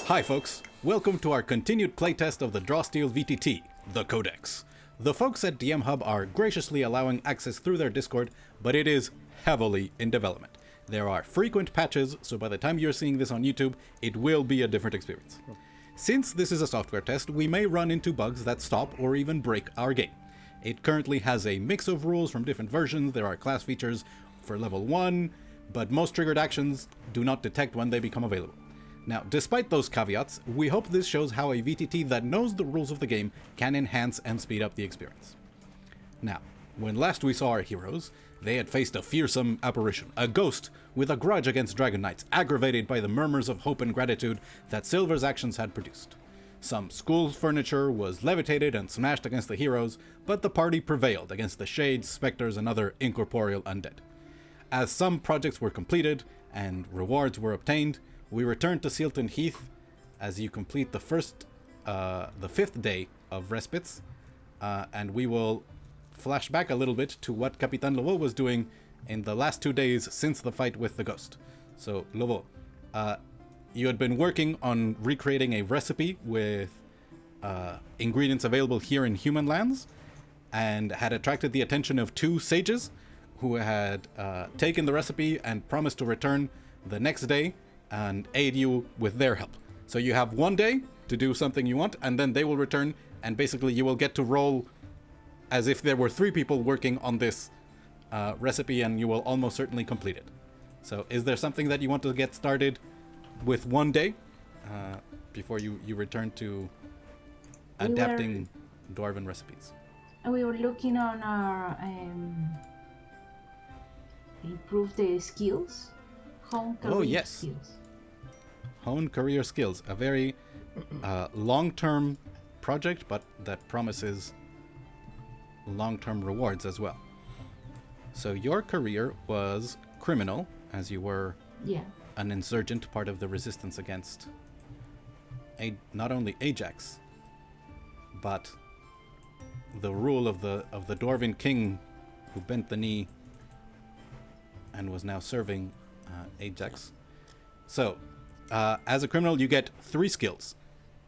Hi folks, welcome to our continued playtest of the Drawsteel VTT, the Codex. The folks at DM Hub are graciously allowing access through their Discord, but it is heavily in development. There are frequent patches, so by the time you're seeing this on YouTube, it will be a different experience. Since this is a software test, we may run into bugs that stop or even break our game. It currently has a mix of rules from different versions. There are class features for level 1, but most triggered actions do not detect when they become available. Now, despite those caveats, we hope this shows how a VTT that knows the rules of the game can enhance and speed up the experience. Now, when last we saw our heroes, they had faced a fearsome apparition, a ghost with a grudge against Dragon Knights, aggravated by the murmurs of hope and gratitude that Silver's actions had produced. Some school furniture was levitated and smashed against the heroes, but the party prevailed against the shades, specters, and other incorporeal undead. As some projects were completed and rewards were obtained, we return to Sealton Heath as you complete the fifth day of Respites, and we will flash back a little bit to what Capitan Lobo was doing in the last 2 days since the fight with the ghost. So, Lobo, you had been working on recreating a recipe with ingredients available here in human lands, and had attracted the attention of 2 sages who had taken the recipe and promised to return the next day and aid you with their help. So you have 1 day to do something you want, and then they will return, and basically you will get to roll as if there were 3 people working on this recipe, and you will almost certainly complete it. So is there something that you want to get started with 1 day before you return to adapting Dwarven recipes? We were looking on our improve the skills, home career skills. Hone career skills, a very long-term project, but that promises long-term rewards as well. So your career was criminal, as you were an insurgent, part of the resistance against not only Ajax, but the rule of the Dwarven king who bent the knee and was now serving Ajax. So, as a criminal, you get 3 skills.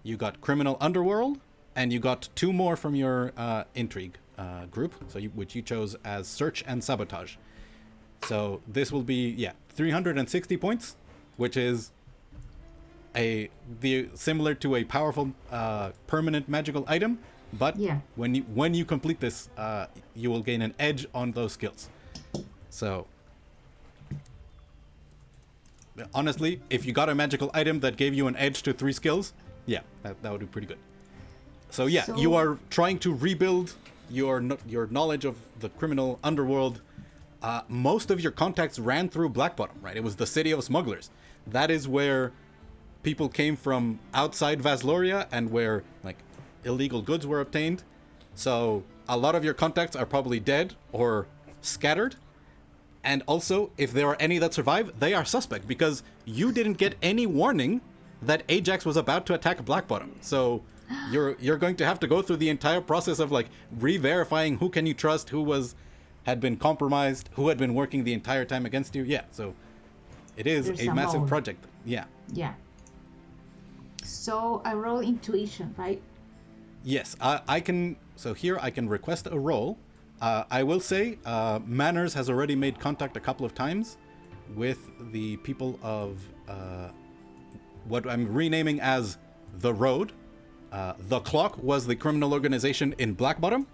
You got Criminal Underworld, and you got 2 more from your Intrigue group, which you chose as Search and Sabotage. So this will be 360 points, which is similar to a powerful permanent magical item. But when you complete this, you will gain an edge on those skills. So honestly, if you got a magical item that gave you an edge to 3 skills, that would be pretty good. So you are trying to rebuild your knowledge of the criminal underworld. Most of your contacts ran through Blackbottom, right? It was the city of smugglers. That is where people came from outside Vasloria and where illegal goods were obtained. So a lot of your contacts are probably dead or scattered. And also, if there are any that survive, they are suspect because you didn't get any warning that Ajax was about to attack Blackbottom. So you're going to have to go through the entire process of re-verifying who can you trust, who had been compromised, who had been working the entire time against you. So it is a massive project. Yeah. So I roll intuition, right? Yes, I can. So here I can request a roll. I will say, Manners has already made contact a couple of times with the people of what I'm renaming as The Road. The Clock was the criminal organization in Blackbottom,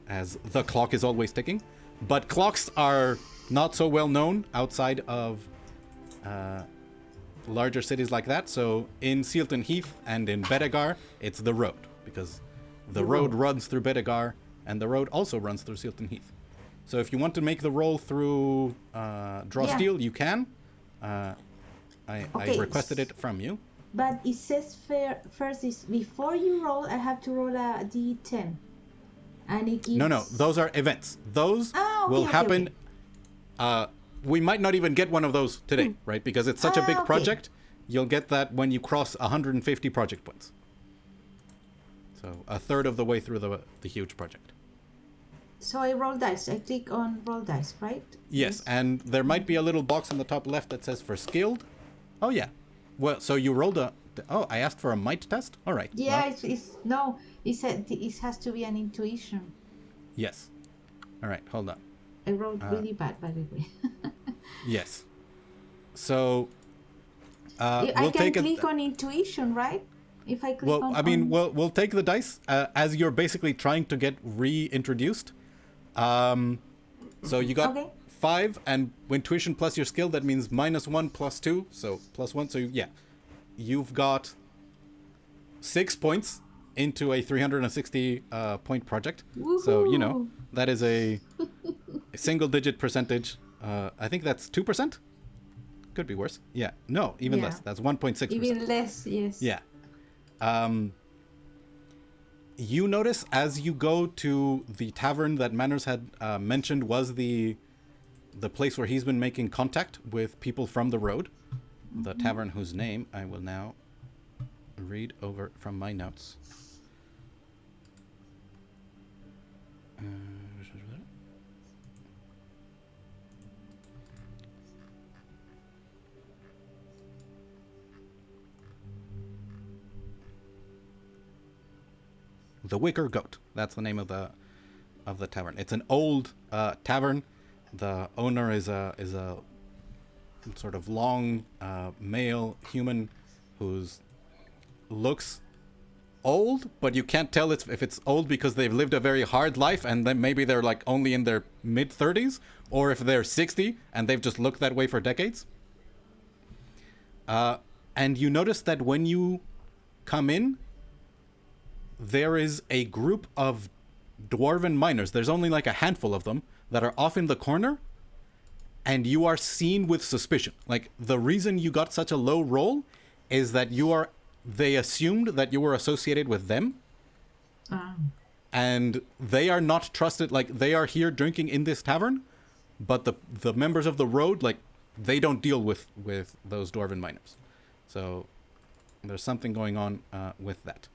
as the clock is always ticking. But clocks are not so well known outside of larger cities like that. So in Sealton Heath and in Bedegar, it's The Road, because the road runs through Bedegar, and the road also runs through Sealton Heath. So if you want to make the roll through Drawsteel, you can. I requested it from you. But it says first is before you roll, I have to roll a d10. And it gives... No, those are events. Those will happen. Okay. We might not even get one of those today, right? Because it's such a big project. You'll get that when you cross 150 project points. So a third of the way through the huge project. So I roll dice. I click on roll dice, right? Yes, and there might be a little box on the top left that says for skilled. Oh yeah. Well, so you rolled a Oh, I asked for a might test? All right. Yeah, Well, it has to be an intuition. yes. All right, hold on. I wrote really bad, by the way. Yes. So, I we'll can take click on intuition, right? If I click Well, on... I mean, we'll take the dice as you're basically trying to get reintroduced. So you got Okay. 5, and intuition plus your skill, that means -1 plus 2, so +1. So yeah, you've got 6 points into a 360 point project. So you know that is a single-digit percentage. I think that's 2%. Could be worse. Yeah. No, even less. That's 1.6%. Even less. Yes. Yeah. You notice as you go to the tavern that Manners had mentioned was the place where he's been making contact with people from the road. The tavern whose name I will now read over from my notes. The Wicker Goat. That's the name of the tavern. It's an old tavern. The owner is a sort of long male human who's looks old, but you can't tell if it's old because they've lived a very hard life and then maybe they're like only in their mid-30s, or if they're 60 and they've just looked that way for decades. And you notice that when you come in, there is a group of dwarven miners. There's only like a handful of them that are off in the corner, and you are seen with suspicion. Like, the reason you got such a low roll is that they assumed that you were associated with them. And they are not trusted. Like, they are here drinking in this tavern, but the members of the road, like, they don't deal with those dwarven miners. So there's something going on with that.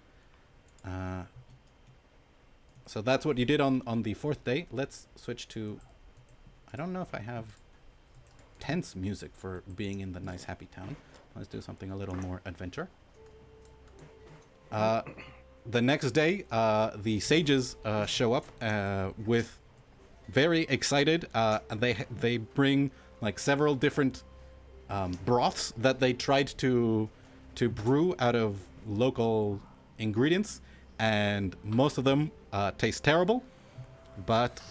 So that's what you did on the 4th day. Let's switch to... I don't know if I have tense music for being in the nice happy town. Let's do something a little more adventure. The next day, the sages show up with very excited. They bring like several different broths that they tried to brew out of local ingredients, and most of them taste terrible, but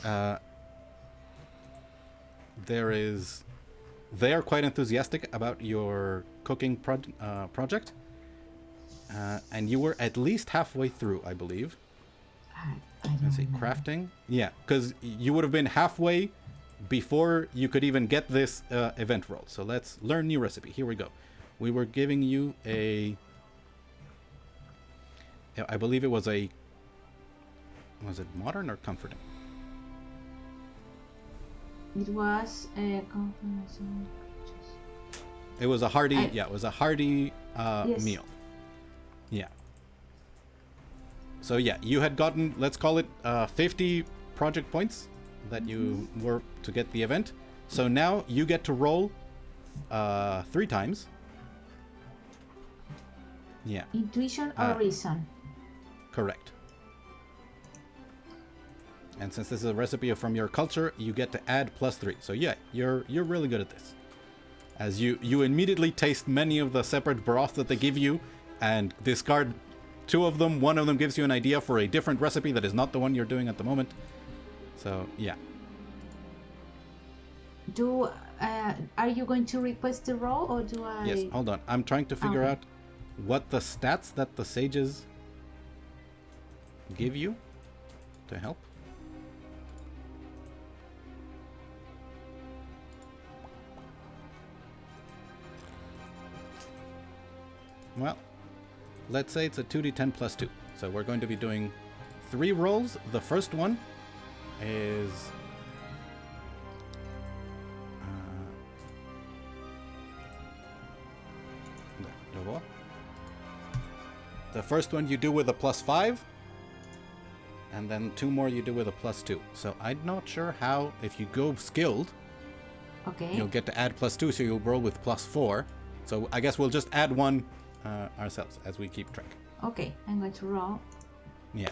they are quite enthusiastic about your cooking project, and you were at least halfway through, I believe. Let's see, crafting. Yeah, because you would have been halfway before you could even get this event roll. So let's learn new recipe. Here we go. We were giving you I believe it was was it modern or comforting? It was a It was a hearty, it was a hearty yes. meal. Yeah. So yeah, you had gotten, let's call it 50 project points that you were to get the event. So now you get to roll 3 times. Yeah. Intuition or reason? Correct. And since this is a recipe from your culture, you get to add +3. So yeah, you're really good at this. As you immediately taste many of the separate broth that they give you and discard 2 of them. One of them gives you an idea for a different recipe that is not the one you're doing at the moment. So yeah. Are you going to request the roll, or do I? Yes, hold on. I'm trying to figure out what the stats that the sages give you to help. Well, let's say it's a 2d10 plus 2. So we're going to be doing 3 rolls. The first one is the first one you do with a +5, and then 2 more you do with a +2. So I'm not sure how, if you go skilled, okay, you'll get to add +2, so you'll roll with +4. So I guess we'll just add 1 ourselves as we keep track. Okay, I'm going to roll. Yeah.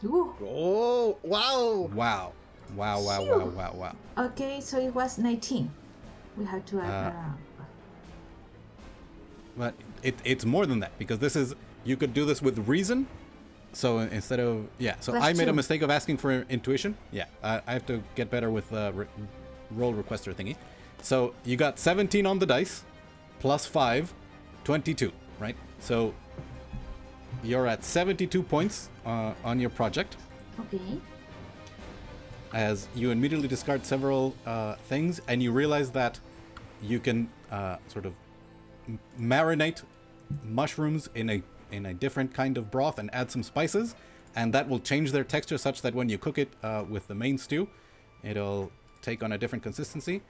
Ooh. Oh, wow. Wow. Okay, so it was 19. We have to add. But it's more than that, because this is, you could do this with reason. So instead of, so That's I made a true. mistake of asking for intuition. Yeah, I have to get better with roll requester thingy. So you got 17 on the dice, plus 5, 22, right? So you're at 72 points on your project, Okay. as you immediately discard several things, and you realize that you can sort of marinate mushrooms in a different kind of broth and add some spices, and that will change their texture such that when you cook it with the main stew, it'll take on a different consistency.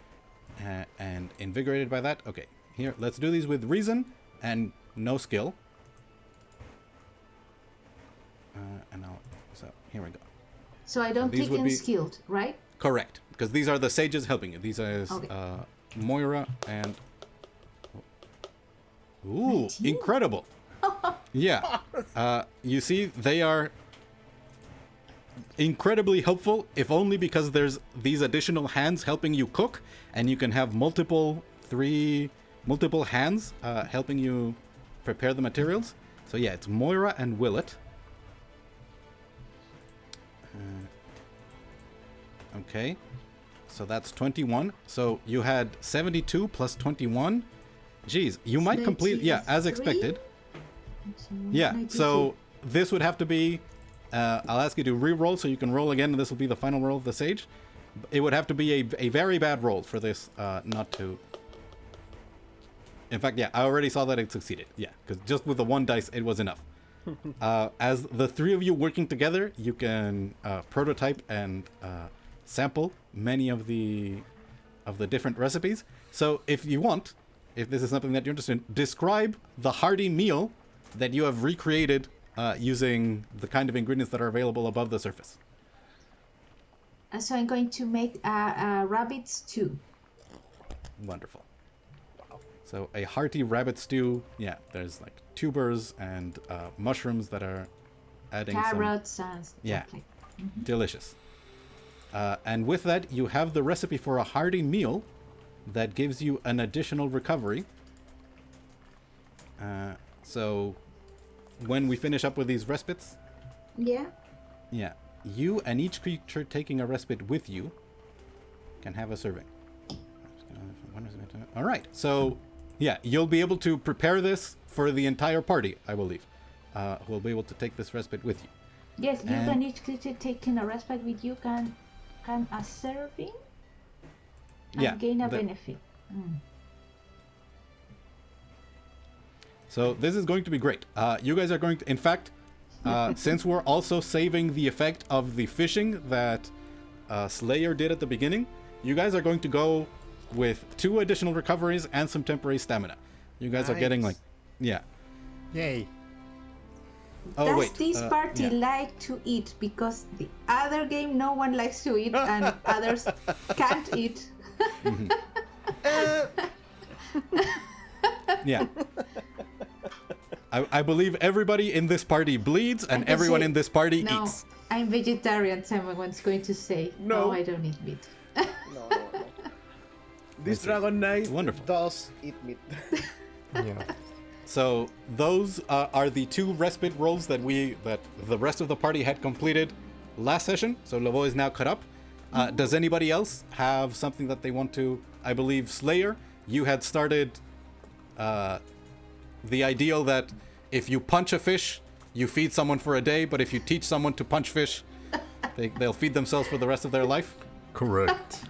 And invigorated by that, okay, here, let's do these with reason and no skill. So here we go. So I don't these click would in be- skilled, right? Correct, because these are the sages helping you. These are Okay. Moira and... Ooh, 19? incredible. Yeah. You see, they are incredibly helpful, if only because there's these additional hands helping you cook, and you can have multiple hands helping you prepare the materials. So yeah, it's Moira and Willett. Okay, so that's 21. So you had 72 plus 21. Geez, you might complete, yeah, as 93? expected. So Yeah, 92. so this would have to be, I'll ask you to re-roll so you can roll again, and this will be the final roll of the sage. It would have to be a very bad roll for this not to... In fact, yeah, I already saw that it succeeded. Yeah, because just with the one dice, it was enough. As the three of you working together, you can prototype and sample many of the different recipes. So if you want, if this is something that you're interested in, describe the hearty meal that you have recreated using the kind of ingredients that are available above the surface. So I'm going to make a rabbit stew. Wonderful. So a hearty rabbit stew. Yeah, there's like tubers and mushrooms that are adding Carrots and stuff Yeah. like delicious. And with that, you have the recipe for a hearty meal that gives you an additional recovery. So when we finish up with these respites, Yeah. yeah, you and each creature taking a respite with you can have a serving. All right, so yeah, you'll be able to prepare this for the entire party, I believe. Who will be able to take this respite with you. Yes, you And- can each creature taking a respite with you can a serving and Yeah, gain a the- benefit. So this is going to be great. You guys are going to, in fact, since we're also saving the effect of the fishing that Slayer did at the beginning, you guys are going to go with 2 additional recoveries and some temporary stamina. You guys are getting like, yeah. Yay. Oh Does wait. this party yeah. like to eat? Because the other game, no one likes to eat and others can't eat. Yeah. I believe everybody in this party bleeds and I can everyone say, in this party No, eats. I'm vegetarian. Someone's going to say, No. I don't eat meat. No. This see. Dragon Knight Wonderful. does eat meat. Yeah. So those are the 2 respite rolls that the rest of the party had completed last session. So Lavo is now caught up. Does anybody else have something that they want to? I believe Slayer, you had started the ideal that if you punch a fish, you feed someone for a day, but if you teach someone to punch fish, they'll feed themselves for the rest of their life. Correct.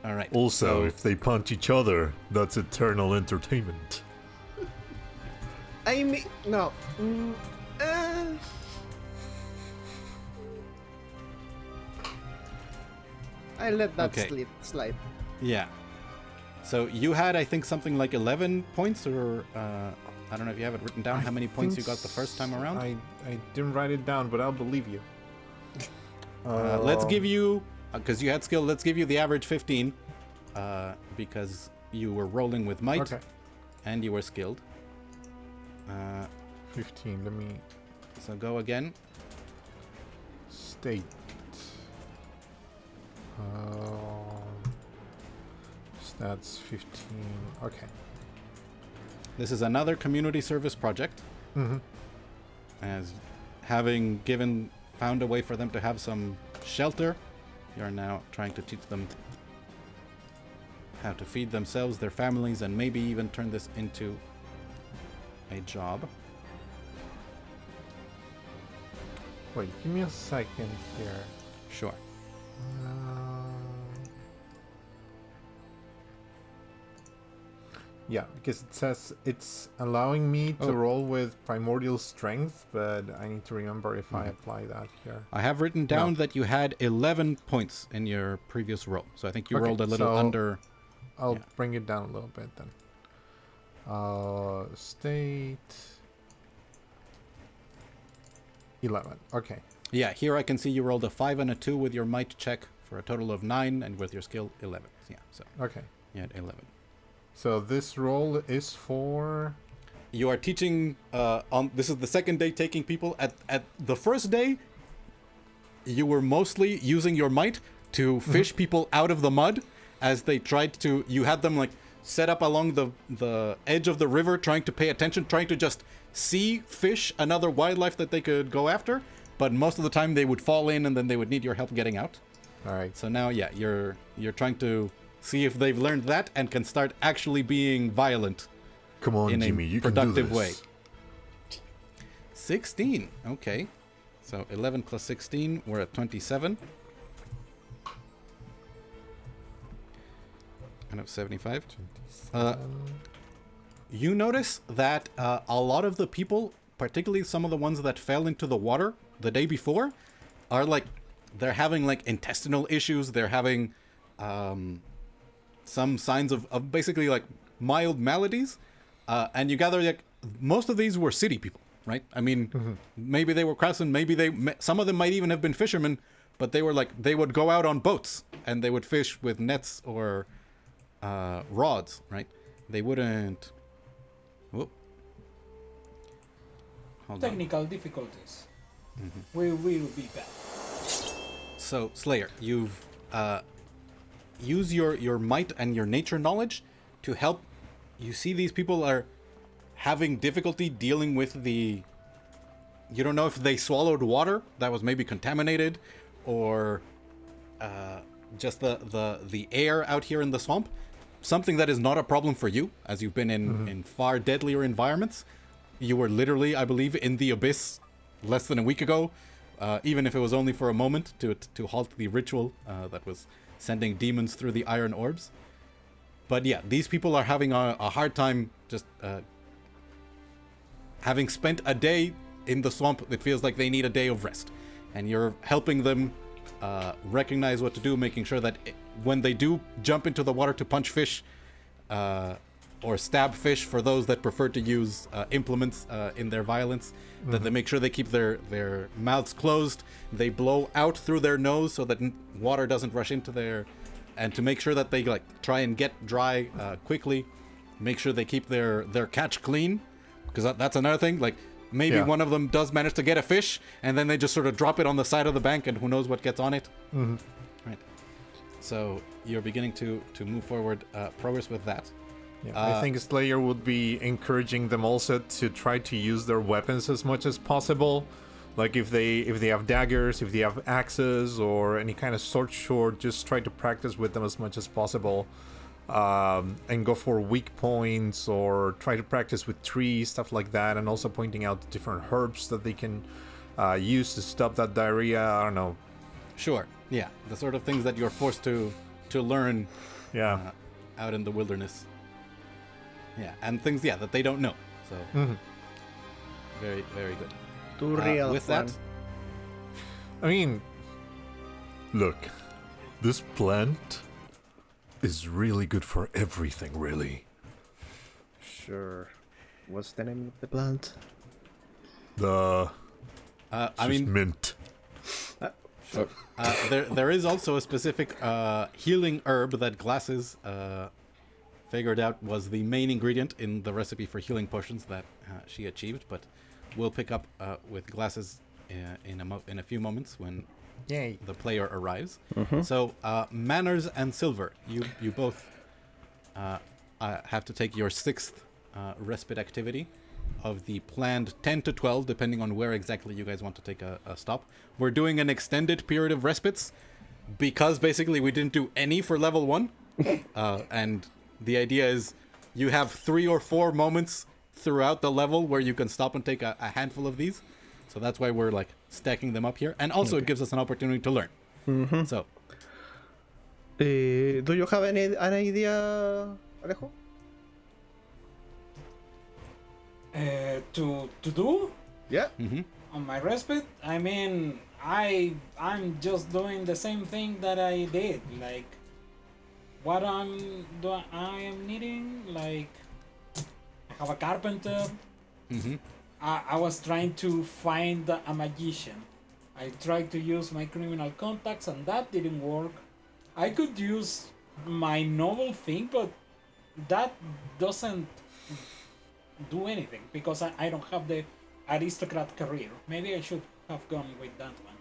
All right. Also, so- if they punch each other, that's eternal entertainment. I mean, no. I let that Okay. slide. Yeah. So you had, I think, something like 11 points, or I don't know if you have it written down how many points you got the first time around. I didn't write it down, but I'll believe you. Let's give you, because you had skill, let's give you the average 15. because you were rolling with might Okay. and you were skilled. 15. Let me So go again. state. Stats 15. Okay. This is another community service project. Mm-hmm. As found a way for them to have some shelter, you are now trying to teach them how to feed themselves, their families, and maybe even turn this into a job. Wait, give me a second here. Sure. Yeah, because it says it's allowing me to roll with primordial strength, but I need to remember if I apply that here. I have written down that you had 11 points in your previous roll, so I think you rolled a little so under. I'll bring it down a little bit then. State 11. Okay. Yeah, here I can see you rolled a 5 and a 2 with your might check for a total of 9, and with your skill 11. Yeah, so Okay. you had 11. So this roll is for. You are teaching this is the second day taking people. At the first day, you were mostly using your might to fish people out of the mud as they tried to. You had them like set up along the edge of the river, trying to pay attention, trying to just see fish and other wildlife that they could go after. But most of the time they would fall in, and then they would need your help getting out. All right. So now, yeah, you're trying to see if they've learned that and can start actually being violent. Come on, in Jimmy, a you can do productive this. way. 16. Okay. So 11 plus 16, we're at 27. And of 75. You notice that a lot of the people, particularly some of the ones that fell into the water the day before, are like, they're having like intestinal issues. They're having some signs of basically like mild maladies. And you gather like most of these were city people, right? I mean, maybe they were craftsmen, some of them might even have been fishermen, but they were like, they would go out on boats and they would fish with nets or rods, right? They wouldn't. Whoop. Hold on. Technical difficulties. We will be back. So, Slayer, you've used your might and your nature knowledge to help. You see these people are having difficulty dealing with the... You don't know if they swallowed water that was maybe contaminated, or just the air out here in the swamp. Something that is not a problem for you, as you've been in far deadlier environments. You were literally, I believe, in the abyss less than a week ago, even if it was only for a moment to halt the ritual that was sending demons through the iron orbs. But yeah, these people are having a hard time just having spent a day in the swamp. It feels like they need a day of rest, and you're helping them recognize what to do, making sure that when they do jump into the water to punch fish or stab fish, for those that prefer to use implements in their violence, that they make sure they keep their mouths closed, they blow out through their nose so that water doesn't rush into their, and to make sure that they like try and get dry quickly, make sure they keep their catch clean, because that's another thing. Like maybe one of them does manage to get a fish, and then they just sort of drop it on the side of the bank, and who knows what gets on it. Right. So you're beginning to move forward, progress with that. Yeah, I think Slayer would be encouraging them also to try to use their weapons as much as possible. Like if they have daggers, if they have axes, or any kind of sword, just try to practice with them as much as possible. And go for weak points, or try to practice with trees, stuff like that, and also pointing out different herbs that they can use to stop that diarrhea. I don't know. Sure. Yeah, the sort of things that you're forced to learn. Yeah. Out in the wilderness. Yeah, and things that they don't know. So very, very good. Too real. With that, I mean, Look, this plant is really good for everything, really. Sure. What's the name of the plant? The I just mean, mint. There is also a specific healing herb that Glasses figured out was the main ingredient in the recipe for healing potions that she achieved, but we'll pick up with Glasses in a few moments when Yay. the player arrives. So, Manners and Silver, you both have to take your 6th respite activity of the planned 10 to 12, depending on where exactly you guys want to take a stop. We're doing an extended period of respites because basically we didn't do any for level 1. And the idea is you have 3 or 4 moments throughout the level where you can stop and take a handful of these. So that's why we're like stacking them up here. And also it gives us an opportunity to learn. So. Do you have an idea, Alejo? To do Yeah. on my respite, I mean, I'm just doing the same thing that I did. Like, what I am needing, like, I have a carpenter. I was trying to find a magician. I tried to use my criminal contacts and that didn't work. I could use my novel thing, but that doesn't do anything because I don't have the aristocrat career. Maybe I should have gone with that one.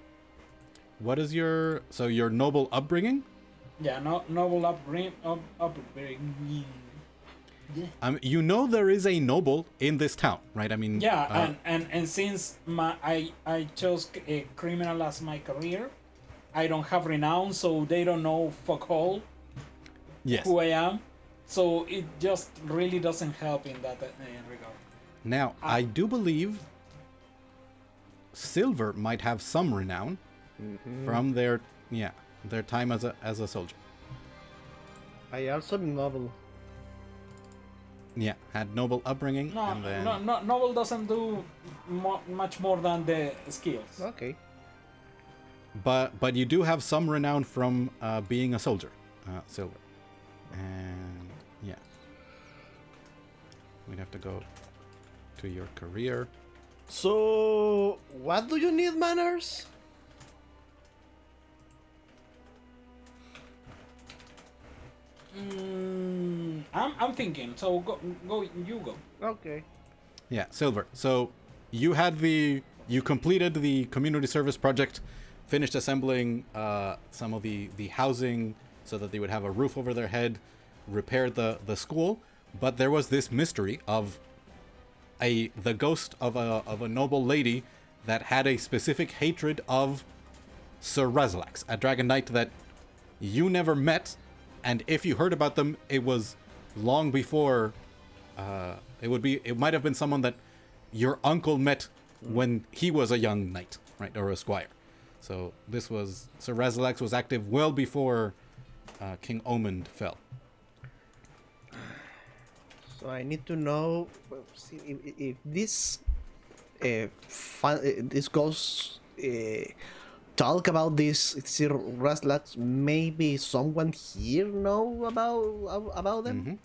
What is your noble upbringing? Yeah, noble upbringing. Yeah. You know there is a noble in this town, right? I mean, Yeah, and since I chose a criminal as my career, I don't have renown, so they don't know fuck all yes. who I am. So it just really doesn't help in that regard. Now, I do believe Silver might have some renown from their time as a soldier. I also novel. Yeah, had noble upbringing. No, and then... no, novel doesn't do much more than the skills. Okay. But you do have some renown from being a soldier, Silver. And yeah, we'd have to go to your career. So, what do you need, Manners? I'm thinking. So go, you go. Okay. Yeah, Silver. So you completed the community service project, finished assembling some of the housing so that they would have a roof over their head, repaired the school, but there was this mystery of the ghost of a noble lady that had a specific hatred of Sir Razalax, a dragon knight that you never met, and if you heard about them, it was long before. It might have been someone that your uncle met when he was a young knight, right, or a squire. So this was Sir Razalax was active well before King Omund fell. So I need to know if this this ghost talk about this Sir Razalax. Maybe someone here know about them.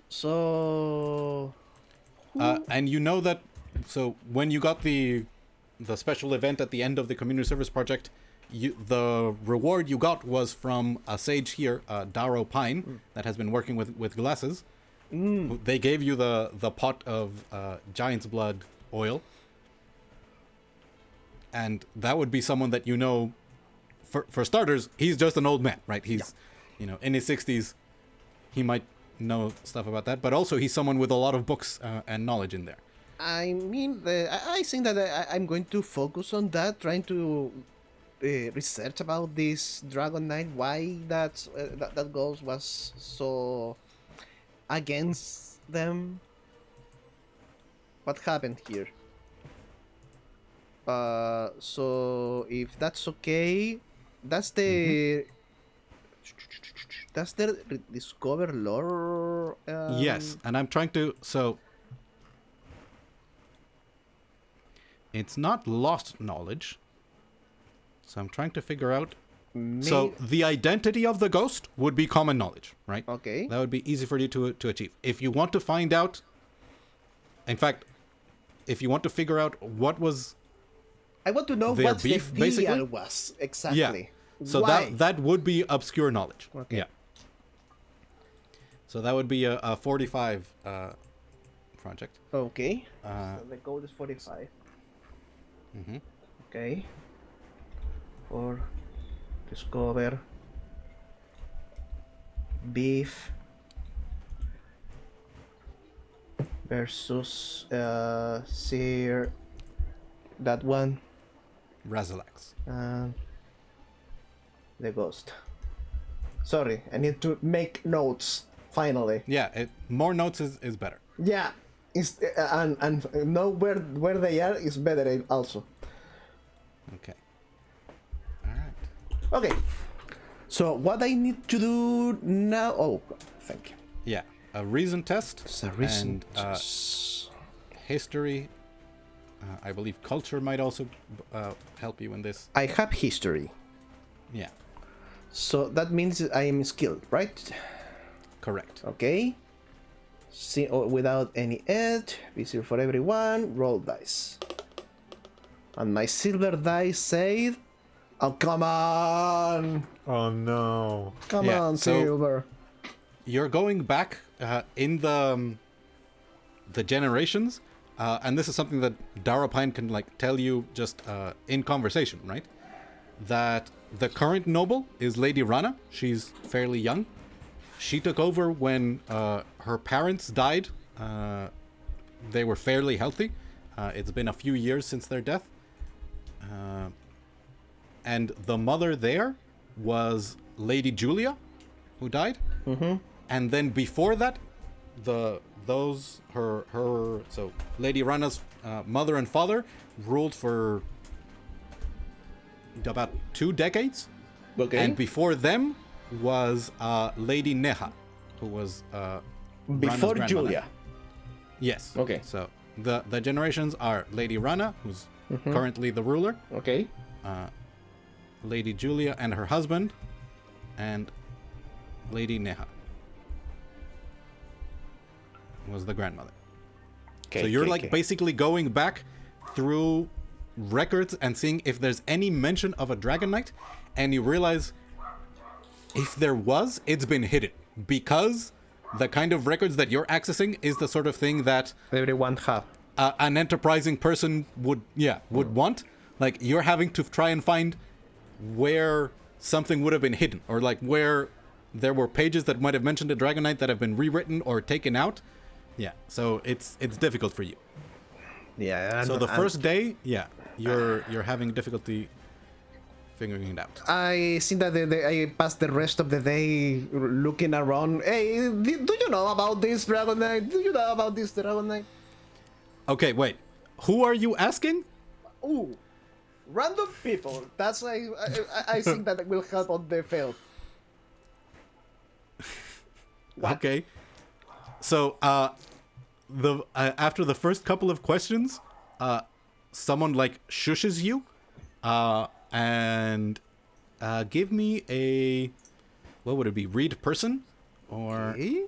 So, and you know that. So when you got the special event at the end of the community service project, the reward you got was from a sage here, Darrow Pine, that has been working with Glasses. They gave you the pot of giant's blood oil, and that would be someone that you know. For starters, he's just an old man, right? He's, in his 60s. He might know stuff about that, but also he's someone with a lot of books and knowledge in there. I mean, I think that I'm going to focus on that, trying to research about this Dragon Knight, why that ghost was so against them. What happened here? So if that's okay, that's the discover lore. Yes, and I'm trying to. So it's not lost knowledge. So I'm trying to figure out. So the identity of the ghost would be common knowledge, right? Okay. That would be easy for you to achieve. If you want to find out, in fact, if you want to figure out what was I want to know their what beef, the basically? deal was exactly. So Why? that would be obscure knowledge. Okay. Yeah. So that would be a 45 project. Okay. Uh, So the code is 45. mhm. Okay. For discover beef versus sear that one Razalax. and the ghost. Sorry, I need to make notes finally. Yeah, more notes is better. Yeah, it's, and know where they are is better also. Okay. All right. Okay, so what I need to do now? Oh, thank you. Yeah, a reason test. It's a reason. And history. I believe culture might also help you in this. I have history, Yeah, so that means I am skilled, right? correct. Okay. See, without any ed, easier for everyone. Roll dice. And my silver dice said, "Oh come on, Oh no. come Yeah, on, so- silver." You're going back in the generations, and this is something that Darapine can like tell you just in conversation, right? That the current noble is Lady Rana. She's fairly young. She took over when her parents died. They were fairly healthy. It's been a few years since their death. And the mother there was Lady Julia, who died. Mm-hmm. And then before that, so Lady Rana's mother and father ruled for about 2 decades. Okay. And before them was Lady Neha, who was Rana's Before grandmother. Julia. Yes. Okay. So the generations are Lady Rana, who's currently the ruler, Okay. Lady Julia and her husband, and Lady Neha was the grandmother. Okay. So you're okay, like okay. basically going back through records and seeing if there's any mention of a Dragon Knight, and you realize if there was, it's been hidden because the kind of records that you're accessing is the sort of thing that Everyone have. an enterprising person would want. Like you're having to try and find where something would have been hidden, or like where there were pages that might have mentioned a Dragon Knight that have been rewritten or taken out. Yeah, so it's difficult for you. Yeah. So the first day, yeah, you're having difficulty figuring it out. I think that I passed the rest of the day looking around. Hey, do you know about this Dragon Knight? Do you know about this Dragon Knight? Okay, wait. Who are you asking? Ooh, random people. That's I think that will help on the field. Okay. So, after the first couple of questions, someone like shushes you, and give me a, what would it be? Read person, or Okay.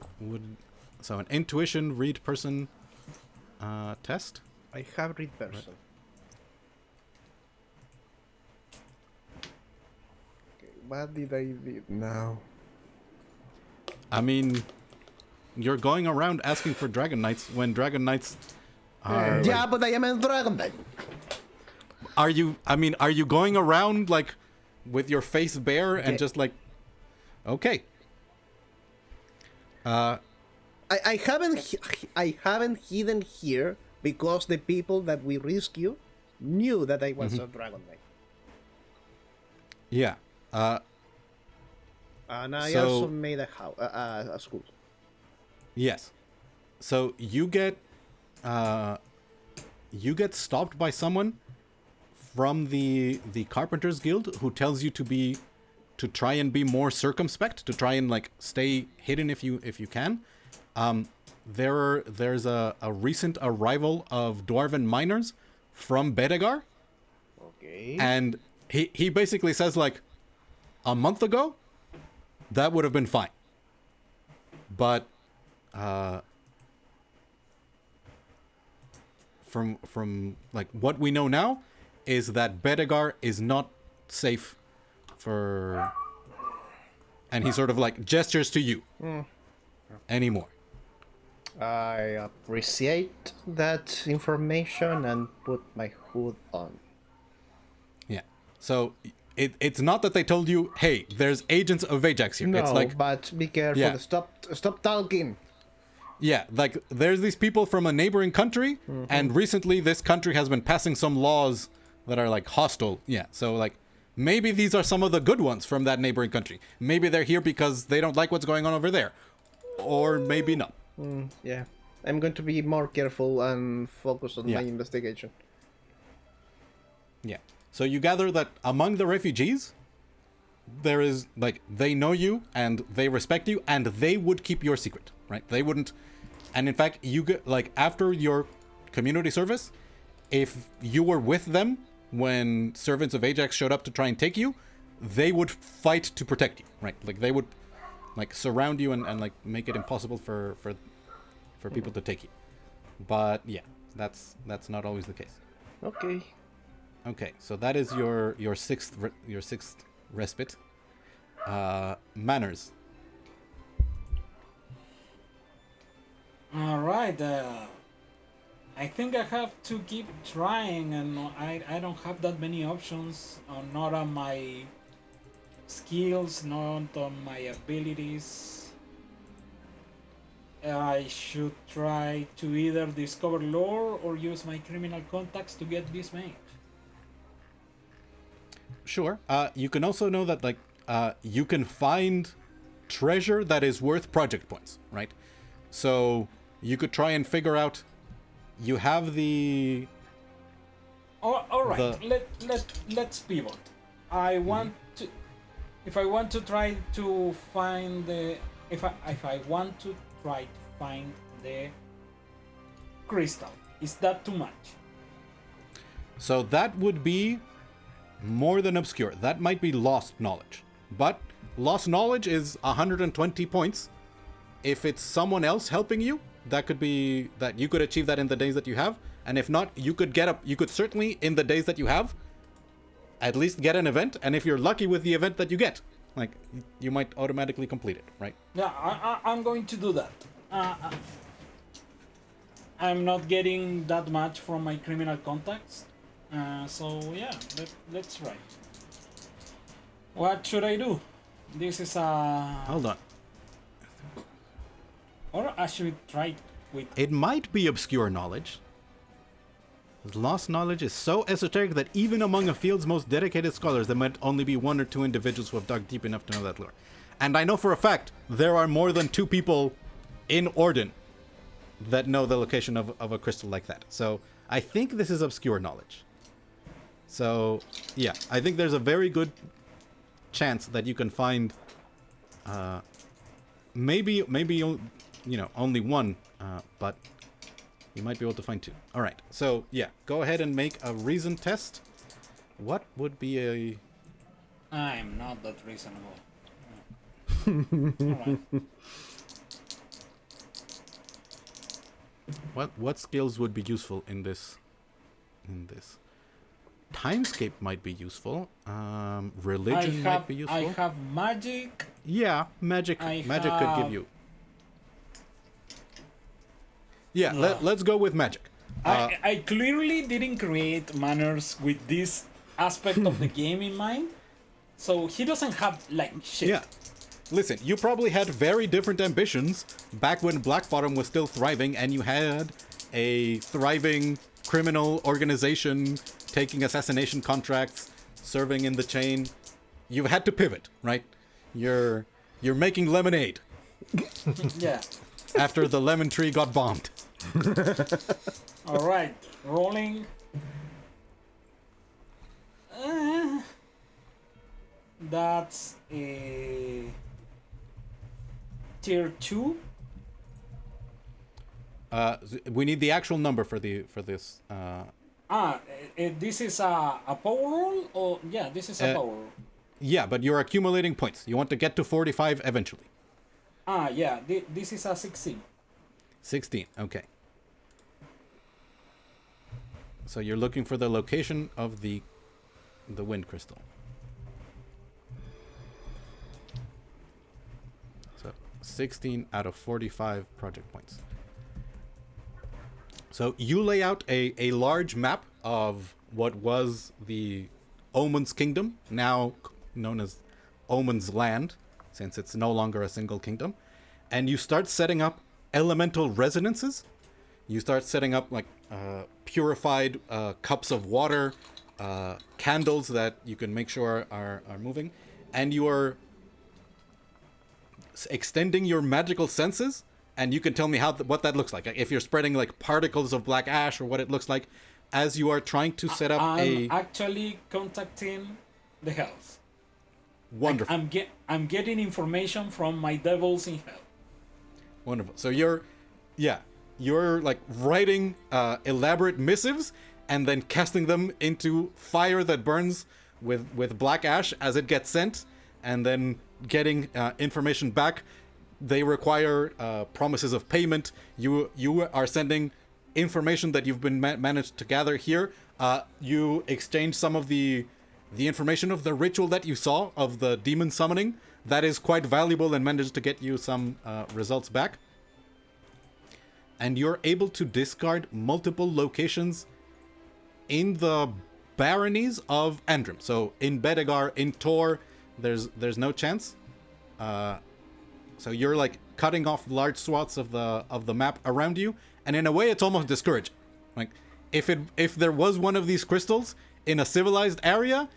so an intuition read person test. I have read person. Okay, what did I do now? I mean, you're going around asking for Dragon Knights when Dragon Knights are. Yeah, but I am a Dragon Knight. Are you? I mean, are you going around like with your face bare and Okay. just like? Okay. I haven't hidden here because the people that we rescue knew that I was a Dragon Knight. Yeah. And I So- also made a school. Yes. So you get stopped by someone from the Carpenters Guild who tells you to try and be more circumspect, to try and like stay hidden if you can. There's a recent arrival of dwarven miners from Bedegar, Okay. and he basically says like a month ago that would have been fine, but from like what we know now, is that Bedegar is not safe for... And he sort of like gestures to you anymore. I appreciate that information and put my hood on. Yeah. So it's not that they told you, hey, there's agents of Ajax here. No, It's like, but be careful. Yeah. Stop talking. yeah, like there's these people from a neighboring country, and recently this country has been passing some laws that are like hostile. Yeah. So like maybe these are some of the good ones from that neighboring country. Maybe they're here because they don't like what's going on over there. Or maybe not. Yeah. I'm going to be more careful and focus on Yeah. my investigation. Yeah. So you gather that among the refugees, there is, like, they know you and they respect you and they would keep your secret, right? They wouldn't. And in fact, you get, like, after your community service, if you were with them when servants of Ajax showed up to try and take you, they would fight to protect you, right? Like, they would, like, surround you and like, make it impossible for people to take you. But, yeah, that's not always the case. Okay. Okay, so that is your sixth respite. Manners. All right. I think I have to keep trying, and I don't have that many options. Not on my skills, not on my abilities. I should try to either discover lore or use my criminal contacts to get this made. Sure. You can also know that, like, you can find treasure that is worth project points, right? So you could try and figure out. You have the. All right. Let's pivot. I want to. If I want to try to find the. If I want to try to find the crystal, is that too much? So that would be more than obscure. That might be lost knowledge. But lost knowledge is 120 points. If it's someone else helping you, that could be that you could achieve that in the days that you have. And if not, you could certainly in the days that you have at least get an event. And if you're lucky with the event that you get, like, you might automatically complete it, right? Yeah, I'm going to do that. I'm not getting that much from my criminal contacts. So yeah, let's try. What should I do? This is a... Hold on. Or I should try with... It might be obscure knowledge. Lost knowledge is so esoteric that even among a field's most dedicated scholars, there might only be one or two individuals who have dug deep enough to know that lore. And I know for a fact there are more than 2 people in Orden that know the location of a crystal like that. So I think this is obscure knowledge. So yeah, I think there's a very good chance that you can find maybe only one, but you might be able to find 2. All right. So yeah, go ahead and make a reason test. What would be a... I'm not that reasonable. Alright. What skills would be useful in this? Timescape might be useful. Religion might be useful. I have magic. Yeah, magic could give you. Yeah, let's go with magic. I clearly didn't create manners with this aspect of the game in mind, so he doesn't have like shit. Yeah. Listen, you probably had very different ambitions back when Black Bottom was still thriving and you had a thriving criminal organization taking assassination contracts, serving in the chain. You've had to pivot, right? You're making lemonade. Yeah. After the lemon tree got bombed. All right, rolling. That's a tier 2. We need the actual number for this. This is a power roll, or yeah, this is a power roll. Yeah, but you're accumulating points. You want to get to 45 eventually. Yeah, this is a 16. 16, okay. So you're looking for the location of the wind crystal. So 16 out of 45 project points. So you lay out a large map of what was the Omen's Kingdom, now known as Omen's Land, since it's no longer a single kingdom. And you start setting up elemental resonances. You start setting up like purified cups of water, candles that you can make sure are moving. And you are extending your magical senses, and you can tell me what that looks like. If you're spreading like particles of black ash or what it looks like as you are trying to set up I'm actually contacting the hells. Wonderful. I'm getting information from my devils in hell. Wonderful. So you're like writing elaborate missives and then casting them into fire that burns with black ash as it gets sent, and then getting information back. They require promises of payment. You are sending information that you've been managed to gather here. You exchange some of the information of the ritual that you saw of the demon summoning. That is quite valuable and managed to get you some results back. And you're able to discard multiple locations in the baronies of Andrim. So in Bedegar, in Tor, there's no chance. So you're like cutting off large swaths of the map around you, and in a way it's almost discouraging. Like if there was one of these crystals in a civilized area,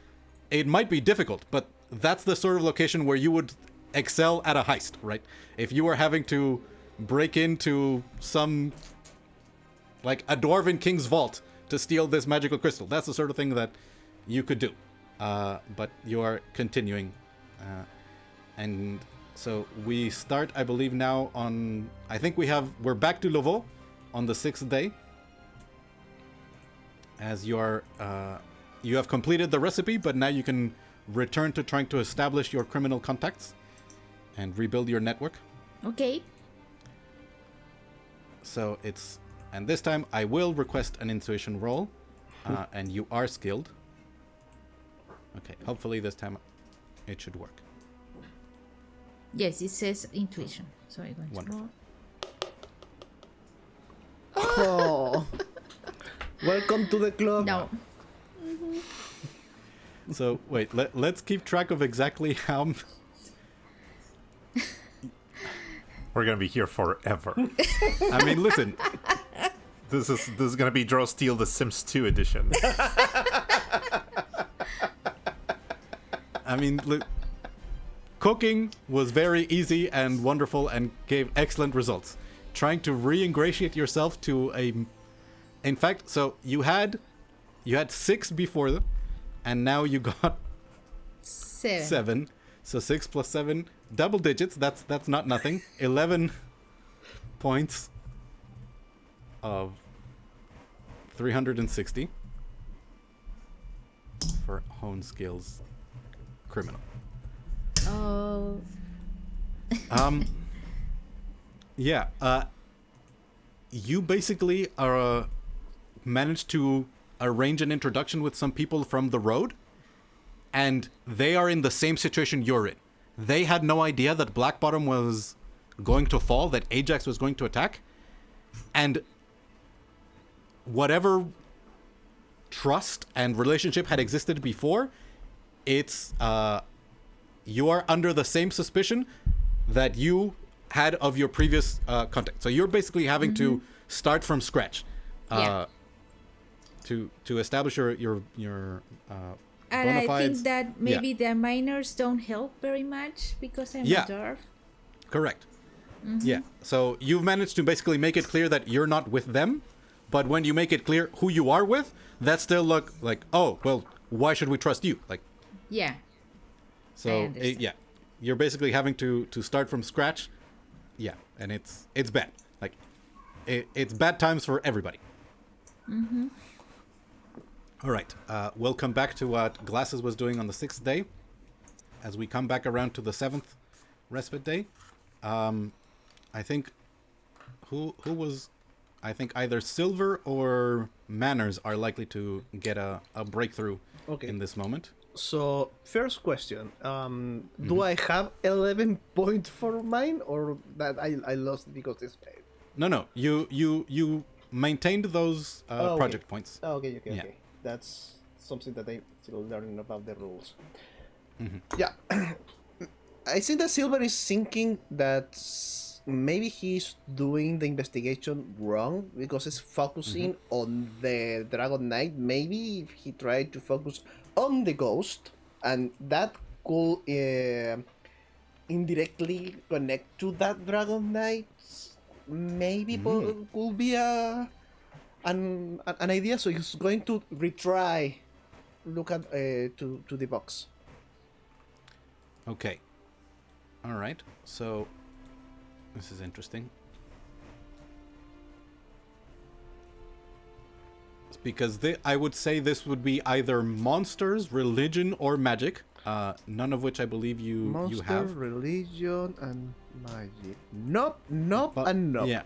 it might be difficult, but that's the sort of location where you would excel at a heist, right? If you were having to break into some like a dwarven king's vault to steal this magical crystal, that's the sort of thing that you could do. But you are continuing, and so we start, I believe, now on... I think we're back to Lovo on the 6th day. As you are... you have completed the recipe, but now you can return to trying to establish your criminal contacts and rebuild your network. Okay. So it's... And this time I will request an intuition roll, and you are skilled. Okay, hopefully this time it should work. Yes, it says intuition. So I'm going Wonderful. to roll. Oh, welcome to the club. No. So wait, let's keep track of exactly how... We're gonna be here forever. I mean, listen. This is gonna be Draw Steel The Sims 2 edition. I mean, look, cooking was very easy and wonderful and gave excellent results. Trying to re-ingratiate yourself to a... In fact, so you had 6 before, and now you got 7. So 6 plus 7, double digits. That's not nothing. 11 points of 360 for Hone Skills Criminal. Oh. Yeah. You basically are managed to arrange an introduction with some people from the road, and they are in the same situation you're in. They had no idea that Blackbottom was going to fall, that Ajax was going to attack, and whatever trust and relationship had existed before, it's you are under the same suspicion that you had of your previous contact. So you're basically having to start from scratch to establish your And bona I fides. think that maybe the minors don't help very much because I'm a dwarf. Correct. Yeah. So you've managed to basically make it clear that you're not with them, but when you make it clear who you are with, that still look like, oh, well, why should we trust you? Like, Yeah. so yeah, you're basically having to start from scratch. Yeah, and it's bad. Like, it's bad times for everybody. All right, we'll come back to what Glasses was doing on the 6th day. As we come back around to the 7th respite day, I think who was I think either Silver or Manners are likely to get a breakthrough in this moment. So, first question. Do I have 11 points for mine, or that I lost because it's paid? No. You maintained those project points. Oh, okay. Yeah. That's something that I'm still learning about the rules. Yeah. I think that Silver is thinking that maybe he's doing the investigation wrong because it's focusing on the Dragon Knight. Maybe if he tried to focus on the ghost, and that could indirectly connect to that Dragon Knight, maybe could be an idea. So he's going to retry look at to the box. Okay. All right. So this is interesting. It's because I would say this would be either monsters, religion, or magic. None of which I believe you have. Monster, religion, and magic. Nope, and nope. Yeah.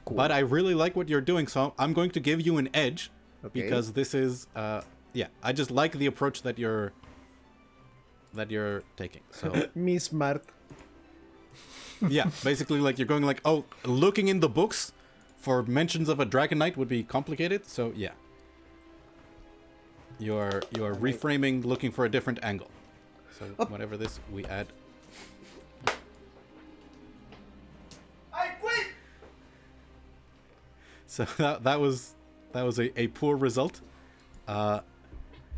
Cool. But I really like what you're doing, so I'm going to give you an edge because this is I just like the approach that you're taking. So me smart. yeah, basically like you're going like, oh, looking in the books for mentions of a Dragon Knight would be complicated, so yeah. You're reframing, looking for a different angle. So whatever this we add. I quit. So that was a poor result.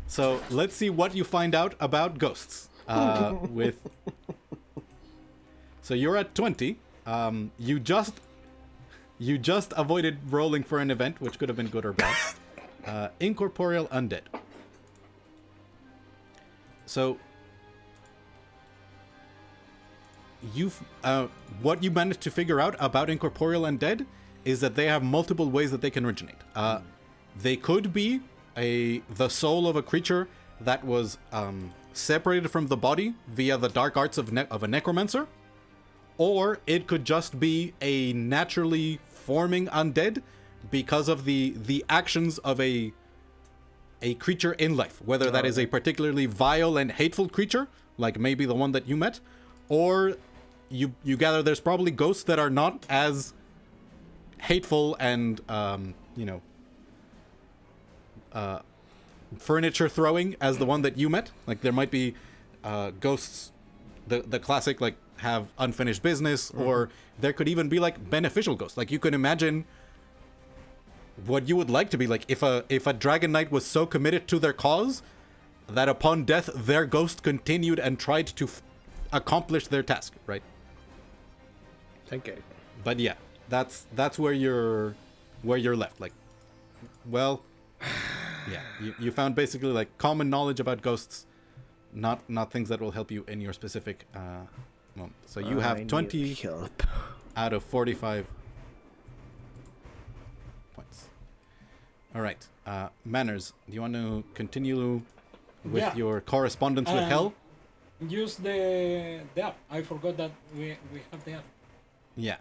So let's see what you find out about ghosts. So you're at 20. You just avoided rolling for an event, which could have been good or bad. Incorporeal undead. So what you managed to figure out about incorporeal undead is that they have multiple ways that they can originate. They could be the soul of a creature that was separated from the body via the dark arts of a necromancer, or it could just be a naturally forming undead because of the actions of a creature in life, whether that is a particularly vile and hateful creature, like maybe the one that you met, or you gather there's probably ghosts that are not as hateful and furniture throwing as the one that you met. Like there might be ghosts, the classic like have unfinished business, or there could even be like beneficial ghosts. Like you can imagine what you would like to be like if a Dragon Knight was so committed to their cause that upon death their ghost continued and tried to accomplish their task, right? Okay. But yeah, that's where you're left. Like, well, yeah, you found basically like common knowledge about ghosts, not things that will help you in your specific moment. So you have 20 out of 45 points. All right, Manners, do you want to continue with your correspondence with Hell? Use the app. I forgot that we have the app. Yeah.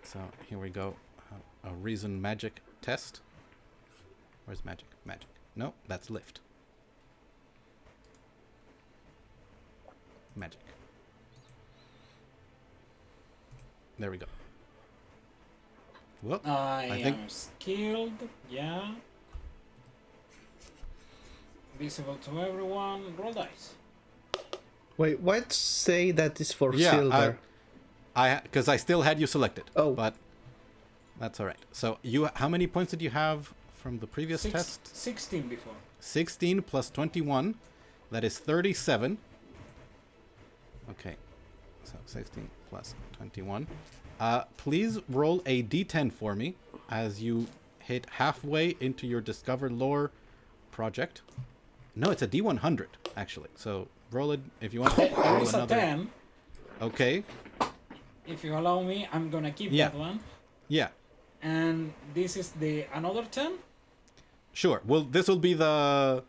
So here we go. A reason magic test. Where's magic? Magic. No, that's lift. Magic. There we go. Well, I think am skilled. Yeah. Visible to everyone. Roll dice. Wait, what say that is for silver? Because I still had you selected. Oh. But that's all right. So how many points did you have from the previous test? 16 before. 16 plus 21. That is 37. Okay. So 16 plus 21. Please roll a d10 for me as you hit halfway into your Discover Lore project. No, it's a d100, actually. So roll it if you want. Roll It's another. a 10. Okay. If you allow me, I'm gonna keep that one. Yeah. And this is another 10? Sure. Well, this will be the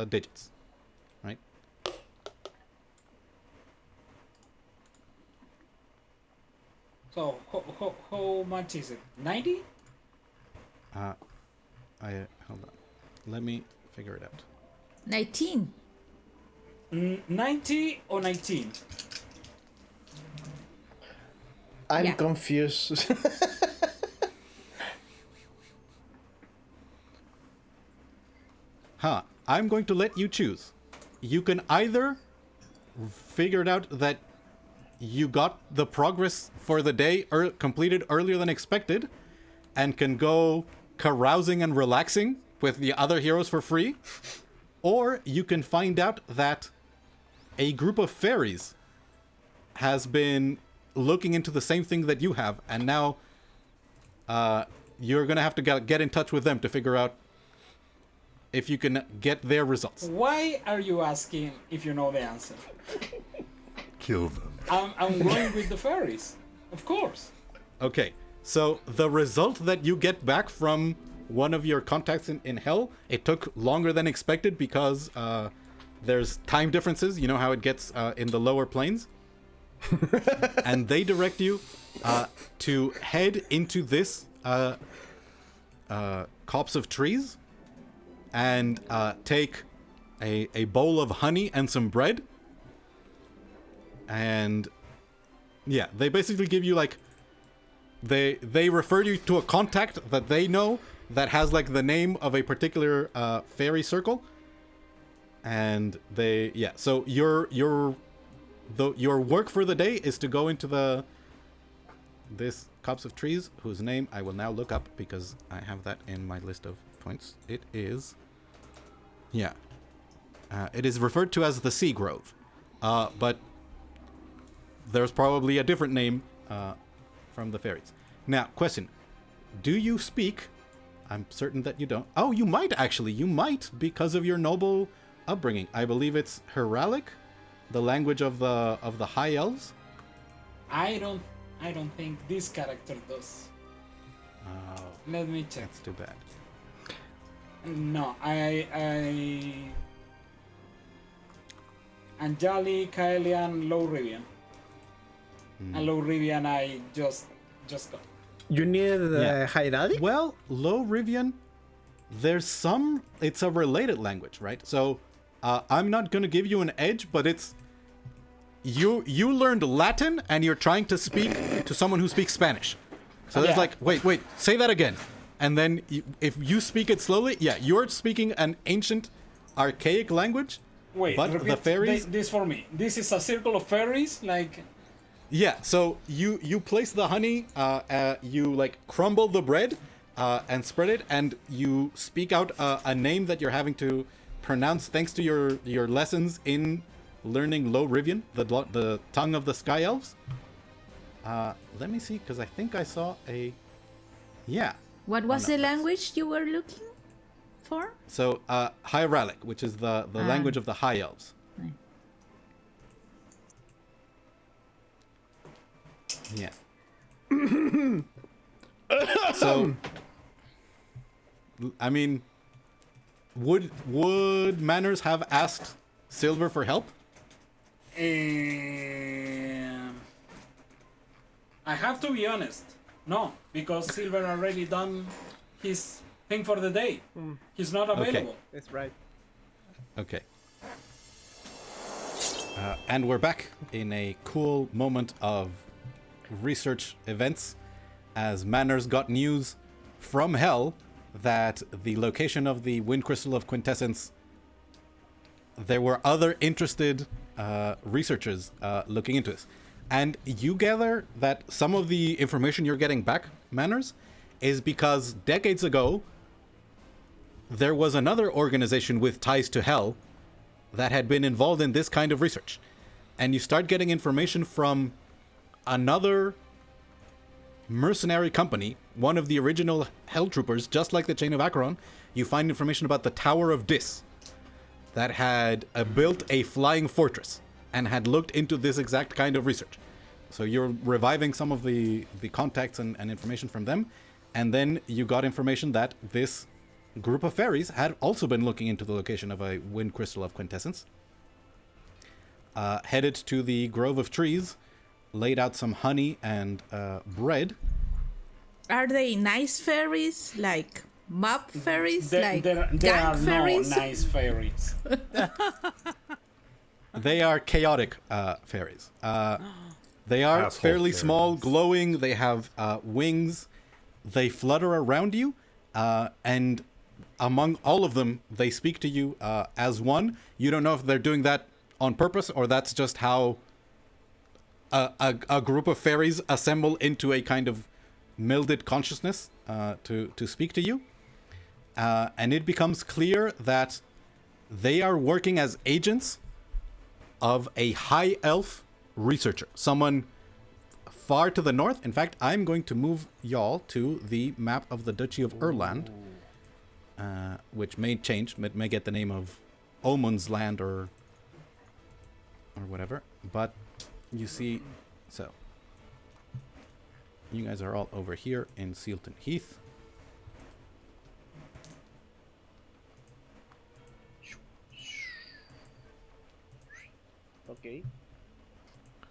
digits, right? So how much is it? 90? Hold on. Let me figure it out. 19. 90 or 19? I'm Yeah. confused. I'm going to let you choose. You can either figure it out that you got the progress for the day completed earlier than expected and can go carousing and relaxing with the other heroes for free, or you can find out that a group of fairies has been looking into the same thing that you have, and now you're going to have to get in touch with them to figure out if you can get their results. Why are you asking if you know the answer? Kill them. I'm going with the fairies, of course. Okay, so the result that you get back from one of your contacts in Hell, it took longer than expected because there's time differences. You know how it gets in the lower planes? And they direct you to head into this copse of trees and take a bowl of honey and some bread. And yeah, they basically give you like they refer you to a contact that they know that has like the name of a particular fairy circle. And so your work for the day is to go into this copse of trees, whose name I will now look up because I have that in my list of points. It is it is referred to as the Sea Grove, but there's probably a different name from the fairies. Now, question: do you speak? I'm certain that you don't. Oh, you might actually. You might because of your noble upbringing. I believe it's Heraldic, the language of the High Elves. I don't think this character does. Oh, Let me check. that's too bad. No, Anjali, Kaelian, Low Rivian. And Low Rivian I just got. You need Yeah. Hierarchy? Well, Low Rivian, it's a related language, right? So I'm not going to give you an edge, but it's you learned Latin and you're trying to speak to someone who speaks Spanish. So there's Yeah. like, wait, say that again. And then if you speak it slowly, you're speaking an ancient, archaic language. Wait, but repeat the fairies. this for me. This is a circle of fairies, like. Yeah, so you place the honey, you like crumble the bread, and spread it, and you speak out a name that you're having to pronounce thanks to your lessons in learning Low Rivian, the tongue of the Sky Elves. Let me see, because I think I saw a. Yeah. What was the language you were looking for? So Hieralic, which is the language of the High Elves. Right. Yeah. So, I mean, would Manners have asked Silver for help? I have to be honest. No, because Silver already done his thing for the day. He's not available. That's right. Okay. And we're back in a cool moment of research events as Manners got news from Hell that the location of the Wind Crystal of Quintessence, there were other interested researchers looking into this. And you gather that some of the information you're getting back, Manners, is because decades ago, there was another organization with ties to Hell that had been involved in this kind of research. And you start getting information from another mercenary company, one of the original Hell Troopers, just like the Chain of Acheron. You find information about the Tower of Dis that had built a flying fortress and had looked into this exact kind of research. So you're reviving some of the contacts and information from them. And then you got information that this group of fairies had also been looking into the location of a Wind Crystal of Quintessence. Headed to the Grove of Trees, laid out some honey and bread. Are they nice fairies? Like mob fairies? There gang are fairies? no nice fairies. They are chaotic fairies. They are Asshole fairly small, fairies. glowing. They have wings. They flutter around you, and among all of them, they speak to you as one. You don't know if they're doing that on purpose or that's just how a group of fairies assemble into a kind of melded consciousness to speak to you. And it becomes clear that they are working as agents of a high elf researcher, someone far to the north. In fact, I'm going to move y'all to the map of the Duchy of Erland, which may change. It may get the name of Omun's land or whatever. But you see, so you guys are all over here in Sealton Heath. Okay.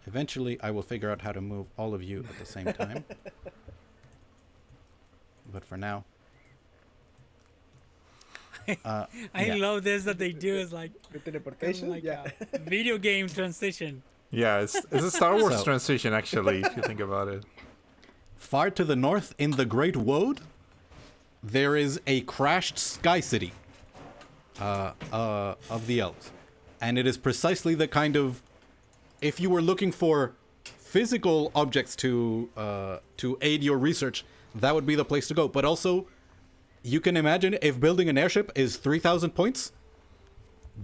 Eventually, I will figure out how to move all of you at the same time. But for now, I yeah. love this that they do is like The kind of teleportation? like Yeah. a video game transition. Yeah, it's a Star Wars So- transition, actually, if you think about it. far to the north in the Great Woad, there is a crashed sky city of the elves. And it is precisely the kind of... If you were looking for physical objects to aid your research, that would be the place to go. But also, you can imagine if building an airship is 3,000 points,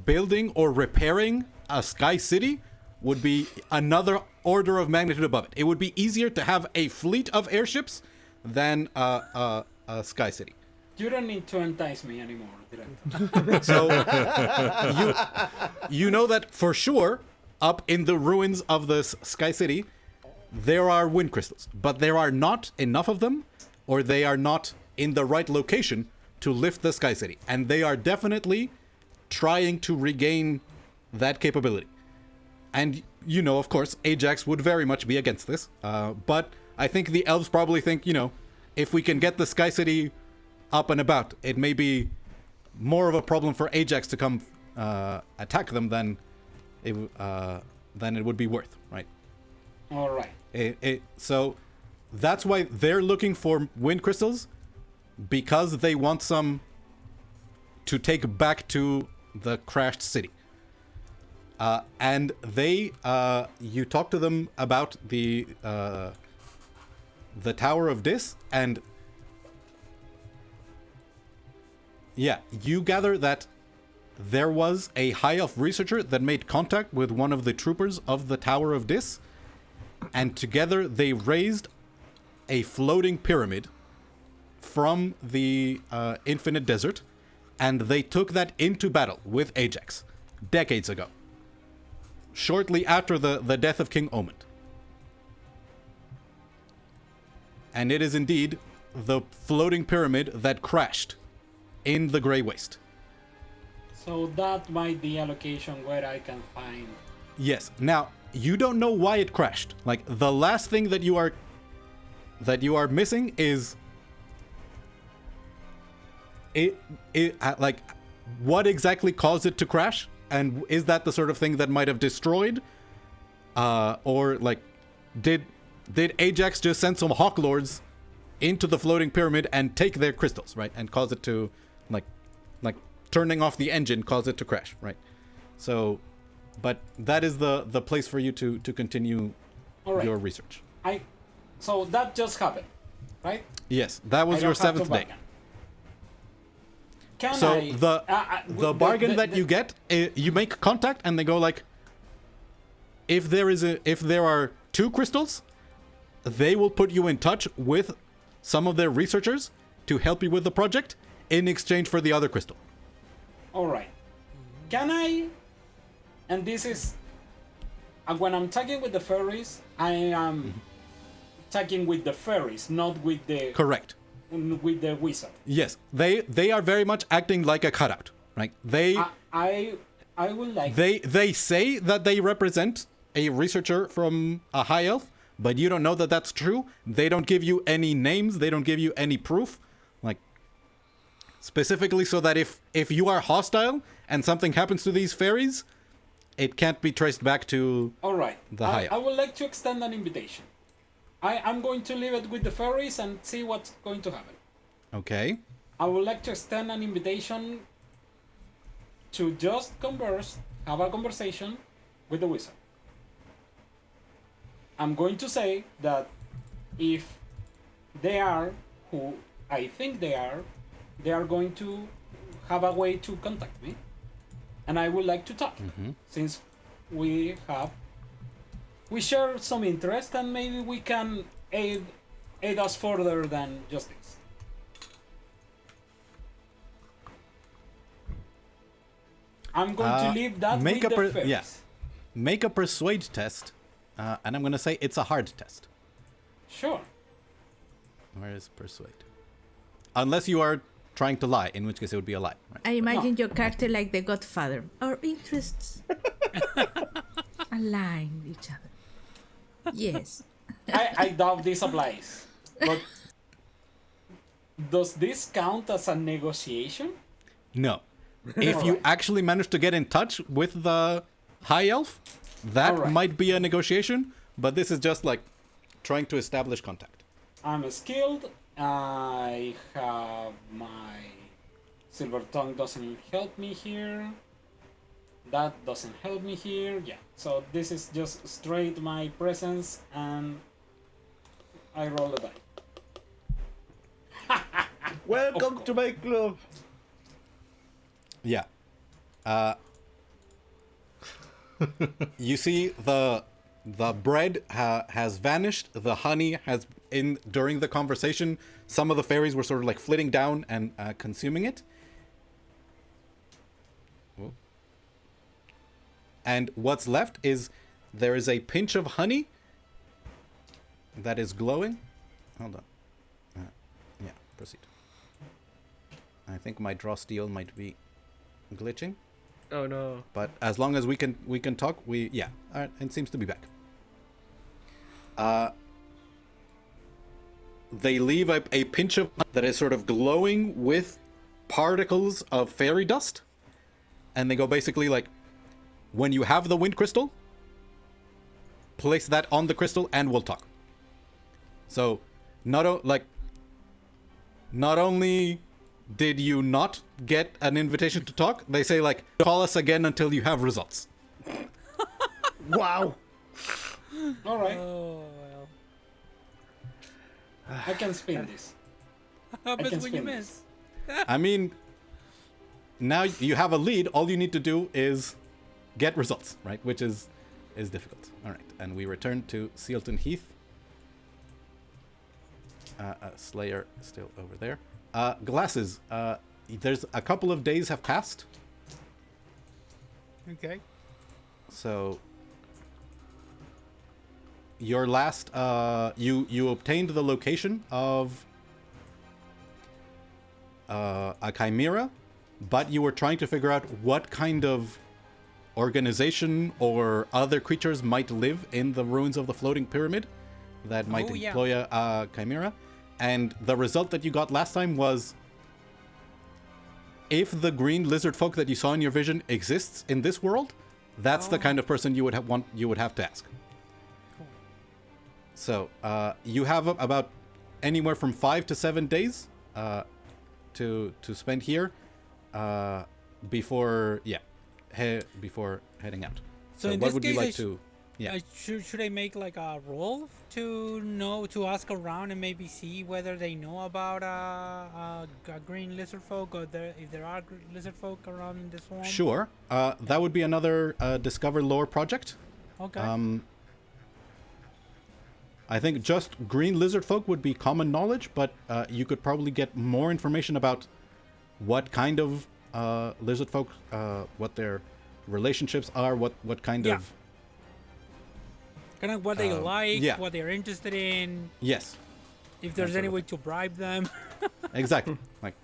building or repairing a sky city would be another order of magnitude above it. It would be easier to have a fleet of airships than a sky city. You don't need to entice me anymore, Director. So you know that for sure, up in the ruins of this sky city, there are wind crystals, but there are not enough of them, or they are not in the right location to lift the sky city, and they are definitely trying to regain that capability. And you know, of course, Ajax would very much be against this, but I think the elves probably think, you know, if we can get the sky city up and about, it may be more of a problem for Ajax to come attack them than it would be worth, right? All right. So that's why they're looking for wind crystals, because they want some to take back to the crashed city. And they, you talk to them about the Tower of Dis, and yeah, you gather that there was a high elf researcher that made contact with one of the troopers of the Tower of Dis, and together they raised a floating pyramid from the infinite desert, and they took that into battle with Ajax decades ago, shortly after the death of King Omund. And it is indeed the floating pyramid that crashed in the Grey Waste. So that might be a location where I can find. Yes. Now, you don't know why it crashed. Like, the last thing that you are missing is like, what exactly caused it to crash, and is that the sort of thing that might have destroyed, or like, did Ajax just send some Hawk Lords into the floating pyramid and take their crystals, right, and cause it to like turning off the engine cause it to crash, right? So, but that is the place for you to continue All right. your research. So that just happened, right? Yes, that was I your don't have to 7th day. bargain. Can So I, the bargain that you get, you make contact, and they go like, if there are 2 crystals, they will put you in touch with some of their researchers to help you with the project in exchange for the other crystal. All right. Can I? And this is when I'm talking with the fairies, I am talking with the fairies, not with the Correct. with the wizard. Yes, they are very much acting like a cutout, right? I would like. They say that they represent a researcher from a high elf, but you don't know that that's true. They don't give you any names. They don't give you any proof. Like, specifically so that if you are hostile and something happens to these fairies, it can't be traced back to All right. the high elf. I would like to extend an invitation. I'm going to leave it with the fairies and see what's going to happen. Okay. I would like to extend an invitation to just have a conversation with the wizard. I'm going to say that if they are who I think they are going to have a way to contact me. And I would like to talk. Since we share some interest and maybe we can aid us further than just this. I'm going to leave that with the fairies. Yeah. Make a persuade test, and I'm going to say it's a hard test. Sure. Where is persuade? Unless you are trying to lie, in which case it would be a lie. Right? I imagine your character like the Godfather. Our interests align with each other. Yes. I doubt this applies. But does this count as a negotiation? No. If you actually manage to get in touch with the high elf, that might be a negotiation, but this is just like trying to establish contact. I'm skilled. I have my silver tongue doesn't help me here. That doesn't help me here. Yeah. So this is just straight my presence and I roll a die. Welcome to my club. Yeah. You see the bread has vanished. The honey has during the conversation. Some of the fairies were sort of like flitting down and consuming it. Whoa. And what's left is there is a pinch of honey that is glowing. Hold on. Yeah, proceed. I think my draw steel might be glitching. Oh no. But as long as we can talk, all right, it seems to be back. They leave a pinch of that is sort of glowing with particles of fairy dust, and they go basically like, when you have the wind crystal, place that on the crystal and we'll talk. So, not only did you not get an invitation to talk, they say like, call us again until you have results. Wow. All right. Oh, well. I can spin this. What happens when you spin miss? I mean, now you have a lead. All you need to do is get results, right? Which is difficult. All right, and we return to Sealton Heath. Slayer still over there. Glasses. There's a couple of days have passed. Okay. So your last you obtained the location of a chimera, but you were trying to figure out what kind of organization or other creatures might live in the ruins of the floating pyramid that might employ a chimera. And the result that you got last time was, if the green lizard folk that you saw in your vision exists in this world, that's the kind of person you would have to ask. Cool. So you have about anywhere from 5 to 7 days to spend here before heading out. So in what this would you case, like to? Yeah. Should I make like a roll to ask around and maybe see whether they know about a green lizard folk, or if there are lizard folk around in this one? Sure. That would be another Discover Lore project. Okay. I think just green lizard folk would be common knowledge, but you could probably get more information about what kind of lizard folk, what their relationships are, what kind of... Kind of what they like, yeah. what they're interested in. Yes. If there's any way to bribe them. Exactly. Like,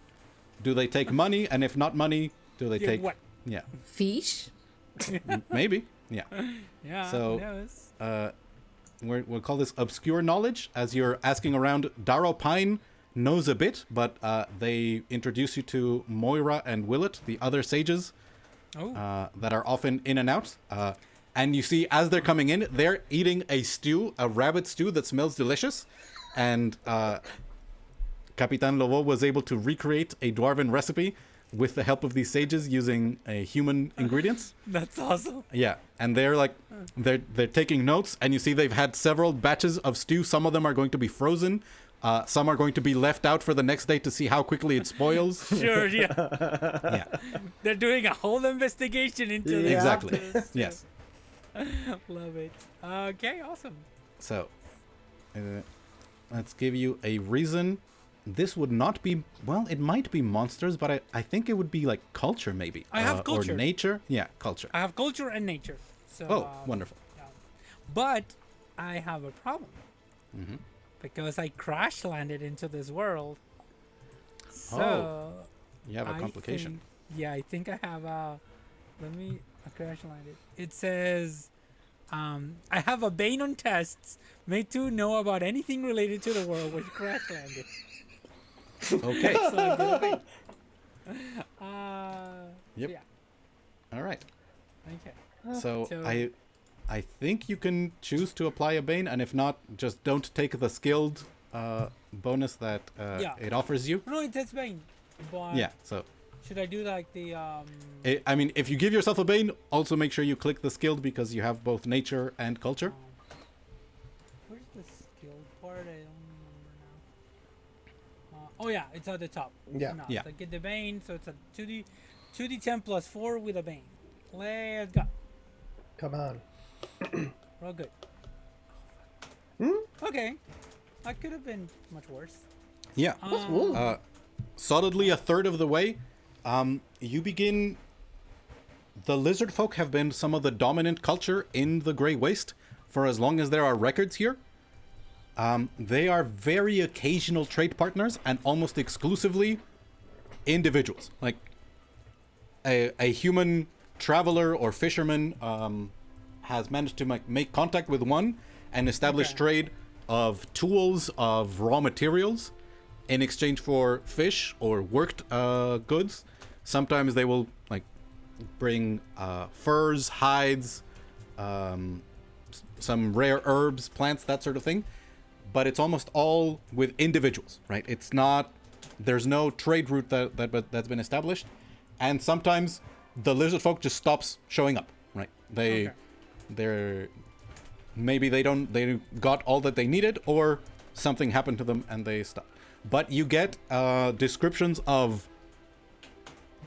do they take money? And if not money, do they take... What? Yeah. Fish? Maybe. Yeah. Yeah. So, who knows? We'll call this obscure knowledge. As you're asking around, Darrow Pine knows a bit, but they introduce you to Moira and Willett, the other sages that are often in and out. And you see, as they're coming in, they're eating a stew, a rabbit stew that smells delicious. And Capitan Lobo was able to recreate a dwarven recipe with the help of these sages using human ingredients. That's awesome. Yeah, and they're taking notes, and you see they've had several batches of stew. Some of them are going to be frozen. Some are going to be left out for the next day to see how quickly it spoils. Sure, yeah. Yeah, They're doing a whole investigation into this. exactly. Yes. Love it. Okay, awesome. So, let's give you a reason. This would not be, well, it might be monsters, but I think it would be like culture, maybe. I have culture. Or nature. Yeah, culture. I have culture and nature. So, Oh, wonderful. But I have a problem. Because I crash landed into this world. So You have a complication. I think I have a. I crash landed. It says, I have a bane on tests made to know about anything related to the world which crash landed. Okay. So I get a bane. Yep. Yeah. All right. Okay. So So- I think you can choose to apply a bane, and if not, just don't take the skilled bonus that it offers you. No, it says bane. But Yeah. So should I do like the I mean, if you give yourself a bane, also make sure you click the skilled because you have both nature and culture. Where's the skill part? I don't remember now. Oh yeah, it's at the top. Yeah. So now Yeah. it's like get the bane, so it's a 2d10 plus 4 with a bane. Let's go. Come on. We're all good. Okay. That could have been much worse. Yeah. Ooh. Solidly a third of the way, you begin. The lizard folk have been some of the dominant culture in the Grey Waste for as long as there are records here. They are very occasional trade partners and almost exclusively individuals. Like a human traveler or fisherman has managed to make contact with one and establish trade of tools, of raw materials in exchange for fish or worked goods. Sometimes they will like bring furs, hides, some rare herbs, plants, that sort of thing. But it's almost all with individuals, right? It's not, there's no trade route that's been established. And sometimes the lizard folk just stops showing up, right? They're maybe they got all that they needed, or something happened to them and they stopped. But you get descriptions of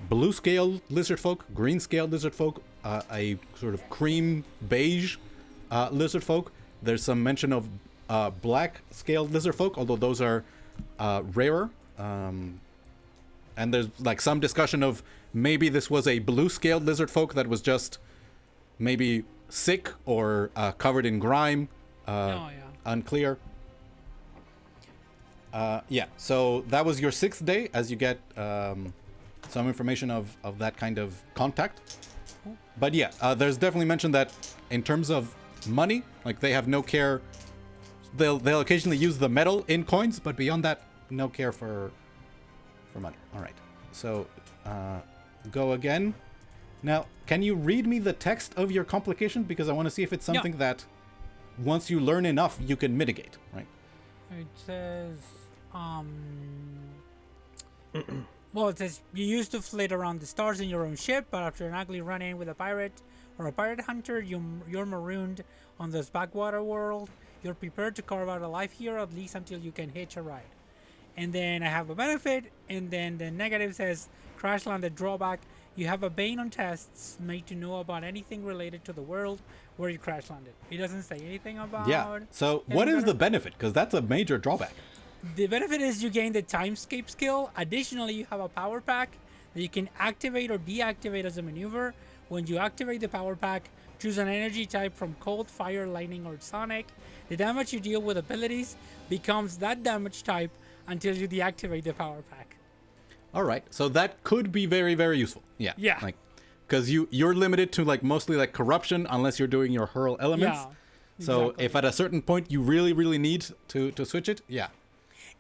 blue scale lizard folk, green scale lizard folk, a sort of cream beige lizard folk. There's some mention of black scaled lizard folk, although those are rarer. And there's like some discussion of maybe this was a blue scaled lizard folk that was just maybe sick or covered in grime. Unclear. So that was your 6th day as you get some information of that kind of contact. But there's definitely mention that in terms of money, like they have no care. They'll occasionally use the metal in coins, but beyond that, no care for money. All right. So go again. Now, can you read me the text of your complication? Because I want to see if it's something that once you learn enough, you can mitigate, right? It says, well, it says you used to flit around the stars in your own ship, but after an ugly run-in with a pirate or a pirate hunter, you're marooned on this backwater world. You're prepared to carve out a life here, at least until you can hitch a ride. And then I have a benefit, and then the negative says crash landed drawback. You have a bane on tests made to know about anything related to the world where you crash landed. It doesn't say anything about. Yeah. So what is the benefit? Because that's a major drawback. The benefit is you gain the timescape skill. Additionally, you have a power pack that you can activate or deactivate as a maneuver. When you activate the power pack, choose an energy type from cold, fire, lightning, or sonic. The damage you deal with abilities becomes that damage type until you deactivate the power pack. All right. So that could be very, very useful. Yeah. Yeah. Like because you're limited to like mostly like corruption unless you're doing your hurl elements. Yeah. So exactly. if at a certain point you really need to switch it, yeah.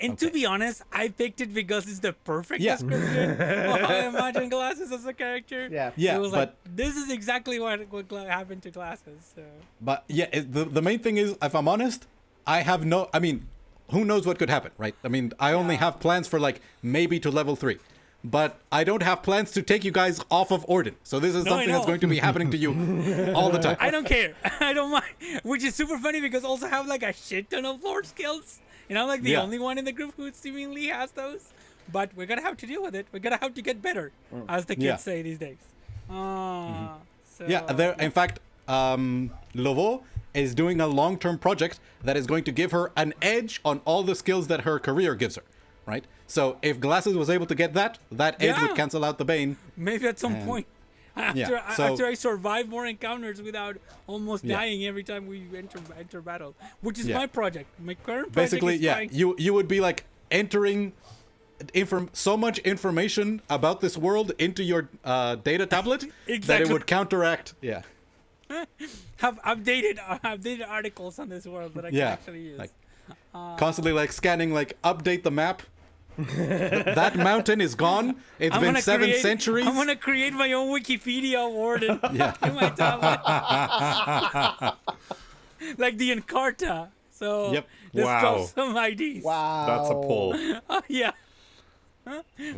And to be honest, I picked it because it's the perfect Yeah. description of how I imagine Glasses as a character. Yeah. Yeah, It was but like, this is exactly what happened to Glasses. So. But yeah, the main thing is, if I'm honest, I mean, who knows what could happen, right? I mean, I only have plans for like maybe to level 3. But I don't have plans to take you guys off of Orden. So this is No, I something that's know. going to be happening to you all the time. I don't care. I don't mind. Which is super funny because I also have like a shit ton of lore skills. And I'm like the Yeah. only one in the group who seemingly has those. But we're going to have to deal with it. We're going to have to get better, as the kids Yeah. say these days. So, Yeah, there. In fact, Lovo is doing a long-term project that is going to give her an edge on all the skills that her career gives her, right? So if Glasses was able to get that edge Yeah. would cancel out the Bane. Maybe at some point. After I survive more encounters without almost Yeah. dying every time we enter battle, which is Yeah. my project. My current project Basically, is yeah, trying- you would be like entering so much information about this world into your data tablet that it Exactly. would counteract. Yeah, have updated articles on this world that I can yeah. actually use. Like constantly like scanning, like update the map. That mountain is gone. It's I'm been gonna 7 create- centuries. I'm gonna create my own Wikipedia award in, Yeah. in my tablet, like the Encarta. So Yep. let's Wow. drop some IDs. Wow. That's a pull. Yeah.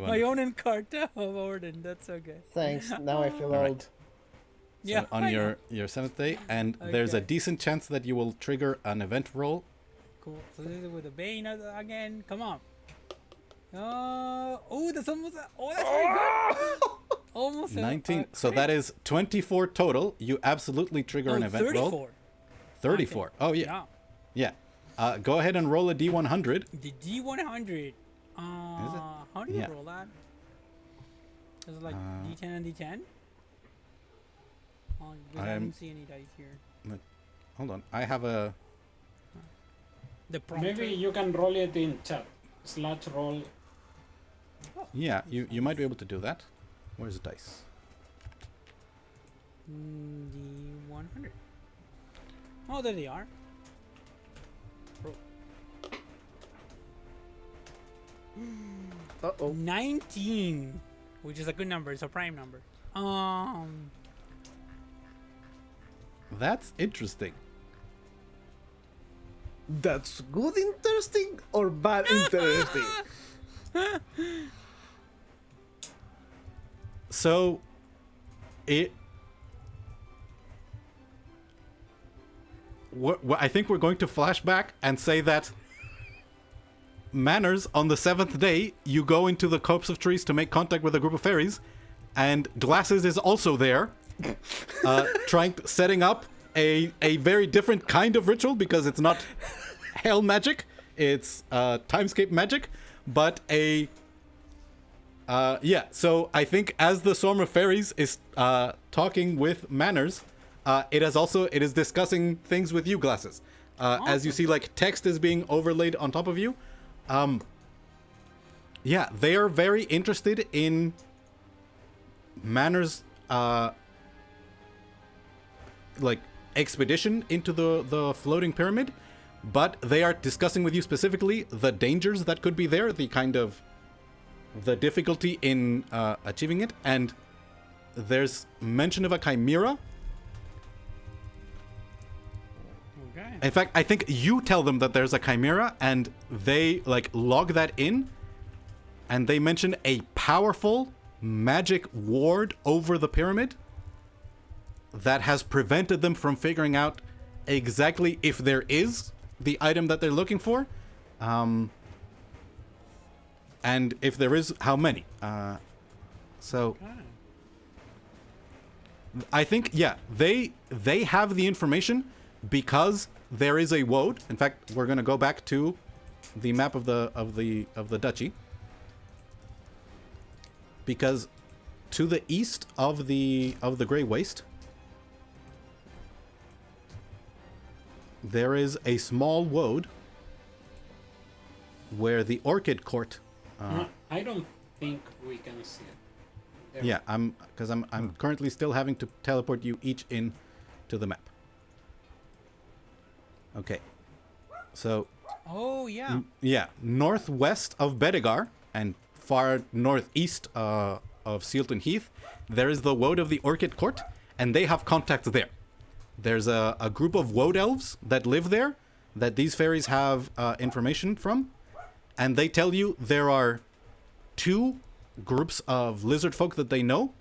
My own Encarta of Orden. That's okay. Thanks. Now I feel All right. old. Yeah. on I your know. 7th day, and there's a Okay. decent chance that you will trigger an event roll. Cool. So this is with the Bane again. Come on. Oh, that's almost. Oh, that's very good. Almost. 19. So that is 24 total. You absolutely trigger an event 34. roll. 34. Okay. Oh yeah. Yeah. Go ahead and roll a d100. The D100. How do you Yeah. roll that? Is it like D10 and D10? Oh, because I I'm- don't see any dice here. Hold on. I have a. The prompter. Maybe you can roll it in chat. / roll. Yeah, you might be able to do that. Where's the dice? D100. Oh, there they are. Roll. Uh-oh. 19, which is a good number. It's a prime number. That's interesting. That's good interesting or bad interesting? So, I think we're going to flash back and say that Manners, on the 7th day, you go into the copse of trees to make contact with a group of fairies, and Glasses is also there, setting up a very different kind of ritual, because it's not hell magic, it's timescape magic, but so I think as the Swarm of Fairies is talking with Manners, it is discussing things with you, Glasses. As you see, like, text is being overlaid on top of you. They are very interested in Manners' expedition into the floating pyramid, but they are discussing with you specifically the dangers that could be there, the difficulty in achieving it, and there's mention of a chimera. Okay. In fact, I think you tell them that there's a chimera, and they log that in, and they mention a powerful magic ward over the pyramid that has prevented them from figuring out exactly if there is the item that they're looking for, and if there is, how many. So I think, they have the information because there is a woad. In fact, we're gonna go back to the map of the duchy, because to the east of the Grey Waste, there is a small woad where the Orchid Court. I don't think we can see it. Yeah, I'm currently still having to teleport you each in to the map. Okay. So Oh yeah. yeah, northwest of Bedegar and far northeast of Sealton Heath, there is the Woad of the Orchid Court, and they have contacts there. There's a group of Woad elves that live there that these fairies have information from, and they tell you there are 2 groups of lizard folk that they know.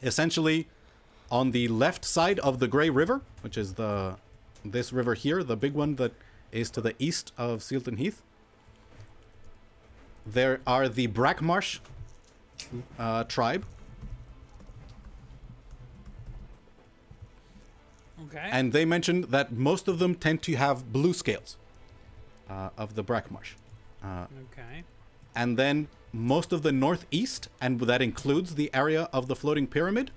Essentially, on the left side of the Grey River, which is this river here, the big one that is to the east of Sealton Heath, there are the Brackmarsh tribe. Okay. And they mentioned that most of them tend to have blue scales of the Brackmarsh. Okay. And then most of the northeast, and that includes the area of the floating pyramid,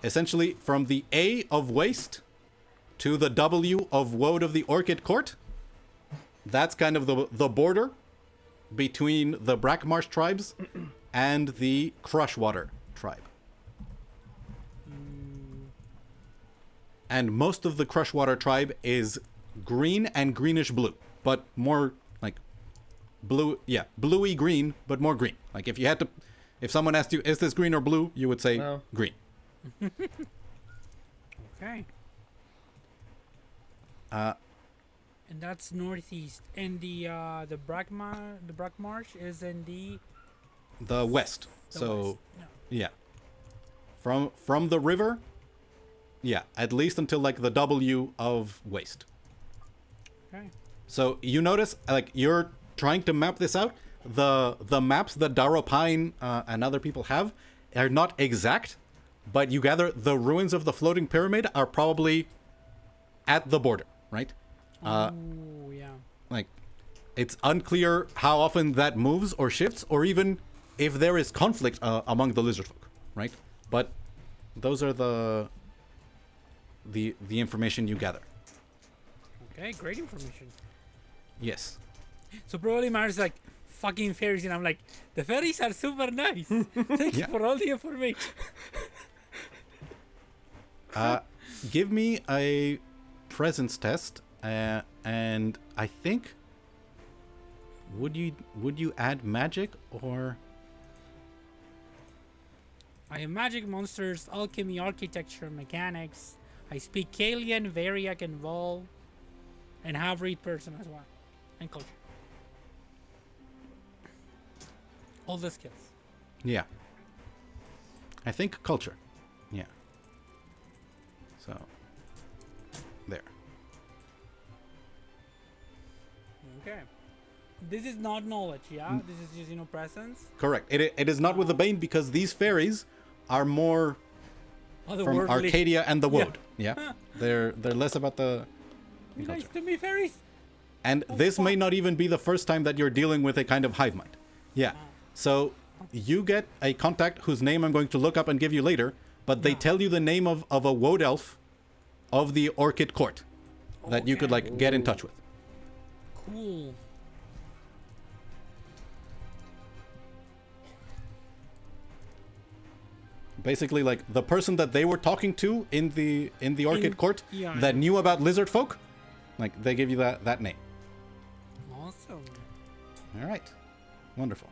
essentially from the A of Waste to the W of Woad of the Orchid Court, that's kind of the border between the Brackmarsh tribes and the Crushwater tribe. And most of the Crushwater tribe is green and greenish blue, but more like blue, yeah, bluey green, but more green. Like if someone asked you, is this green or blue, you would say No. green. Okay. And that's northeast, and the Brackmarsh is in The west. the So west. No. yeah, from the river, yeah, at least until like the W of Waste. Okay. So you notice, like, you're trying to map this out. The maps that Darrow Pine and other people have are not exact, but you gather the ruins of the floating pyramid are probably at the border, right? Oh yeah. Like, it's unclear how often that moves or shifts, or even if there is conflict among the lizard folk, right? But those are the information you gather. Okay, great information. Yes. So probably Mario's like, fucking fairies, and I'm like, the fairies are super nice. Thank you Yeah. for all the information. Give me a presence test, and I think would you add magic or I am magic, monsters, alchemy, architecture, mechanics. I speak Kalian, Variac, and Vol, and half-breed person as well, and culture. All the skills. yeah? I think culture. Yeah. So there. Okay. This is not knowledge, yeah? This is just, presence. Correct. It is not with the Bane because these fairies are more from Otherworldly. Arcadia and the Woad. Yeah. They're less about the Be culture. nice to me, fairies. And this may not even be the first time that you're dealing with a kind of hive mind. Yeah. So you get a contact whose name I'm going to look up and give you later, but they tell you the name of a Woad elf of the Orchid Court that you could Okay. like get in touch with. Cool. Basically, like the person that they were talking to in the Orchid Court yeah, that knew about lizard folk, like they give you that name. Awesome. All right, wonderful.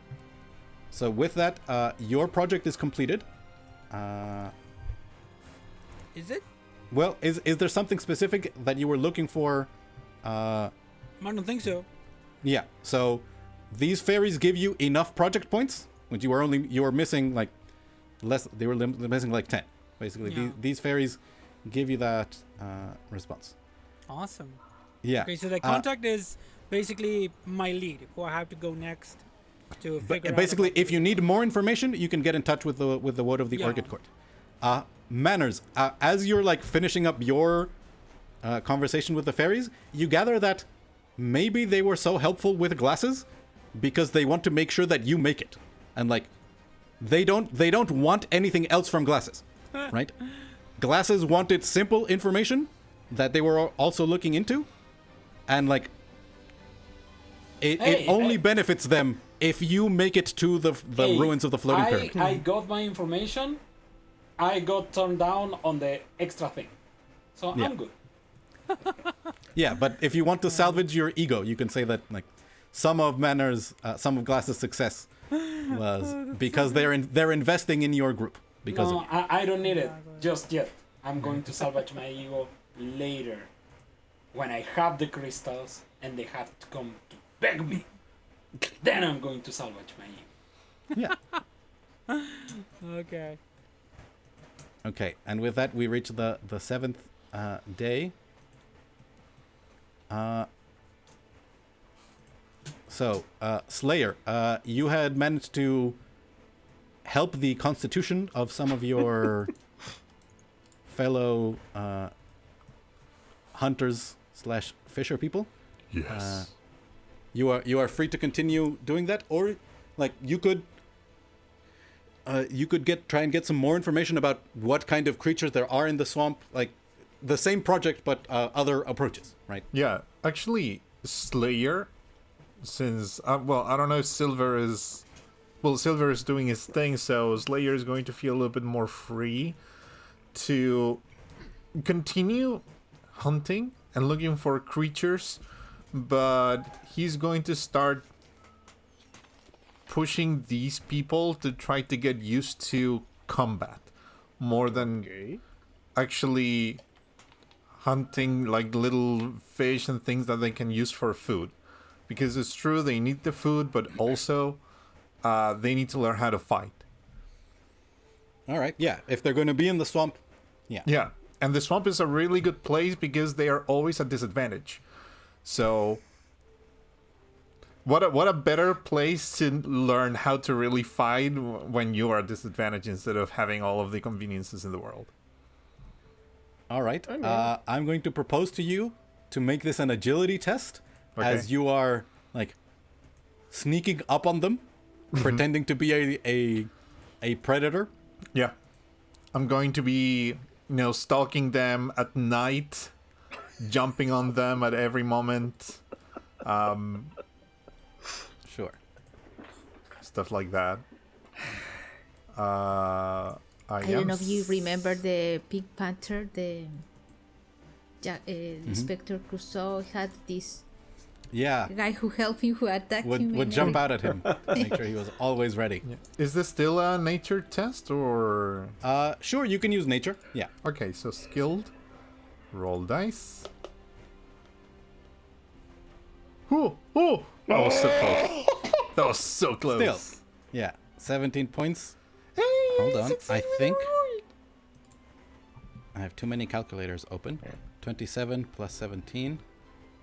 So with that, your project is completed. Is it? Well, is there something specific that you were looking for? I don't think so. Yeah. So these fairies give you enough project points, which you were missing like less. They were missing like 10. Basically, Yeah. these fairies give you that response. Awesome. Yeah. Okay, so the contact is basically my lead, who I have to go next to figure out. Basically, about if you need more information, you can get in touch with the Woad of the Yeah. Orchid Court. Manners, as you're like finishing up your conversation with the fairies, you gather that maybe they were so helpful with glasses because they want to make sure that you make it, and like they don't want anything else from glasses, right? Glasses wanted simple information that they were also looking into, and like it only benefits them if you make it to the Hey, ruins of the floating pyramid. I got my information. I got turned down on the extra thing. So Yeah. I'm good. Yeah, but if you want to salvage your ego, you can say that like some of Glass's success was because they're investing in your group because No, of you. I don't need it just yet. I'm going to salvage my ego later. When I have the crystals and they have to come to beg me. Then I'm going to salvage my ego. Yeah. Okay. Okay, and with that we reach the seventh day. So, Slayer, you had managed to help the constitution of some of your fellow hunters / fisher people. Yes. You are free to continue doing that, or like you could try and get some more information about what kind of creatures there are in the swamp, like the same project but other approaches, right? Yeah, actually, Slayer, since I don't know if Silver is doing his thing, so Slayer is going to feel a little bit more free to continue hunting and looking for creatures, but he's going to start pushing these people to try to get used to combat more than actually hunting like little fish and things that they can use for food, because it's true they need the food, but also they need to learn how to fight. All right, yeah. If they're going to be in the swamp, Yeah, and the swamp is a really good place because they are always at disadvantage. So what a better place to learn how to really fight when you are at disadvantage instead of having all of the conveniences in the world. All right. I'm going to propose to you to make this an agility test, as you are like sneaking up on them, pretending to be a predator. Yeah, I'm going to be, stalking them at night, jumping on them at every moment, Sure. stuff like that. I don't know if you remember the Pink Panther, the Inspector Clouseau had this Yeah. guy who helped him, who attacked him. Would jump out at him, make sure he was always ready. Is this still a nature test or? Sure, you can use nature. Yeah. Okay, so skilled. Roll dice. Oh, that was so close. That was so close. Still. Yeah. 17 points. Hold on. I think I have too many calculators open. 27 plus 17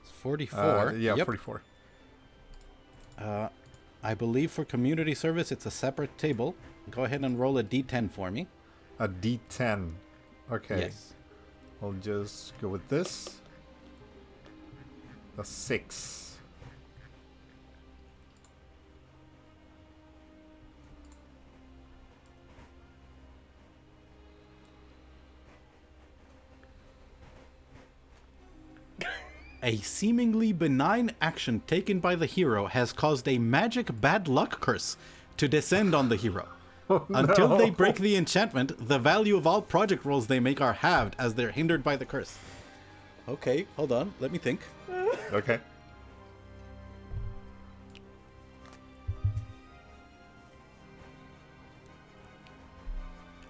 is 44. Yeah, Yep. 44. I believe for community service it's a separate table. Go ahead and roll a d10 for me. A D10. Okay. Yes. I'll just go with this. A 6. A seemingly benign action taken by the hero has caused a magic bad luck curse to descend on the hero. Until they break the enchantment, the value of all project rolls they make are halved as they're hindered by the curse. Okay, hold on. Let me think. Okay.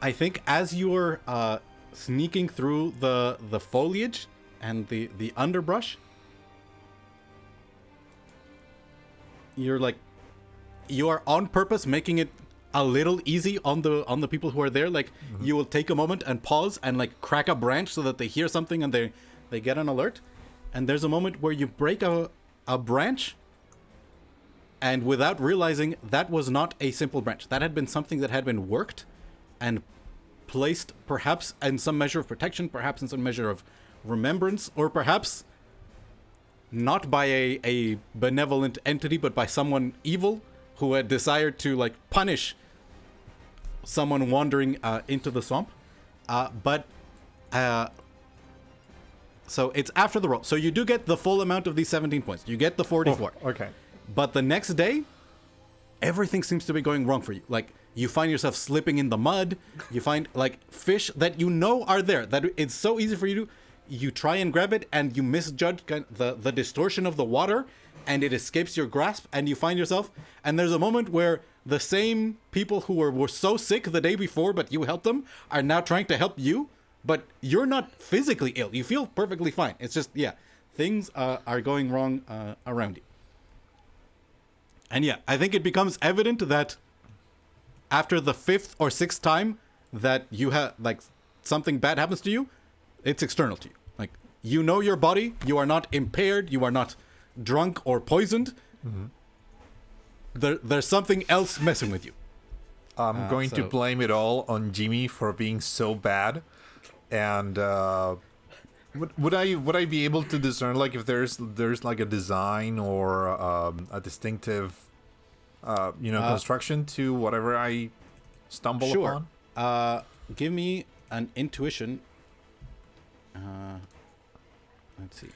I think as you're sneaking through the foliage and the underbrush, you are on purpose making it a little easy on the people who are there. Like you will take a moment and pause and like crack a branch so that they hear something and they get an alert. And there's a moment where you break a branch, and without realizing that was not a simple branch. That had been something that had been worked and placed perhaps in some measure of protection, perhaps in some measure of remembrance, or perhaps not by a benevolent entity, but by someone evil who had desired to like punish someone wandering into the swamp. So it's after the roll. So you do get the full amount of these 17 points. You get the 44. Okay. But the next day, everything seems to be going wrong for you. Like, you find yourself slipping in the mud. You find, like, fish that you know are there, that it's so easy for you to... You try and grab it, and you misjudge the distortion of the water, and it escapes your grasp, and you find yourself... And there's a moment where the same people who were so sick the day before, but you helped them, are now trying to help you, but you're not physically ill. You feel perfectly fine. It's just, yeah, things are going wrong around you. And yeah, I think it becomes evident that after the 5th or 6th time that you have, like, something bad happens to you, it's external to you. Like, you know your body, you are not impaired, you are not drunk or poisoned. Mm-hmm. There's something else messing with you. I'm going to blame it all on Jimmy for being so bad. And would I be able to discern, like, if there's like a design or a distinctive construction to whatever I stumble upon? Sure. Give me an intuition. Let's see.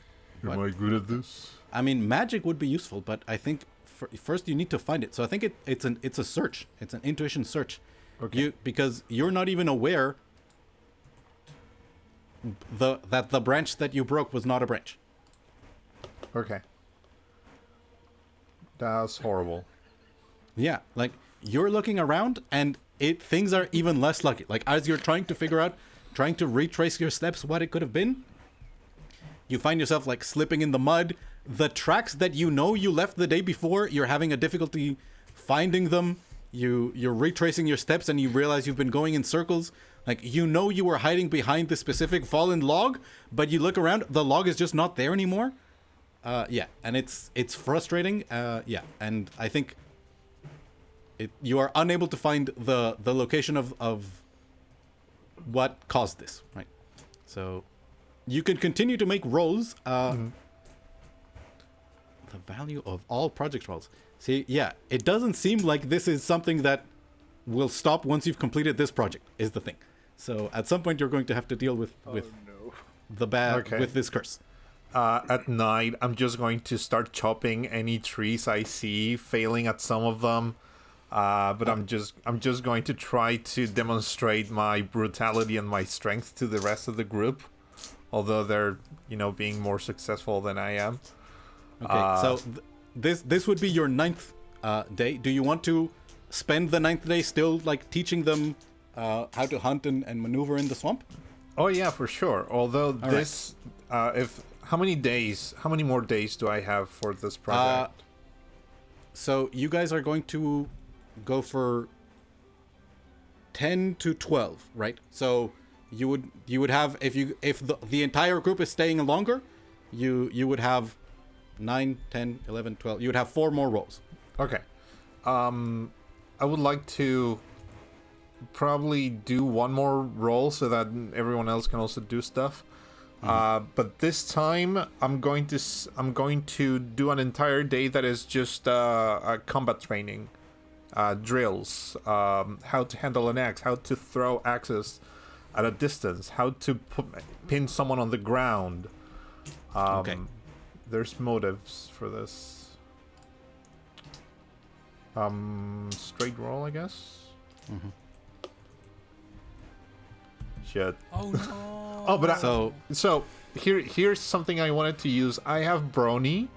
Am I good at this? I mean, magic would be useful, but I think first you need to find it. So I think it's a search. It's an intuition search. Okay. Because you're not even aware that the branch that you broke was not a branch. Okay. That's horrible. Yeah, like, you're looking around and things are even less lucky. Like, as you're trying to retrace your steps what it could have been, you find yourself, like, slipping in the mud. The tracks that you know you left the day before, you're having a difficulty finding them. You're retracing your steps and you realize you've been going in circles. Like, you know you were hiding behind this specific fallen log, but you look around, the log is just not there anymore. Yeah, and it's frustrating. Yeah, and I think you are unable to find the location of what caused this, right? So you can continue to make rolls. The value of all project rolls. See, yeah, it doesn't seem like this is something that will stop once you've completed this project, is the thing. So at some point you're going to have to deal with the bad, with this curse. At night, I'm just going to start chopping any trees I see, failing at some of them. But I'm just going to try to demonstrate my brutality and my strength to the rest of the group, although they're, being more successful than I am. Okay, so this would be your 9th day. Do you want to spend the 9th day still, like, teaching them how to hunt and maneuver in the swamp? Oh yeah, for sure. Although this, how many more days do I have for this project? So you guys are going to go for 10 to 12, right? So you would have, if the entire group is staying longer, you would have 9, 10, 11, 12. You would have 4 more rolls. Okay. I would like to probably do one more roll so that everyone else can also do stuff. But this time I'm going to do an entire day that is just a combat training, drills, how to handle an axe, how to throw axes at a distance, how to pin someone on the ground. Okay. There's motives for this. Straight roll, I guess. Mm-hmm. Shit. Oh no. Oh, but so here's something I wanted to use. I have Brony,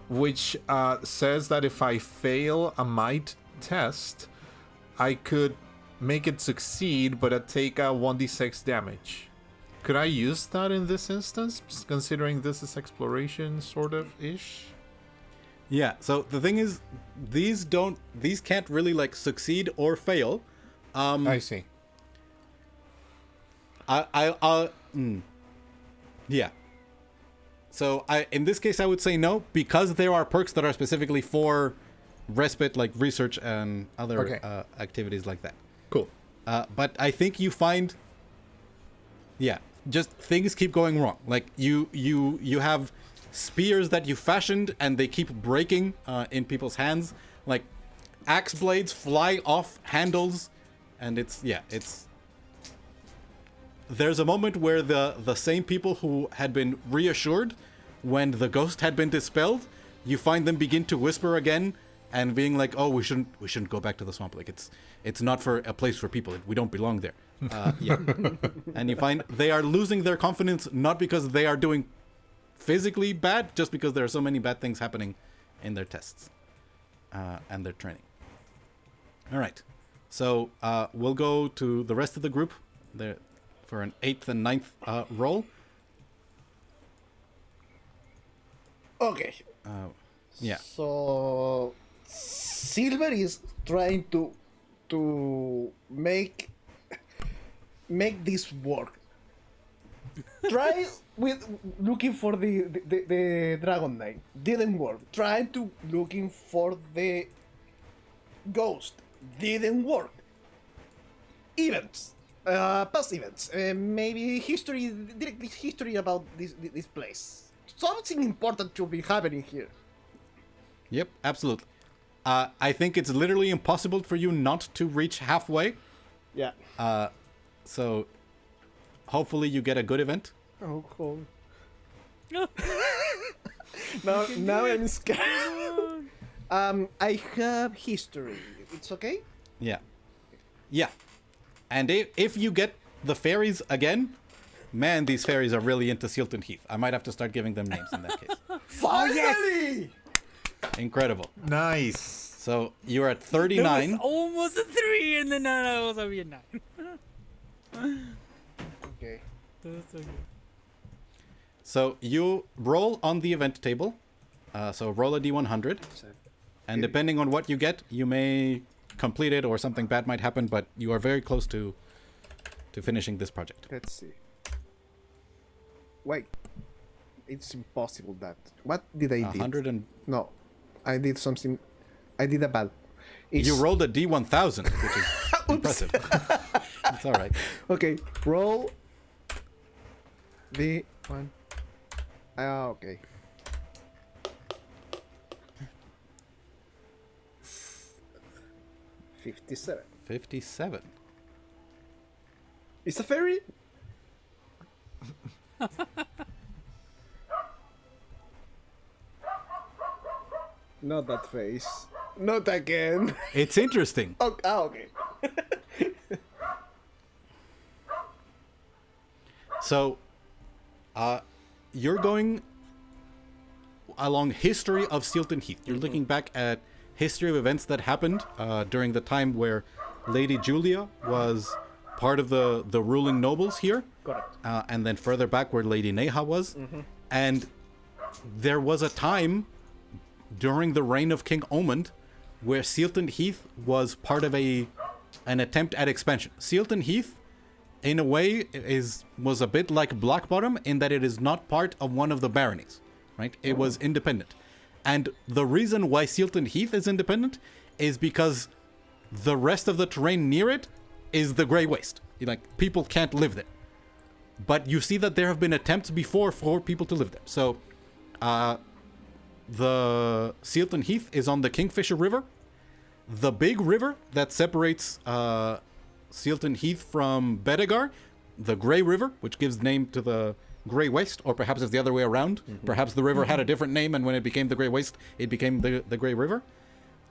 which says that if I fail a might test, I could make it succeed, but I take a 1d6 damage. Could I use that in this instance, considering this is exploration, sort of ish? Yeah. So the thing is, these can't really, like, succeed or fail. I see. Yeah. So in this case I would say no, because there are perks that are specifically for respite, like research and other activities like that. Cool. But I think you find, just things keep going wrong. Like you have spears that you fashioned and they keep breaking in people's hands. Like axe blades fly off handles, and it's. There's a moment where the same people who had been reassured when the ghost had been dispelled, you find them begin to whisper again, and being like, "Oh, we shouldn't go back to the swamp. Like it's not for a place for people. We don't belong there." Yeah, and you find they are losing their confidence not because they are doing physically bad, just because there are so many bad things happening in their tests and their training. All right, so we'll go to the rest of the group there for an 8th and 9th roll. Okay. Yeah. So Silver is trying to make this work. Try with looking for the Dragon Knight. Didn't work. Try to looking for the ghost. Didn't work. Events. Past events. Maybe history about this place. Something important should be happening here. Yep, absolutely. I think it's literally impossible for you not to reach halfway. Yeah. So hopefully you get a good event. Oh, cool. now I'm scared. I have history. It's okay? Yeah. Yeah. And if you get the fairies again, man, these fairies are really into Sealton Heath. I might have to start giving them names in that case. Finally! Incredible. Nice. So you're at 39. That was almost a 3, and then I was over a 9. Okay. That's so good. So you roll on the event table. So roll a d100. And depending on what you get, you may complete it or something bad might happen, but you are very close to finishing this project. Let's see. Wait. It's impossible that. What did I do? 100 and... No. I did something. I did a bad. You rolled a d1000, which is impressive. It's all right. Okay. Roll the one. Okay. 57. 57. It's a fairy? Not that face. Not again. It's interesting. Okay. So, you're going along history of Sealton Heath. You're looking back at history of events that happened during the time where Lady Julia was part of the ruling nobles here. Correct. And then further back where Lady Neha was. Mm-hmm. And there was a time during the reign of King Omund where Sealton Heath was part of an attempt at expansion. Sealton Heath, in a way, was a bit like Blackbottom in that it is not part of one of the baronies, right? It was independent. And the reason why Sealton Heath is independent is because the rest of the terrain near it is the Grey Waste. Like, people can't live there. But you see that there have been attempts before for people to live there. So, the Sealton Heath is on the Kingfisher River. The big river that separates Sealton Heath from Bedegar, the Grey River, which gives name to the Grey Waste, or perhaps it's the other way around. Mm-hmm. Perhaps the river had a different name, and when it became the Grey Waste, it became the Grey River.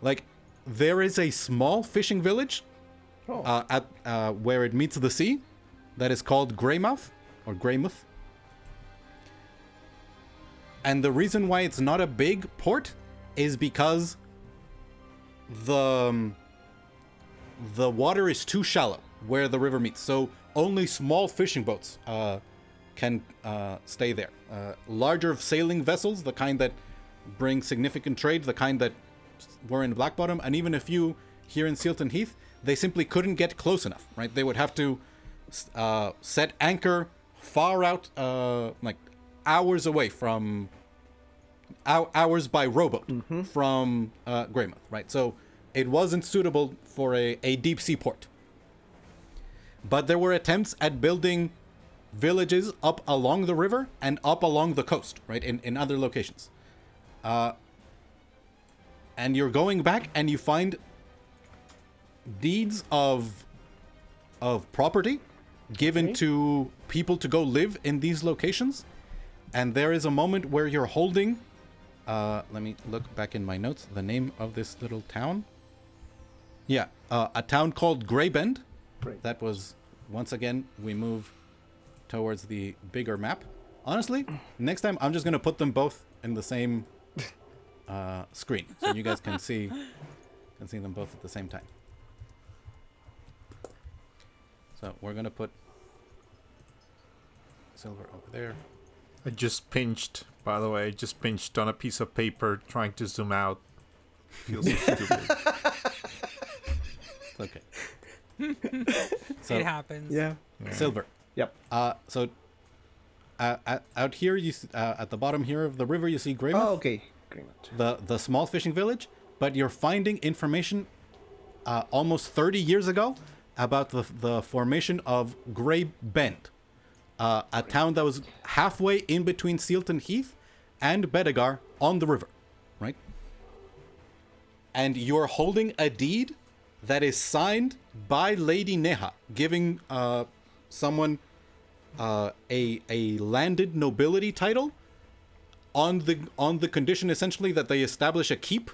Like, there is a small fishing village at where it meets the sea that is called Greymouth, or Greymouth. And the reason why it's not a big port is because the water is too shallow where the river meets. So only small fishing boats can stay there. Larger sailing vessels, the kind that bring significant trade, the kind that were in Blackbottom, and even a few here in Sealton Heath, they simply couldn't get close enough, right? They would have to set anchor far out, like hours away from... hours by rowboat from Greymouth, right? So it wasn't suitable for a deep sea port. But there were attempts at building villages up along the river and up along the coast, right? In other locations. And you're going back and you find deeds of property given to people to go live in these locations. And there is a moment where you're holding let me look back in my notes. The name of this little town. Yeah, a town called Greybend. That was, once again, we move towards the bigger map. Honestly, next time I'm just gonna put them both in the same screen, so you guys can see them both at the same time. So we're gonna put Silver over there. I just pinched, by the way, just pinched on a piece of paper trying to zoom out. Feels so stupid. It's okay. So, It happens. Yeah. Silver. Yep. So out here, at the bottom here of the river, you see Greymouth. Oh, okay. The small fishing village, but you're finding information almost 30 years ago about the formation of Grey Bend, a town that was halfway in between Sealton Heath and Bedegar on the river, right? And you're holding a deed that is signed by Lady Neha, giving someone a landed nobility title on the condition essentially that they establish a keep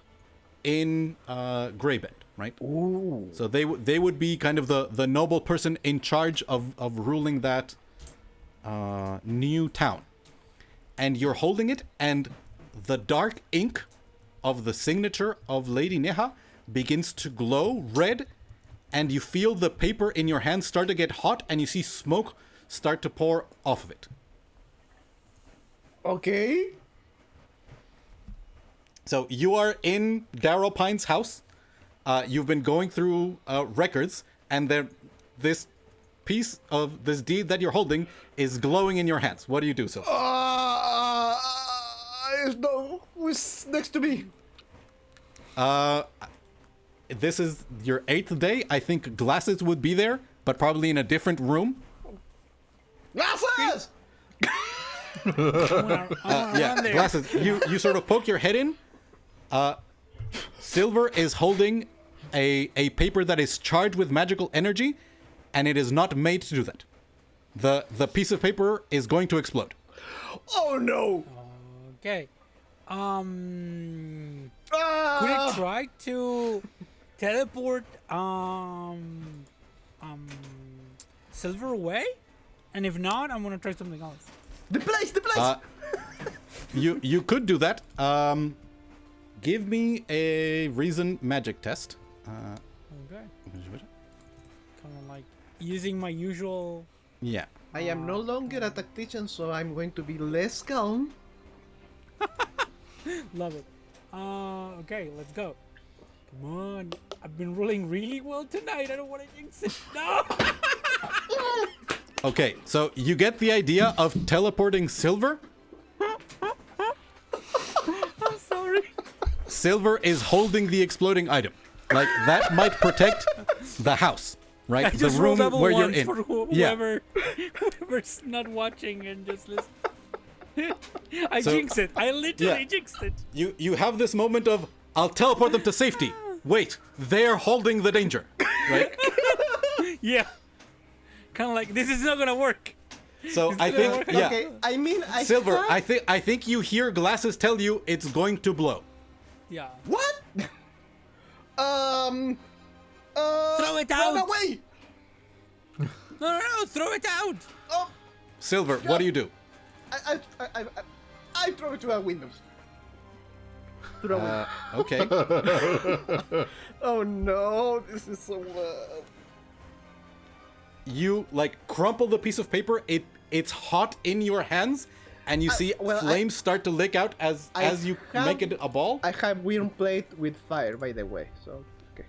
in Greybend, right? Ooh. So they would be kind of the noble person in charge of ruling that new town. And you're holding it, and the dark ink of the signature of Lady Neha begins to glow red, and you feel the paper in your hand start to get hot, and you see smoke start to pour off of it. Okay. So you are in Darrow Pine's house. You've been going through records, and this piece of this deed that you're holding is glowing in your hands. What do you do, Sil? No, who's next to me? This is your 8th day. I think Glasses would be there, but probably in a different room. Glasses! Yeah, Glasses. You sort of poke your head in. Silver is holding a paper that is charged with magical energy, and it is not made to do that. The piece of paper is going to explode. Oh no! Okay. Could it try to teleport Silver away? And if not, I'm gonna try something else. The place! You could do that. Give me a reason magic test. Okay. Kind of like using my usual. Yeah. I am no longer a tactician, so I'm going to be less calm. Love it. Okay, let's go. Come on. I've been rolling really well tonight. I don't want to jinx it. No! Okay, so you get the idea of teleporting Silver. I'm sorry. Silver is holding the exploding item. Like, that might protect the house, right? I The just room rolled where you're once in. for whoever's not watching and just listen. I jinxed it. I literally jinxed it. You have this moment of, I'll teleport them to safety. Wait, they're holding the danger, right? Yeah. Kind of like, this is not gonna work. So I think, yeah. Okay, I mean, Silver, I think you hear Glasses tell you it's going to blow. Yeah. What? Throw it out. Run away! No, throw it out. Oh, Silver, what do you do? I throw it to our windows. Throw it. Okay. Oh no, this is so bad. You crumple the piece of paper. It's hot in your hands, and you see flames start to lick out as you make it a ball. I have wind plate with fire, by the way. So okay.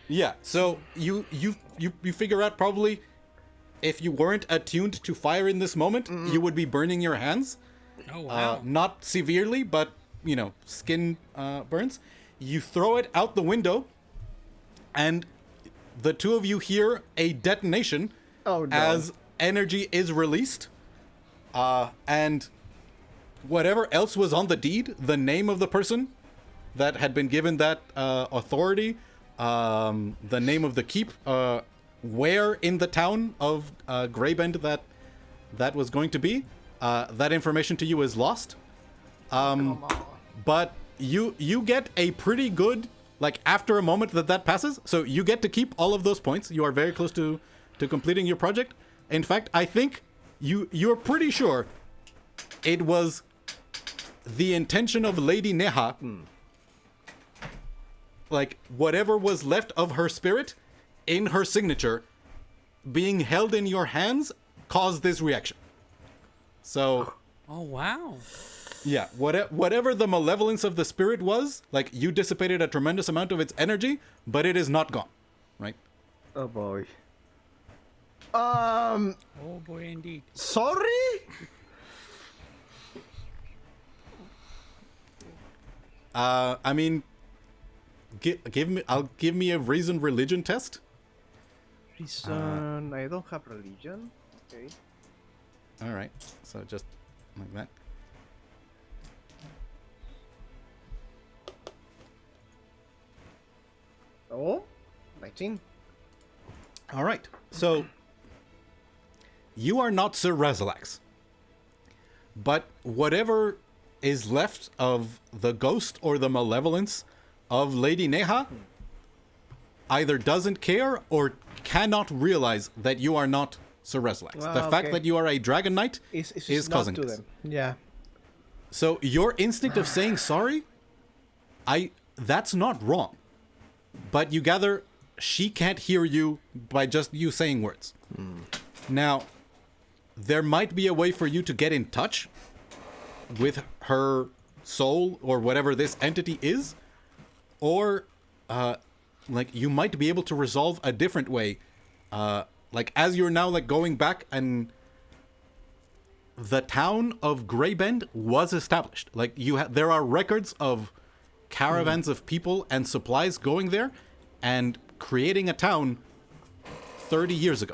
Yeah. So you figure out probably if you weren't attuned to fire in this moment, you would be burning your hands. Oh wow. Not severely, but skin burns. You throw it out the window, and the two of you hear a detonation as energy is released. And whatever else was on the deed, the name of the person that had been given that authority, the name of the keep, where in the town of Greybend that was going to be, that information to you is lost. but you get a pretty good, like, after a moment that passes, so you get to keep all of those points. You are very close to completing your project. In fact, I think you're pretty sure it was the intention of Lady Neha, like, whatever was left of her spirit in her signature being held in your hands caused this reaction. So... Oh, wow. Yeah, whatever the malevolence of the spirit was, like, you dissipated a tremendous amount of its energy, but it is not gone, right? Oh boy. Oh boy, indeed. Sorry? I mean, give me a reason religion test. Reason, I don't have religion. Okay. All right, so just like that. Oh, 19. All right, so you are not Sir Razalax, but whatever is left of the ghost or the malevolence of Lady Neha either doesn't care or cannot realize that you are not Sir Razalax. The fact that you are a Dragon Knight is causing to this. them. Yeah. So your instinct of saying sorry, that's not wrong. But you gather she can't hear you by just you saying words. Now, there might be a way for you to get in touch with her soul or whatever this entity is, or like you might be able to resolve a different way. Like as you're now like going back, and the town of Greybend was established. Like there are records of caravans of people and supplies going there and creating a town 30 years ago.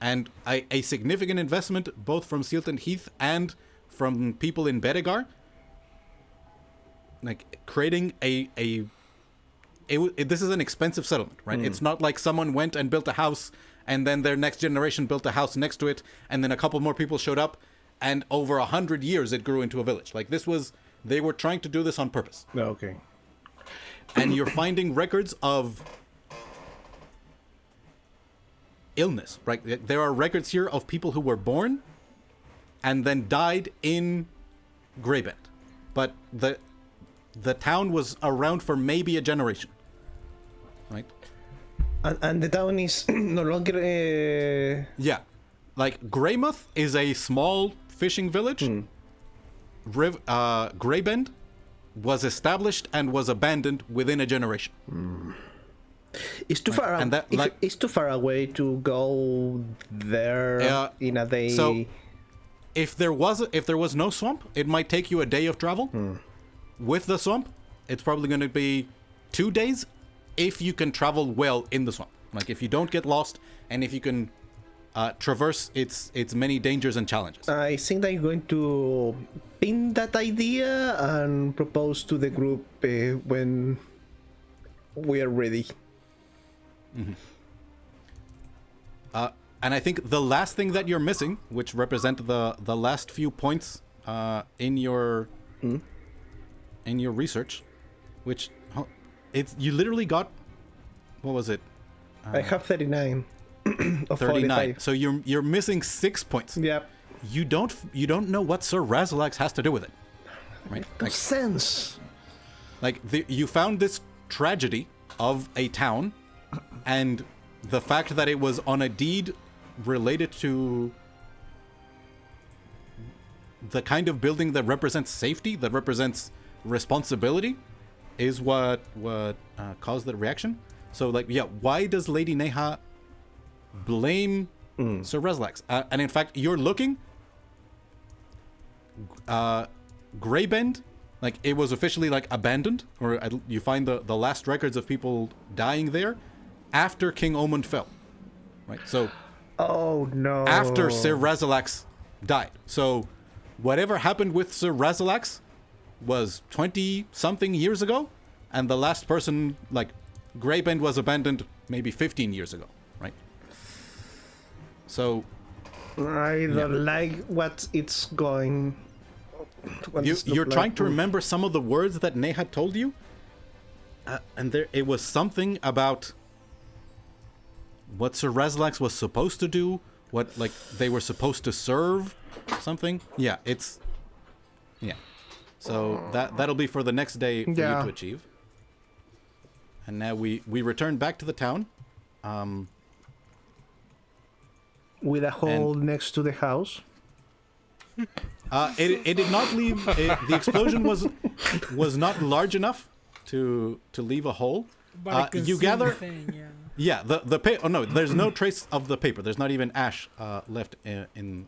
And a significant investment both from Sealton Heath and from people in Bedegar, like creating this is an expensive settlement, right? It's not like someone went and built a house and then their next generation built a house next to it and then a couple more people showed up and over 100 years it grew into a village. Like they were trying to do this on purpose. Okay. And you're finding records of illness, right? There are records here of people who were born and then died in Greybend. But the town was around for maybe a generation, right? And the town is no longer... Yeah. Like, Greymouth is a small fishing village. Greybend was established and was abandoned within a generation. It's too far. And it's too far away to go there in a day. So, if there was no swamp, it might take you a day of travel. With the swamp, it's probably going to be 2 days if you can travel well in the swamp. Like if you don't get lost and if you can traverse its many dangers and challenges. I think I'm going to pin that idea and propose to the group when we are ready. And I think the last thing that you're missing, which represent the last few points in your research, which you literally got, what was it? I have 39 of 39. 45. So you're missing 6 points. Yep. You don't know what Sir Razalax has to do with it, right? Makes sense. Like you found this tragedy of a town, and the fact that it was on a deed related to the kind of building that represents safety, that represents responsibility, is what caused the reaction. So, like, yeah, why does Lady Neha blame Sir Razalax? And in fact, you're looking, Greybend, like, it was officially, like, abandoned, or you find the last records of people dying there after King Omund fell, right? So, oh no, after Sir Razalax died. So, whatever happened with Sir Razalax was 20-something years ago, and the last person, like, Greybend was abandoned maybe 15 years ago, right? So... I don't like what it's going You're trying to remember some of the words that Ney had told you, and it was something about what Sir Reslax was supposed to do, what like they were supposed to serve, something. Yeah. So that'll be for the next day for you to achieve. And now we return back to the town. With a hole next to the house. It did not leave. The explosion was not large enough to leave a hole. But you gather. Thing, Yeah, the paper. Oh no, there's no trace of the paper. There's not even ash left in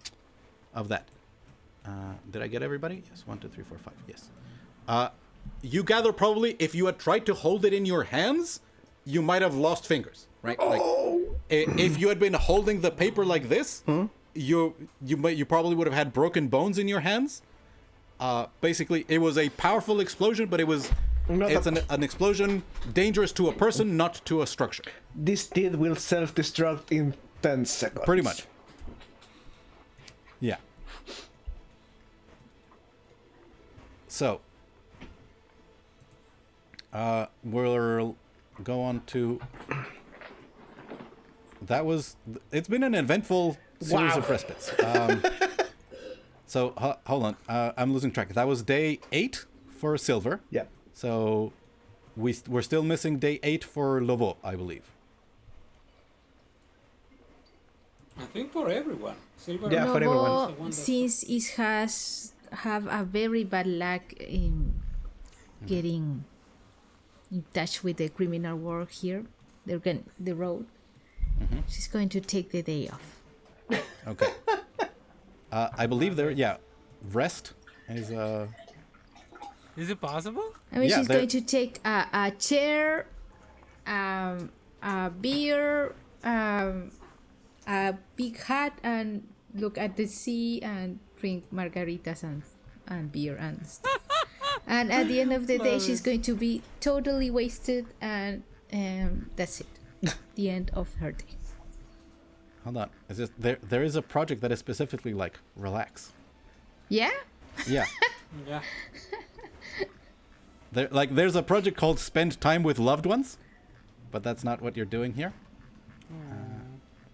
of that. Did I get everybody? Yes. 1, 2, 3, 4, 5. Yes. You gather probably if you had tried to hold it in your hands, you might have lost fingers, right? Like, if you had been holding the paper like this, you probably would have had broken bones in your hands. Basically, it was a powerful explosion, but it's an explosion dangerous to a person, not to a structure. This teeth will self-destruct in 10 seconds. Pretty much. Yeah. So, we'll go on to... It's been an eventful series of respites. So, hold on. I'm losing track. That was day 8 for Silver. Yeah. So, we're still missing day 8 for Lobo, I believe. I think for everyone. Silver. Yeah, for everyone. Novo, since it have a very bad luck in getting in touch with the criminal world here, the road. She's going to take the day off. Okay. I believe rest is Is it possible? I mean, she's going to take a chair, a beer, a big hat, and look at the sea and drink margaritas and beer and stuff. And at the end of the day, she's going to be totally wasted, and that's it. The end of her day. Hold on. Is this there is a project that is specifically like relax. Yeah? Yeah. Yeah. There's a project called Spend Time with Loved Ones, but that's not what you're doing here.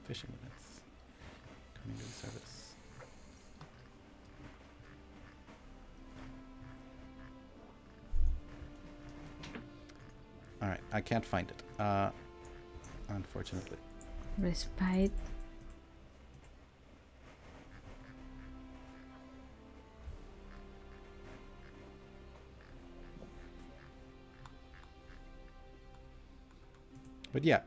Fishing events. Community service. Alright, I can't find it. Unfortunately. Respite. But yeah,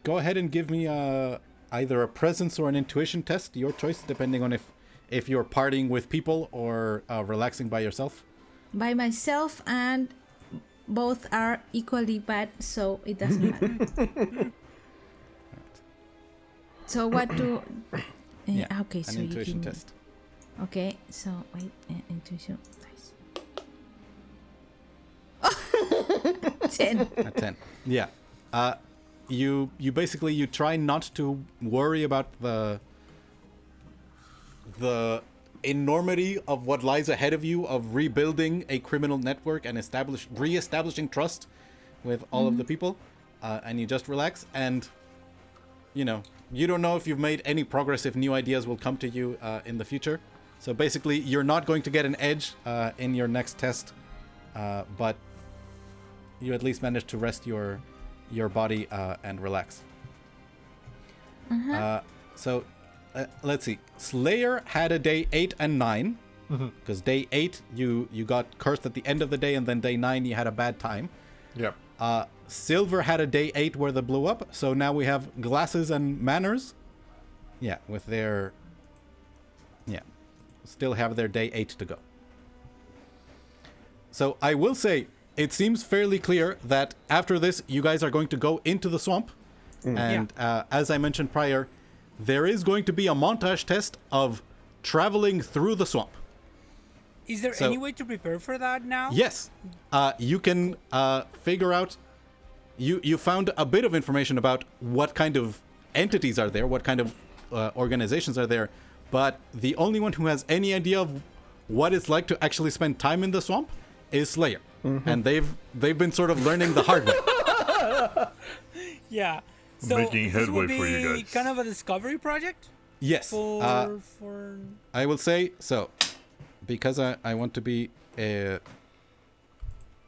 go ahead and give me either a presence or an intuition test, your choice, depending on if you're partying with people or relaxing by yourself. By myself, and both are equally bad, so it doesn't matter. So what do... okay, so an intuition you can... test. Okay, so wait, intuition. Nice. 10. A 10. Yeah. You basically you try not to worry about the enormity of what lies ahead of you of rebuilding a criminal network and re-establishing trust with all of the people, and you just relax, and you don't know if you've made any progress, if new ideas will come to you in the future. So basically, you're not going to get an edge in your next test, but you at least managed to rest your body and relax. So let's see. Slayer had a day 8 and 9, because day 8 you got cursed at the end of the day, and then day 9 you had a bad time. Yep. Silver had a day 8 where they blew up, so now we have Glasses and Manners. Yeah, with their... Yeah, still have their day 8 to go. So I will say, it seems fairly clear that after this, you guys are going to go into the swamp. And as I mentioned prior, there is going to be a montage test of traveling through the swamp. Is there any way to prepare for that now? Yes. You can figure out... You found a bit of information about what kind of entities are there, what kind of organizations are there, but the only one who has any idea of what it's like to actually spend time in the swamp is Slayer, and they've been sort of learning the hard way. Yeah. So Making this headway would be for you guys. kind of a discovery project Yes, for I will say so, because I want to be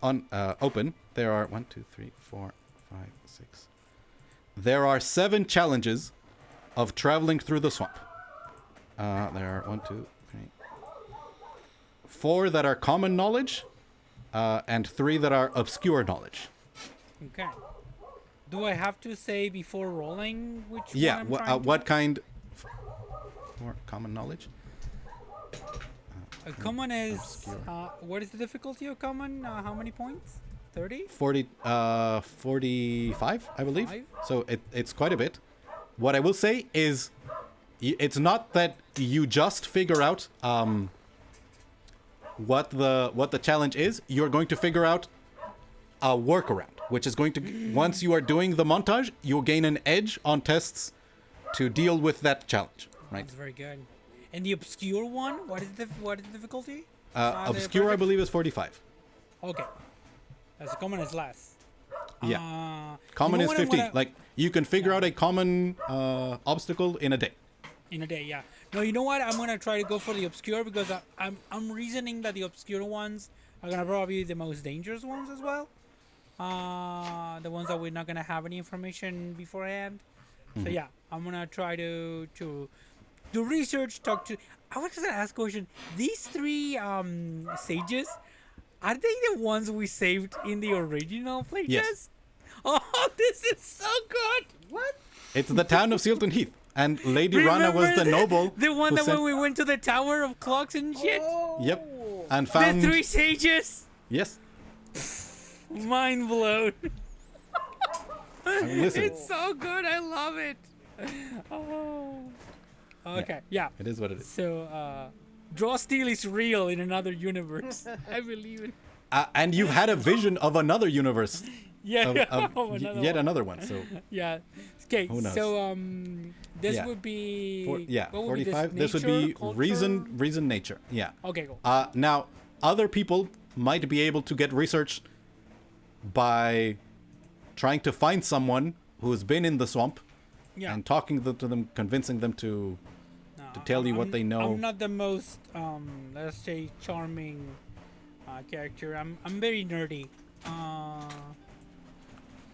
open. There are 1, 2, 3, 4, 5, 6. There are 7 challenges of traveling through the swamp. There are 1, 2, 3, 4 that are common knowledge, and 3 that are obscure knowledge. Okay. Do I have to say before rolling which Yeah. one I'm trying to What do? kind? For common knowledge. Common is obscure. what is the difficulty of common? How many points? 30? 45, I believe. 5? So it's quite a bit. What I will say is, it's not that you just figure out what the challenge is. You're going to figure out a workaround, which is going to, once you are doing the montage, you'll gain an edge on tests to deal with that challenge. Right. That's very good. And the obscure one, what is the difficulty? Obscure, I believe, is 45. Okay. That's common is less. Yeah. Common you is know what I'm 15. gonna- Like, you can figure out a common obstacle in a day. In a day, yeah. No, you know what? I'm gonna try to go for the obscure because I'm reasoning that the obscure ones are gonna probably be the most dangerous ones as well. The ones that we're not gonna have any information beforehand. So yeah, I'm gonna try to do research. Talk to. I was gonna ask a question. These 3 sages, are they the ones we saved in the original playtest? Yes. Oh, this is so good. What? It's the town of Sealton Heath, and Lady Rana was the noble. The one who that sent- when we went to the Tower of Clocks and shit. Yep. And The found. 3 sages. Yes. Mind blown. Listen, It's so good. I love it. Oh. Okay. Yeah. it is what it is. So, draw steel is real in another universe. I believe it. And you've had a vision of another universe. Yeah. Of, yeah. of Another yet one. another one. So Yeah. Okay. Who knows? So, this Yeah. would be. what would 45. Be This would nature, be culture? reason, nature. Yeah. Okay. Cool. Now, other people might be able to get research by trying to find someone who's been in the swamp Yeah. and talking to them, convincing them to tell you what they know. I'm not the most, let's say, charming character. I'm very nerdy.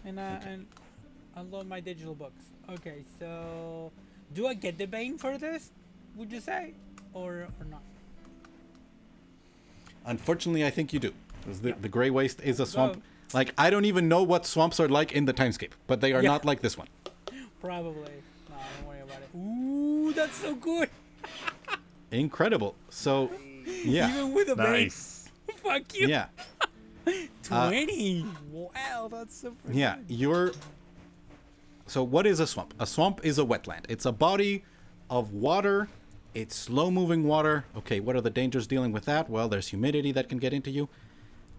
And I love my digital books. Okay, so do I get the Bane for this? Would you say, or not? Unfortunately, I think you do. 'Cause the Grey Waste is a swamp. Like, I don't even know what swamps are like in the timescape, but they are not like this one. Probably. No, don't worry about it. Ooh, that's so good. Incredible. So, yeah. Even with a Nice. Bane. Fuck you. Yeah. 20. Wow, that's super Yeah, good. So what is a swamp? A swamp is a wetland. It's a body of water. It's slow-moving water. Okay, what are the dangers dealing with that? Well, there's humidity that can get into you.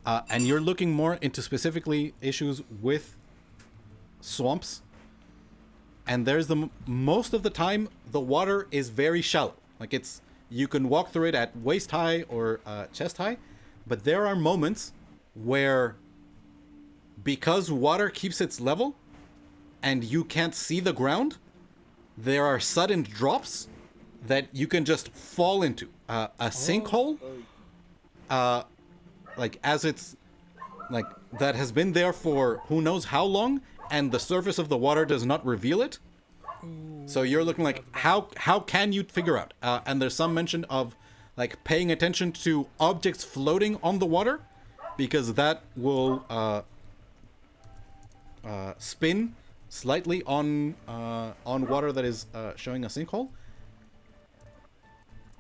And you're looking more into specifically issues with swamps. And there's most of the time, the water is very shallow. Like, you can walk through it at waist high or chest high. But there are moments where, because water keeps its level and you can't see the ground, there are sudden drops that you can just fall into. A sinkhole, like, as it's, like, that has been there for who knows how long, and the surface of the water does not reveal it. So you're looking like, how can you figure out? And there's some mention of, like, paying attention to objects floating on the water, because that will spin slightly on water that is showing a sinkhole.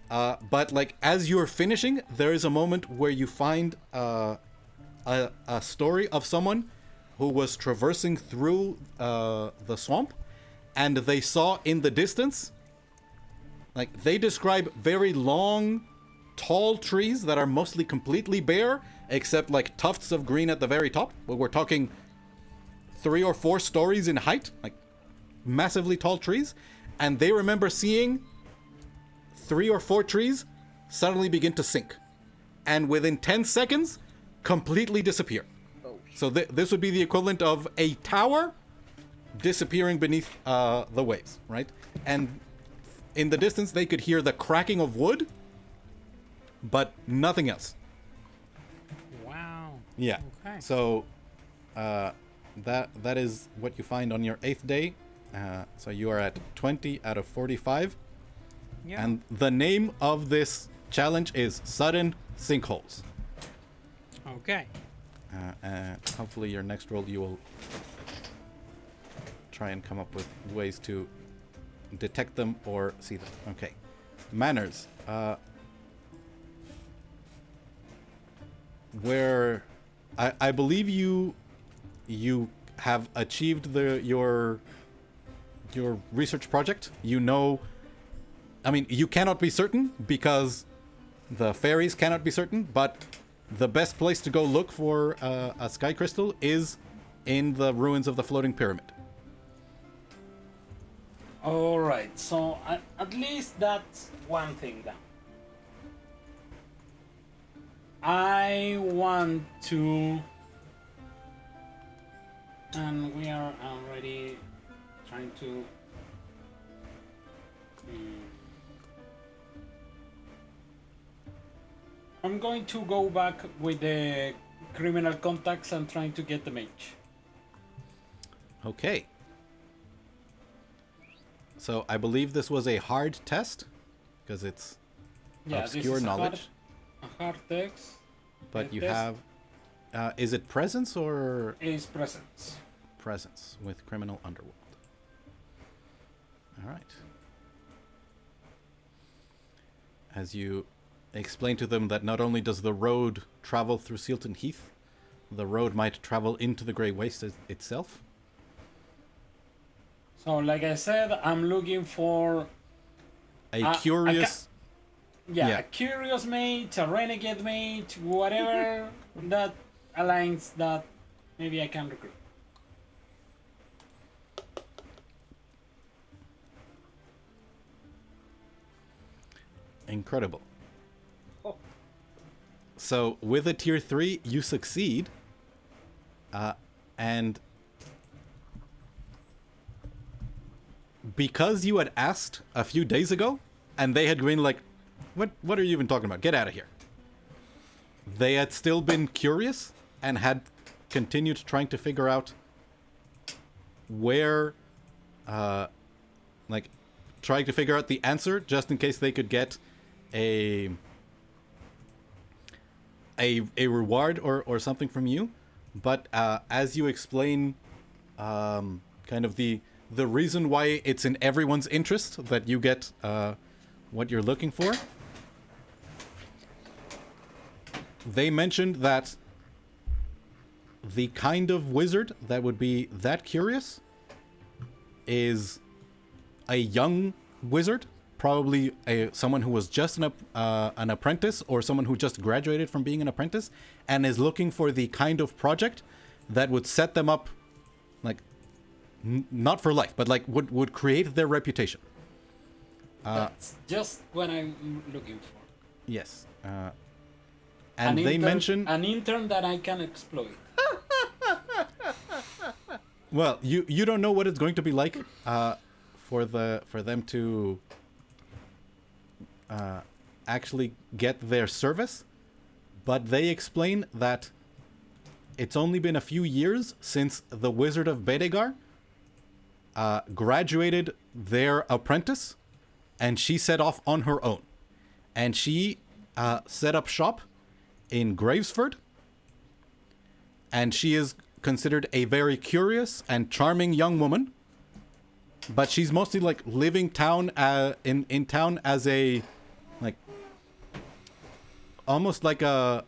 But, like, as you're finishing, there is a moment where you find a story of someone who was traversing through the swamp, and they saw in the distance, like, they describe very long, tall trees that are mostly completely bare, except, like, tufts of green at the very top. But we're talking 3 or 4 stories in height, like, massively tall trees. And they remember seeing 3 or 4 trees suddenly begin to sink, and within 10 seconds, completely disappear. So this would be the equivalent of a tower disappearing beneath the waves, right? And in the distance, they could hear the cracking of wood, but nothing else. Wow. Yeah. Okay. So that is what you find on your 8th day. So you are at 20 out of 45. Yeah. And the name of this challenge is Sudden Sinkholes. Okay. Hopefully your next roll you will try and come up with ways to detect them or see them. Okay. Manners. Where I believe you have achieved your research project. You know, I mean, you cannot be certain because the fairies cannot be certain, but the best place to go look for a sky crystal is in the ruins of the floating pyramid. All right, so at least that's one thing down. I want to, and we are already trying to. I'm going to go back with the criminal contacts and trying to get the mage. Okay. So I believe this was a hard test because it's obscure this is knowledge. A hard text. But you test have, is it presence or is presence. presence with criminal underworld? All right. As you explain to them that not only does the road travel through Sealton Heath, the road might travel into the Grey Waste itself. So, like I said, I'm looking for A curious... a curious mage, a renegade mage, whatever that aligns that maybe I can recruit. Incredible. So with a tier 3, you succeed, and because you had asked a few days ago, and they had been like, what are you even talking about? Get out of here. They had still been curious and had continued trying to figure out where, trying to figure out the answer just in case they could get a reward or something from you. But as you explain kind of the reason why it's in everyone's interest that you get what you're looking for, they mentioned that the kind of wizard that would be that curious is a young wizard, probably someone who was just an apprentice or someone who just graduated from being an apprentice and is looking for the kind of project that would set them up, like, not for life, but like would create their reputation. That's just what I'm looking for. Yes. And they mentioned an intern that I can exploit. Well, you don't know what it's going to be like for them to actually get their service, but they explain that it's only been a few years since the Wizard of Bedegar graduated their apprentice, and she set off on her own, and she set up shop in Gravesford, and she is considered a very curious and charming young woman, but she's mostly like living in town as a, like, almost like an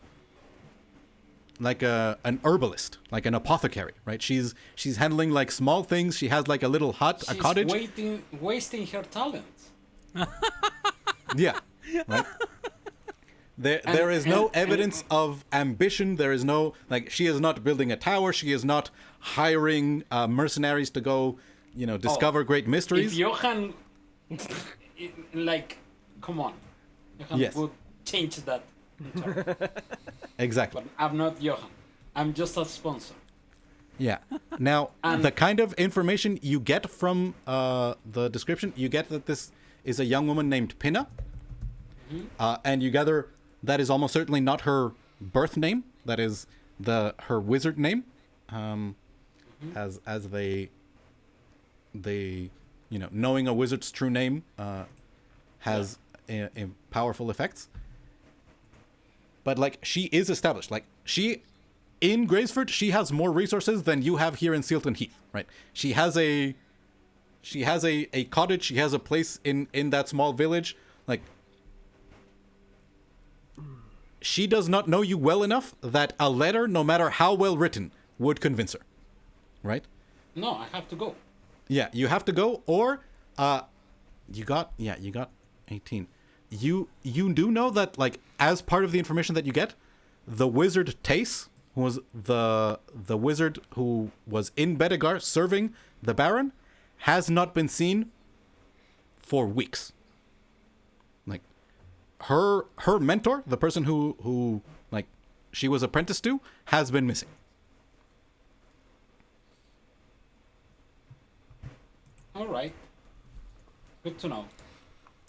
herbalist, like an apothecary, right? She's handling like small things. She has like a little hut, a cottage. Wasting her talents. Yeah, right. There is no evidence of ambition. There is no, like, she is not building a tower. She is not hiring mercenaries to go, discover great mysteries. If Johan, like, come on. Johan Yes. would change that. Exactly. But I'm not Johan. I'm just a sponsor. Yeah. Now, And- the kind of information you get from the description, you get that this is a young woman named Pinna, and you gather that is almost certainly not her birth name. That is her wizard name, as they knowing a wizard's true name has powerful effects. But like she is established, like she. In Graysford, she has more resources than you have here in Sealton Heath, right? She has a cottage, she has a place in that small village. Like, she does not know you well enough that a letter, no matter how well written, would convince her, right? No, I have to go. Yeah, you have to go, or you got 18. You do know that, like, as part of the information that you get, the wizard Tace, who was the wizard who was in Bedegar serving the Baron, has not been seen for weeks. Like, her mentor, the person who like she was apprenticed to, has been missing. All right. Good to know.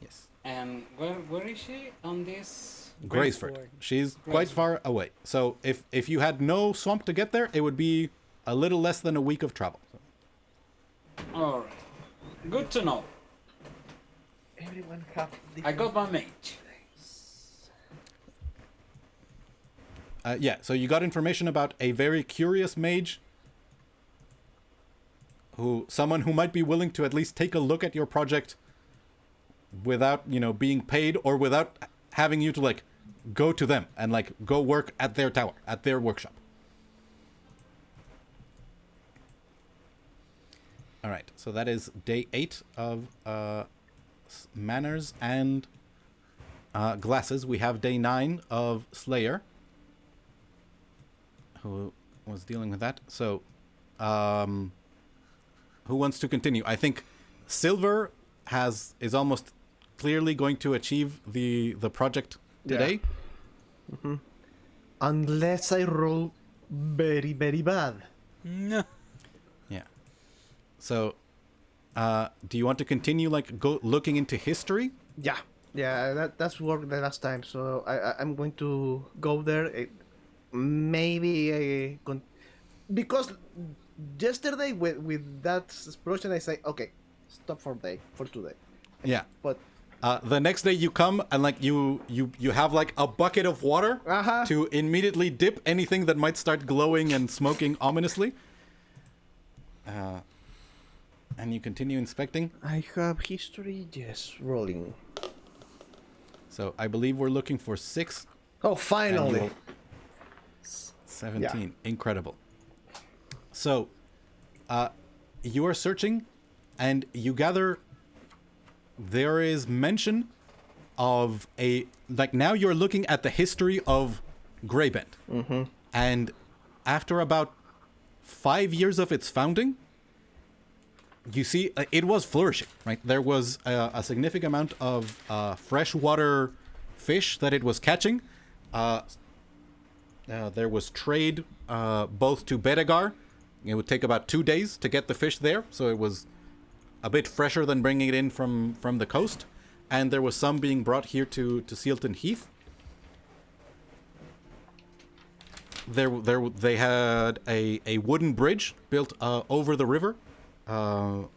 Yes. And where is she on this? Graysford. She's quite far away. So if you had no swamp to get there, it would be a little less than a week of travel. All right. Good to know. Everyone have I got my mage. Yeah, so you got information about a very curious mage, someone who might be willing to at least take a look at your project without, being paid, or without having you to like go to them and like go work at their tower, at their workshop. All right, so that is day 8 of manners and glasses. We have day 9 of Slayer, who was dealing with that. So, who wants to continue? I think Silver is almost clearly going to achieve the project today. Yeah. Unless I roll very, very bad. No. Yeah. So, do you want to continue go looking into history? Yeah, that's worked the last time. So I'm going to go there. Maybe because yesterday with that explosion, I say okay, stop for today. Yeah. But the next day you come and like you have like a bucket of water to immediately dip anything that might start glowing and smoking ominously. And you continue inspecting. I have history, yes, rolling. So I believe we're looking for 6. Oh, finally. And 17. Yeah. Incredible. So, you are searching, and you gather there is mention of now you're looking at the history of Greybend. Mm-hmm. And after about 5 years of its founding, you see it was flourishing, right? There was a significant amount of freshwater fish that it was catching. There was trade both to Bedegar. It would take about 2 days to get the fish there, so it was a bit fresher than bringing it in from the coast. And there was some being brought here to Sealton Heath. They had a wooden bridge built over the river. And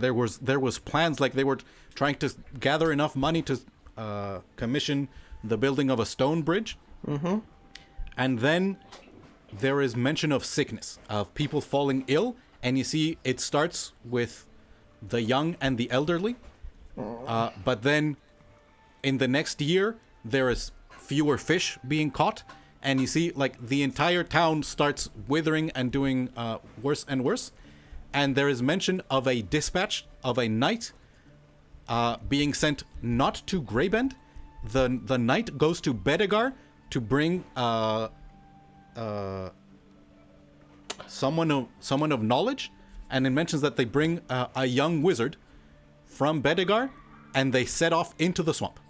there was plans, like they were trying to gather enough money to commission the building of a stone bridge. Mm-hmm. And then there is mention of sickness, of people falling ill, and you see it starts with the young and the elderly. But then in the next year, there is fewer fish being caught, and you see like the entire town starts withering and doing worse and worse. And there is mention of a dispatch of a knight being sent not to Greybend. The knight goes to Bedegar to bring someone of knowledge, and it mentions that they bring a young wizard from Bedegar, and they set off into the swamp.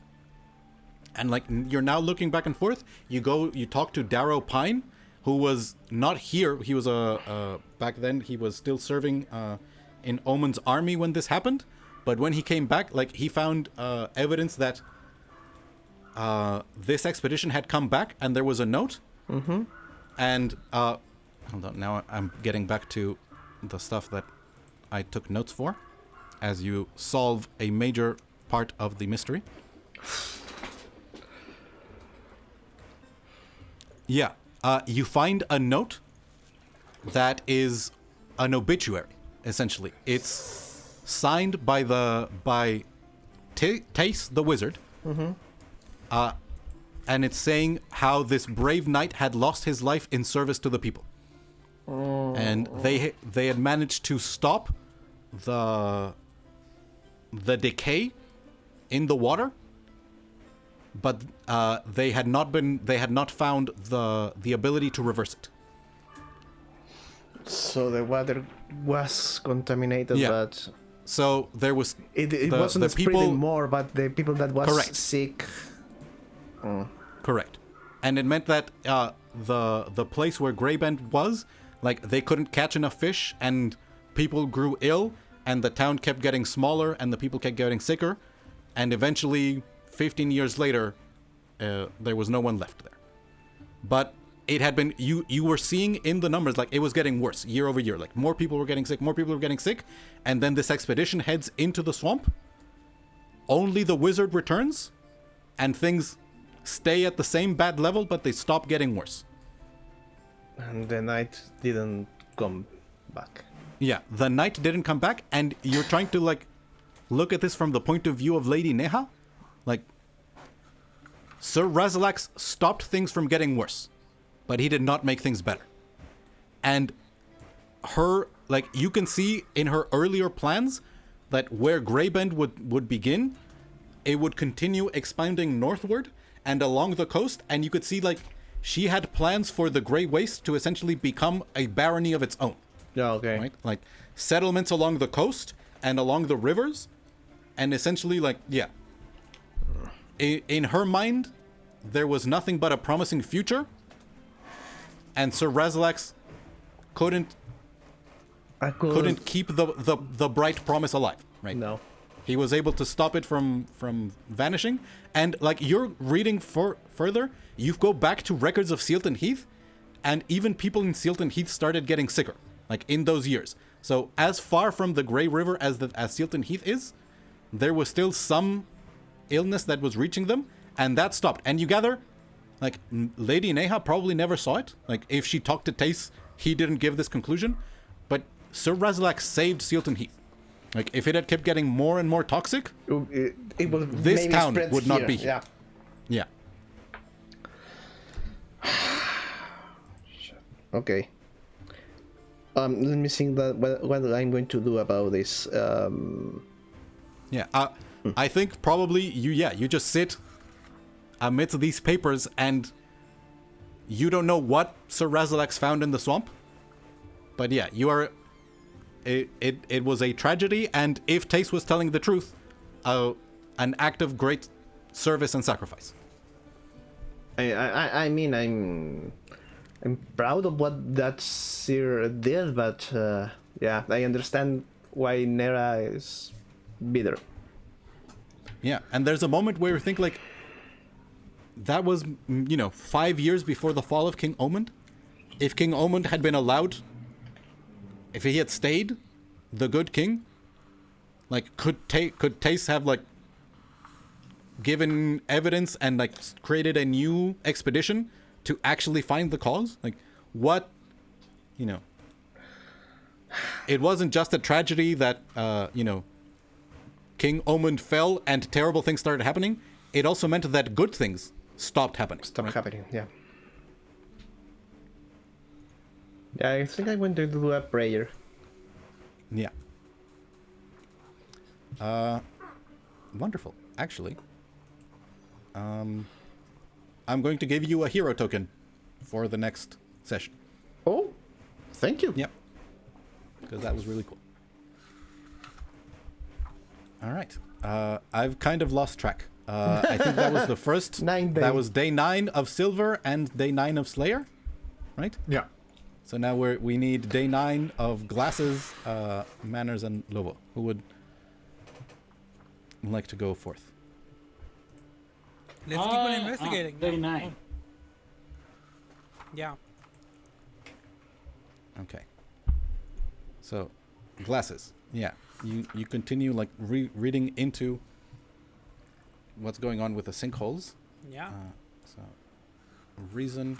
And like you're now looking back and forth. You talk to Darrow Pine, who was not here. He was back then he was still serving in Omen's army when this happened. But when he came back, like he found evidence that this expedition had come back, and there was a note. Mm-hmm. And hold on, now I'm getting back to the stuff that I took notes for, as you solve a major part of the mystery. Yeah, you find a note that is an obituary. Essentially, it's signed by Tace the wizard, and it's saying how this brave knight had lost his life in service to the people, and they had managed to stop the decay in the water, but they had not found the ability to reverse it. So the water was contaminated, Yeah. but So there was it wasn't the spreading people more, but the people that was Correct. sick. correct, and it meant that the place where Greybend was, like they couldn't catch enough fish, and people grew ill, and the town kept getting smaller, and the people kept getting sicker, and eventually, 15 years later, there was no one left there. But it had been you were seeing in the numbers like it was getting worse year over year. Like more people were getting sick, and then this expedition heads into the swamp. Only the wizard returns, and things stay at the same bad level, but they stop getting worse. And the knight didn't come back. Yeah, the knight didn't come back, and you're trying to like look at this from the point of view of Lady Neha. Like Sir Razalax stopped things from getting worse, but he did not make things better. And her, like, you can see in her earlier plans that where Greybend would begin, it would continue expanding northward and along the coast, and you could see, like, she had plans for the Grey Waste to essentially become a barony of its own. Yeah, okay. Right? Like, settlements along the coast and along the rivers, and essentially, like, yeah. In her mind, there was nothing but a promising future, and Sir Razalax couldn't keep the bright promise alive, right? No. He was able to stop it from vanishing, and like you're reading further, you go back to records of Sealton Heath, and even people in Sealton Heath started getting sicker, like in those years. So as far from the Grey River as Sealton Heath is, there was still some illness that was reaching them, and that stopped. And you gather, like, Lady Neha probably never saw it. Like, if she talked to Tace, he didn't give this conclusion. But Sir Razalax saved Sealton Heath. Like, if it had kept getting more and more toxic, It will this maybe town spread would not be here. Yeah. Yeah. Okay. Let me think that what I'm going to do about this. Yeah. I think probably you just sit amidst these papers, and you don't know what Sir Razalax found in the swamp. But yeah, you are. It was a tragedy, and if Tace was telling the truth, an act of great service and sacrifice. I mean, I'm proud of what that Sir did, but yeah, I understand why Nera is bitter. Yeah, and there's a moment where you think like, that was 5 years before the fall of King Omund. If King Omund had been allowed, if he had stayed the good king, like could Tace have like given evidence and like created a new expedition to actually find the cause? Like what, it wasn't just a tragedy that King Omund fell and terrible things started happening. It also meant that good things stopped happening. Happening, yeah. Yeah, I think I'm going to do a prayer. Yeah. Wonderful. Actually, I'm going to give you a hero token for the next session. Oh, thank you. Yep. Because that was really cool. All right. I've kind of lost track I think that was the first. 9 day. That was day 9 of Silver and day 9 of Slayer, right? Yeah. So now we need day 9 of Glasses, Manners, and Lobo. Who would like to go forth? Let's keep on investigating. Day 9. Yeah. Okay. So, Glasses. Yeah, you continue like reading into what's going on with the sinkholes. Yeah. So, reason.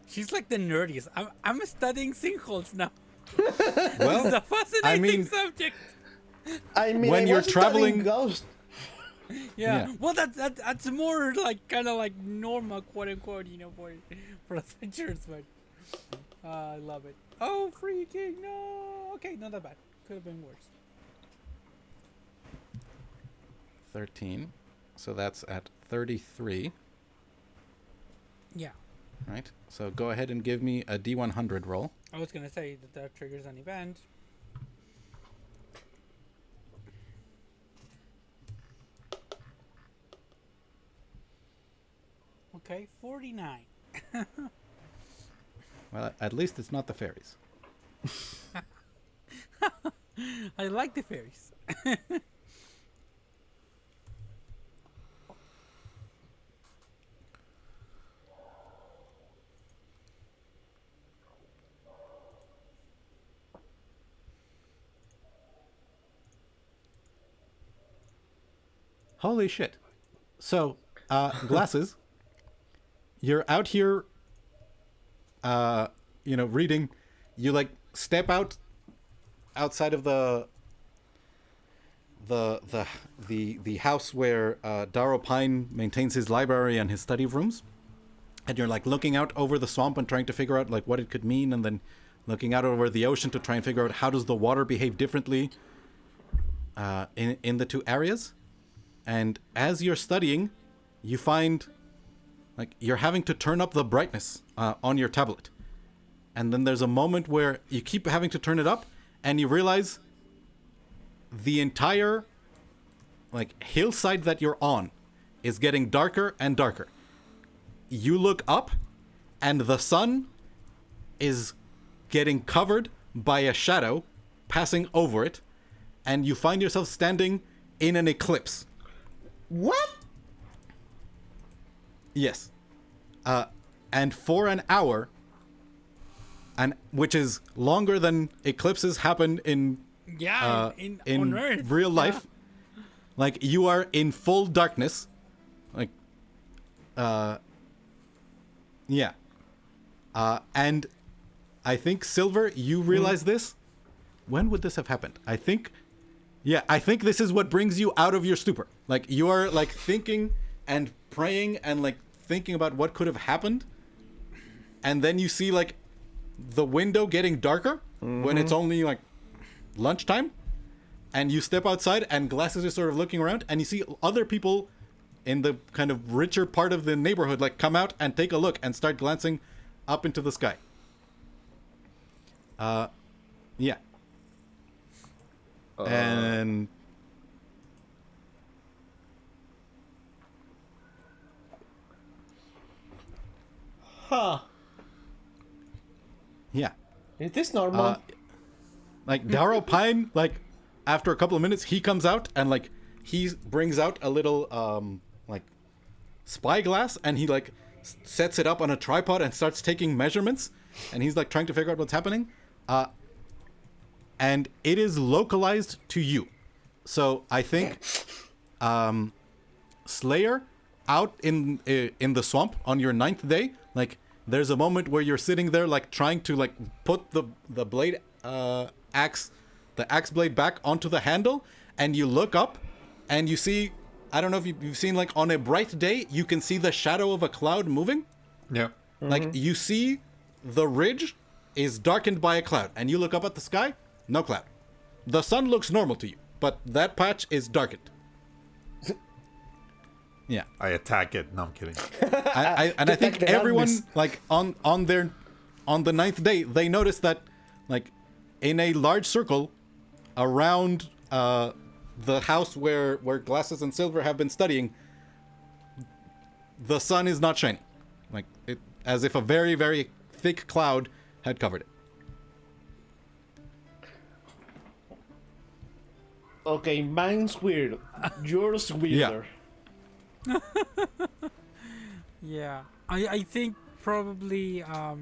She's like the nerdiest. I'm studying sinkholes now. Well, It's a fascinating I mean, subject. I mean, when I you're was studying traveling- Ghost. Yeah. Yeah. Well, that's more like kind of like normal, quote unquote, for adventures, but I love it. Oh, freaking no! Okay, not that bad. Could have been worse. 13. So that's at 33, Yeah. right? So go ahead and give me a D100 roll. I was gonna say that triggers an event. Okay, 49. Well, at least it's not the fairies. I like the fairies. Holy shit. So, Glasses, you're out here, reading. You, like, step outside of the house where Darrow Pine maintains his library and his study rooms. And you're, like, looking out over the swamp and trying to figure out, like, what it could mean. And then looking out over the ocean to try and figure out how does the water behave differently in the two areas. And as you're studying, you find, like, you're having to turn up the brightness on your tablet. And then there's a moment where you keep having to turn it up, and you realize the entire, like, hillside that you're on is getting darker and darker. You look up, and the sun is getting covered by a shadow passing over it, and you find yourself standing in an eclipse. What? Yes. And for an hour, and which is longer than eclipses happen in Yeah, on Earth. real life. Like, you are in full darkness. Like, yeah. And I think, Silver, you realize this? When would this have happened? I think this is what brings you out of your stupor. Like, you are, like, thinking and praying and, like, thinking about what could have happened. And then you see, like, the window getting darker when it's only, like, lunchtime. And you step outside, and Glasses are sort of looking around, and you see other people in the kind of richer part of the neighborhood, like, come out and take a look and start glancing up into the sky. Yeah. And Huh. yeah. Is this normal? Like, Darrow Pine, like, after a couple of minutes, he comes out and, like, he brings out a little, like, spyglass, and he, like, sets it up on a tripod and starts taking measurements, and he's, like, trying to figure out what's happening. And it is localized to you. So I think Slayer, out in the swamp on your 9th day, like, there's a moment where you're sitting there, like, trying to, like, put the blade axe blade back onto the handle, and you look up and you see, I don't know if you've seen, like, on a bright day, you can see the shadow of a cloud moving. Yeah. Like, you see the ridge is darkened by a cloud, and you look up at the sky, no cloud. The sun looks normal to you, but that patch is darkened. Yeah. I attack it. No, I'm kidding. I think the everyone, darkness. like, on the 9th day, they notice that, like, in a large circle around the house where Glasses and Silver have been studying, the sun is not shining. Like, it, as if a very, very thick cloud had covered it. Okay, mine's weird. Yours weirder. Yeah, I think probably I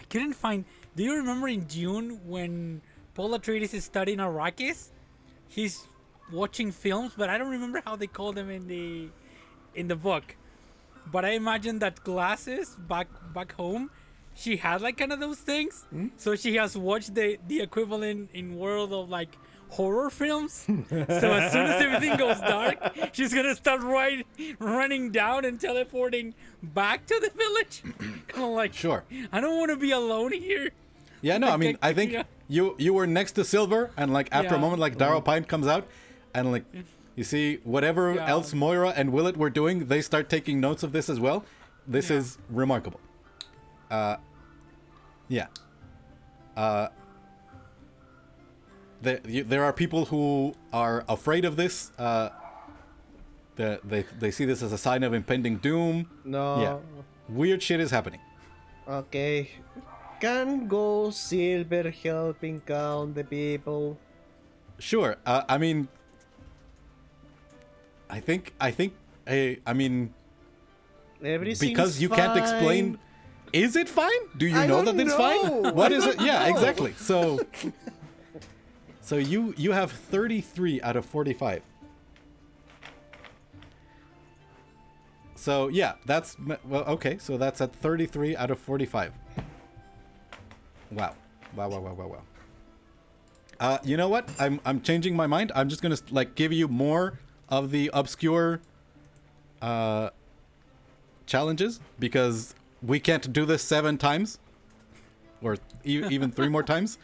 couldn't find. Do you remember in June when Paul Atreides is studying Arrakis? He's watching films, but I don't remember how they called them in the book. But I imagine that Glasses back home, she had like kind of those things. So she has watched the equivalent in world of like horror films. So as soon as everything goes dark, she's gonna start running down and teleporting back to the village. Kind of like, Sure. I don't want to be alone here. Yeah, no, I mean, I think you were next to Silver, and like after a moment, like Darrow Pine comes out, and like you see whatever else Moira and Willett were doing, they start taking notes of this as well. This is remarkable. There are people who are afraid of this. They see this as a sign of impending doom. No. Yeah, weird shit is happening. Okay. Can go Silver helping count the people? Sure. I mean, I mean, Everything's because you can't explain. fine. Is it fine? Do you I know don't that it's know. fine? What I is it? don't Yeah, know. exactly. So you have 33 out of 45. So yeah, that's well, okay. So that's at 33 out of 45. Wow. You know what? I'm changing my mind. I'm just gonna like give you more of the obscure challenges because we can't do this 7 times or even 3 more times.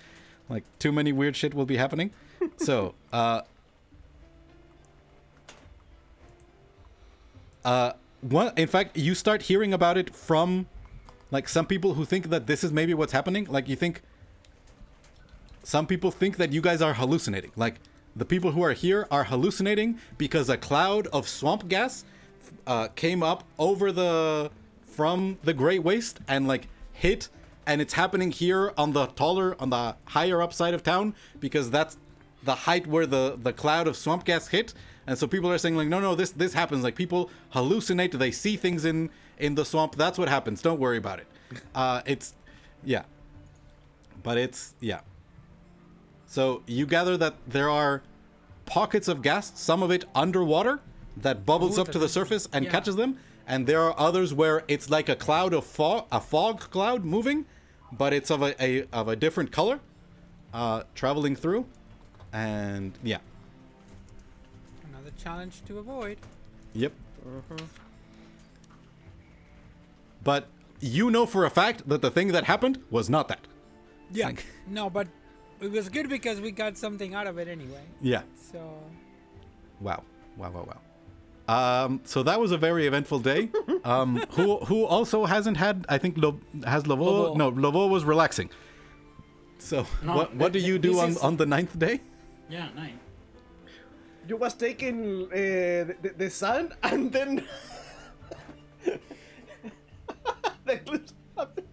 Like too many weird shit will be happening. So one, in fact, you start hearing about it from like some people who think that this is maybe what's happening. Like you think some people think that you guys are hallucinating. Like the people who are here are hallucinating because a cloud of swamp gas came up over from the Great Waste and like hit, and it's happening here on the higher up side of town because that's the height where the cloud of swamp gas hit. And so people are saying like, no, this happens. Like people hallucinate. They see things in the swamp. That's what happens. Don't worry about it. So you gather that there are pockets of gas, some of it underwater, that bubbles up to the surface and catches them. And there are others where it's like a cloud of a fog cloud moving, but it's of a different color, traveling through. And yeah. Another challenge to avoid. Yep. But you know for a fact that the thing that happened was not that. Yeah. Like, No, but it was good because we got something out of it anyway. yeah. So. Wow. So that was a very eventful day. Who also hasn't had, I think, has Lovo? Lovo. No, Lovo was relaxing. So No, what do you do this is- on the 9th day? Yeah, 9. You was taking the sun and then the eclipse happened.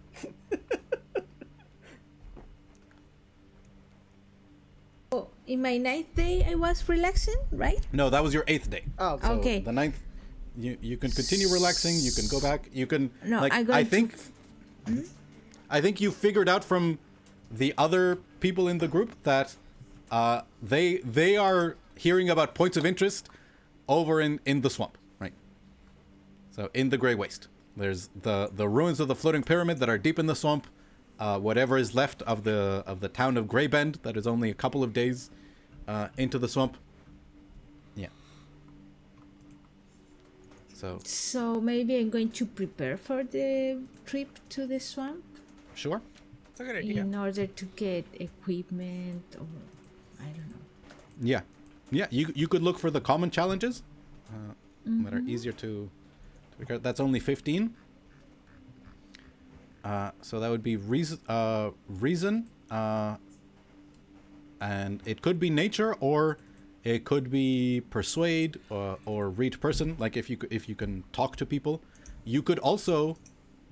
Oh, in my 9th day, I was relaxing, right? No, that was your 8th day. Oh, So Okay. the 9th, you can continue relaxing. You can go back. You can No, like I'm going I think. to I think you figured out from the other people in the group that they are hearing about points of interest over in the swamp, right? So in the Grey Waste, there's the ruins of the floating pyramid that are deep in the swamp. Whatever is left of the town of Greybend that is only a couple of days into the swamp. Yeah. So maybe I'm going to prepare for the trip to the swamp Sure. It's a good idea. in order to get equipment or I don't know. Yeah. Yeah. You could look for the common challenges that are easier to figure out. That's only 15. So that would be reason, and it could be nature or It could be persuade or read person. Like if you can talk to people, you could also.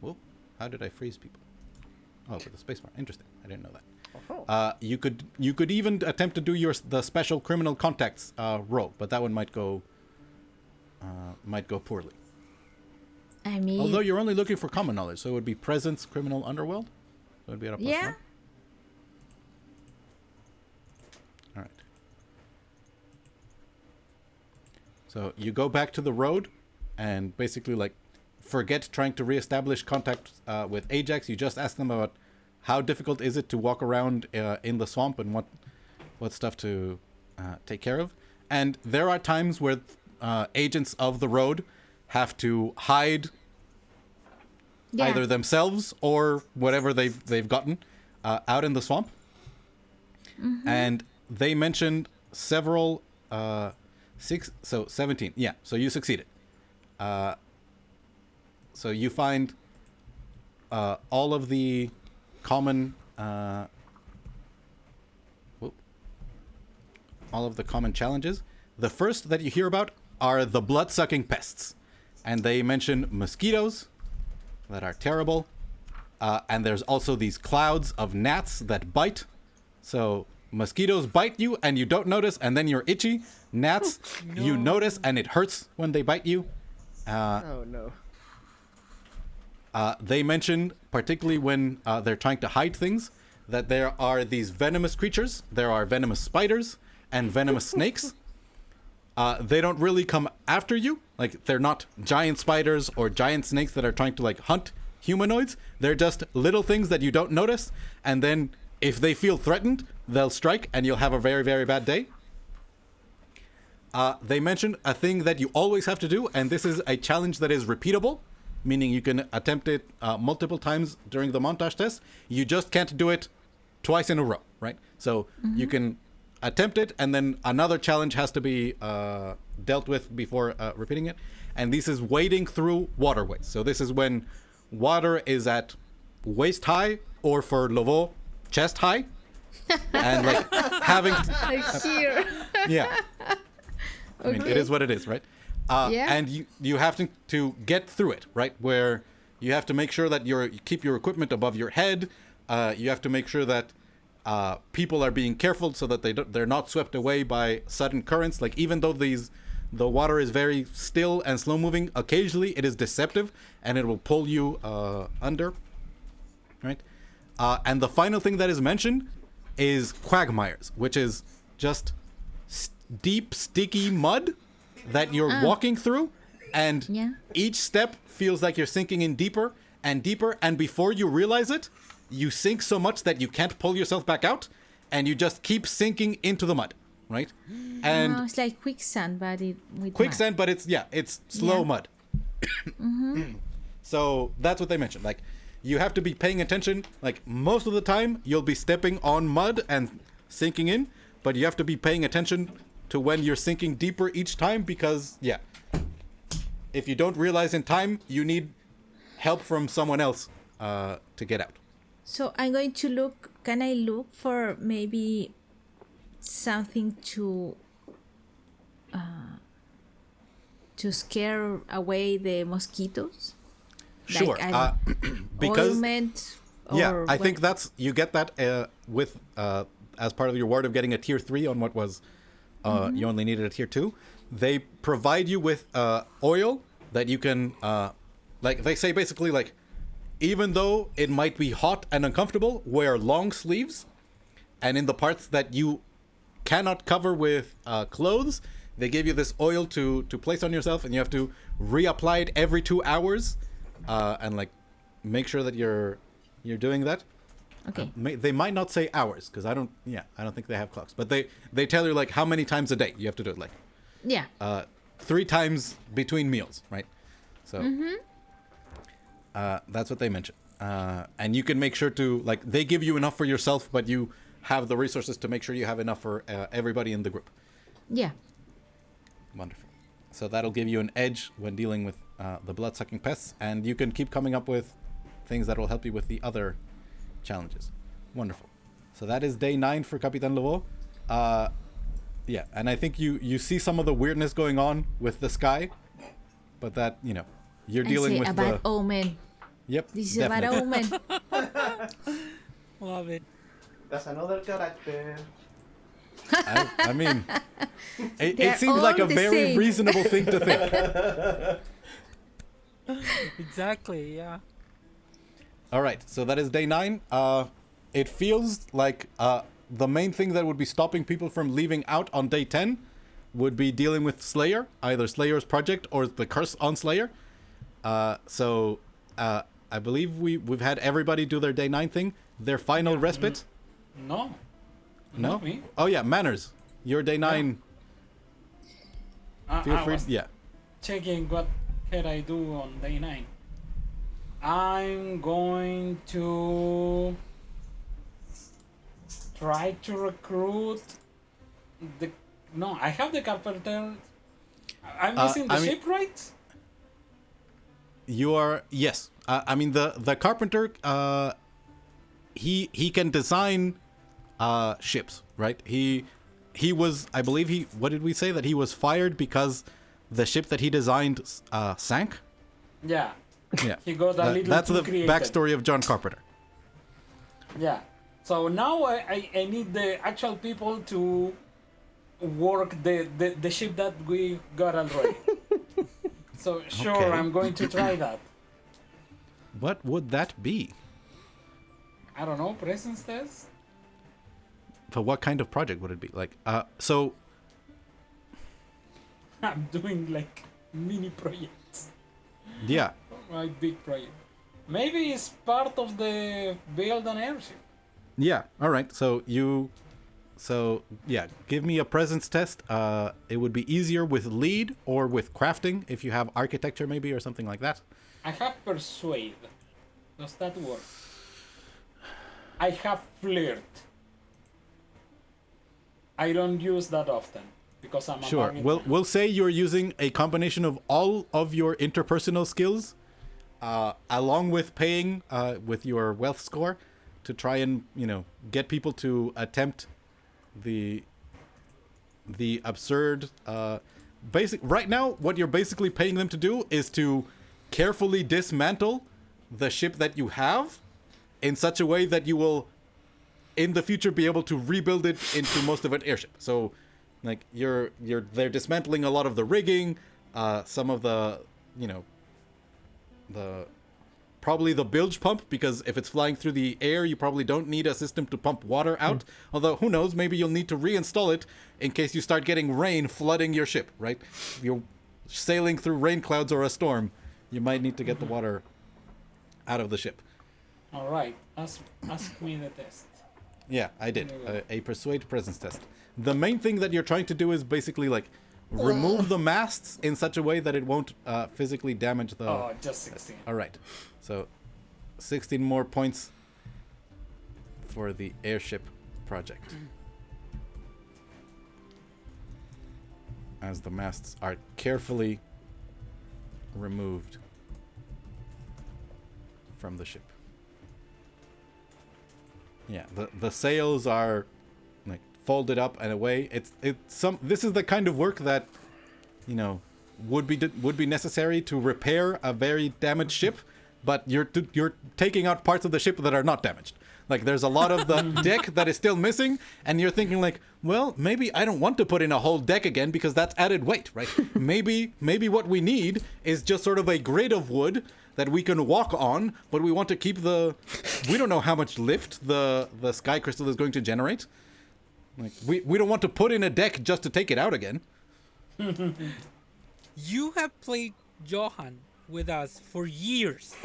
Whoa! How did I freeze people? Oh, with the spacebar. Interesting. I didn't know that. You could even attempt to do the special criminal contacts roll, but that one might go poorly. I mean, Although you're only looking for common knowledge, so it would be presence, criminal, underworld. It would be at a +1. yeah. All right. So you go back to the road, and basically like forget trying to reestablish contact with Ajax. You just ask them about how difficult is it to walk around in the swamp and what stuff to take care of. And there are times where agents of the road have to hide either themselves or whatever they've gotten out in the swamp. And they mentioned several 17. Yeah, so you succeeded. So you find all of the common challenges. The first that you hear about are the blood-sucking pests, and they mention mosquitoes that are terrible, and there's also these clouds of gnats that bite. So mosquitoes bite you and you don't notice, and then you're itchy. Gnats, you notice and it hurts when they bite you. Oh no. They mention, particularly when they're trying to hide things, that there are these venomous creatures. There are venomous spiders and venomous snakes. They don't really come after you. Like, they're not giant spiders or giant snakes that are trying to, like, hunt humanoids. They're just little things that you don't notice. And then if they feel threatened, they'll strike and you'll have a very, very bad day. They mention a thing that you always have to do, and this is a challenge that is repeatable, meaning you can attempt it multiple times during the montage test. You just can't do it twice in a row, right? So you can attempt it, and then another challenge has to be dealt with before repeating it. And this is wading through waterways. So this is when water is at waist high, or for Lovo, chest high, and like having Like here. yeah. I mean, it is what it is, right? And you have to get through it, right? Where you have to make sure that you keep your equipment above your head. You have to make sure that people are being careful so that they're not swept away by sudden currents. Like, even though the water is very still and slow moving, occasionally it is deceptive and it will pull you under, right? And the final thing that is mentioned is quagmires, which is just deep, sticky mud that you're walking through, and each step feels like you're sinking in deeper and deeper, and before you realize it, you sink so much that you can't pull yourself back out, and you just keep sinking into the mud, right? And it's like quicksand, but with quicksand, but it's slow mud. So that's what they mentioned. Like, you have to be paying attention. Like, most of the time, you'll be stepping on mud and sinking in, but you have to be paying attention to when you're sinking deeper each time, because if you don't realize in time, you need help from someone else to get out. So I'm going to look. Can I look for maybe something to scare away the mosquitoes? Sure. Like, because ointment. I think you get that with as part of your ward of getting a tier 3 on what was you only needed a tier 2. They provide you with oil that you can like, they say basically, like, even though it might be hot and uncomfortable, wear long sleeves, and in the parts that you cannot cover with clothes, they give you this oil to place on yourself, and you have to reapply it every 2 hours, and like make sure that you're doing that. Okay. They might not say hours, because I don't think they have clocks, but they tell you like how many times a day you have to do it, like 3 times between meals, right? So that's what they mentioned. And you can make sure to, like, they give you enough for yourself, but you have the resources to make sure you have enough for everybody in the group. Yeah. Wonderful. So that'll give you an edge when dealing with the blood-sucking pests, and you can keep coming up with things that will help you with the other challenges. Wonderful. So that is day 9 for Capitan Lobo. Yeah, and I think you see some of the weirdness going on with the sky, but that, you know, you're dealing with a bad omen. Yep. This is a bad omen. Love it. That's another character. I mean, it They're seems like all a the very same. reasonable thing to think. Exactly, yeah. All right, so that is day 9. It feels like the main thing that would be stopping people from leaving out on day 10 would be dealing with Slayer, either Slayer's project or the curse on Slayer. So I believe we've had everybody do their day 9 thing. Their final respite. No. No? Not me. Oh yeah, Manners. Your day 9. Feel I free. was Yeah. checking what can I do on day 9. I'm going to try to recruit the... No, I have the carpenter. I'm missing the ship, right? You are, yes. I mean the carpenter. He can design ships, right? He was, I believe what did we say, that he was fired because the ship that he designed sank? Yeah. Yeah. He got a little that's too the creative. backstory of John Carpenter. Yeah. So now I need the actual people to work the ship that we got already. So sure, Okay. I'm going to try that. What would that be? I don't know, presence test? For what kind of project would it be? Like, so I'm doing like mini projects. yeah. My big project. Maybe it's part of the build an airship. Yeah. All right. So yeah, give me a presence test. It would be easier with lead or with crafting if you have architecture maybe or something like that. I have persuade. Does that work? I have flirt. I don't use that often because I'm a Sure. bargain We'll man. we'll say you're using a combination of all of your interpersonal skills, along with paying with your wealth score, to try and get people to attempt the absurd. Right now, what you're basically paying them to do is to carefully dismantle the ship that you have in such a way that you will, in the future, be able to rebuild it into most of an airship. So, like they're dismantling a lot of the rigging, some of the, probably the bilge pump, because if it's flying through the air, you probably don't need a system to pump water out. Although, who knows, maybe you'll need to reinstall it in case you start getting rain flooding your ship, right? If you're sailing through rain clouds or a storm, you might need to get the water out of the ship. All right, ask me the test. Yeah, I did. A persuade presence test. The main thing that you're trying to do is basically like remove the masts in such a way that it won't physically damage the... Oh, just 16. All right. So 16 more points for the airship project. As the masts are carefully removed from the ship. Yeah, the sails are like folded up and away. This is the kind of work that would be necessary to repair a very damaged ship, but you're taking out parts of the ship that are not damaged. Like there's a lot of the deck that is still missing, and you're thinking like, well, maybe I don't want to put in a whole deck again because that's added weight, right? maybe what we need is just sort of a grid of wood that we can walk on, but we want to keep we don't know how much lift the sky crystal is going to generate. Like we don't want to put in a deck just to take it out again. You have played Johan with us for years.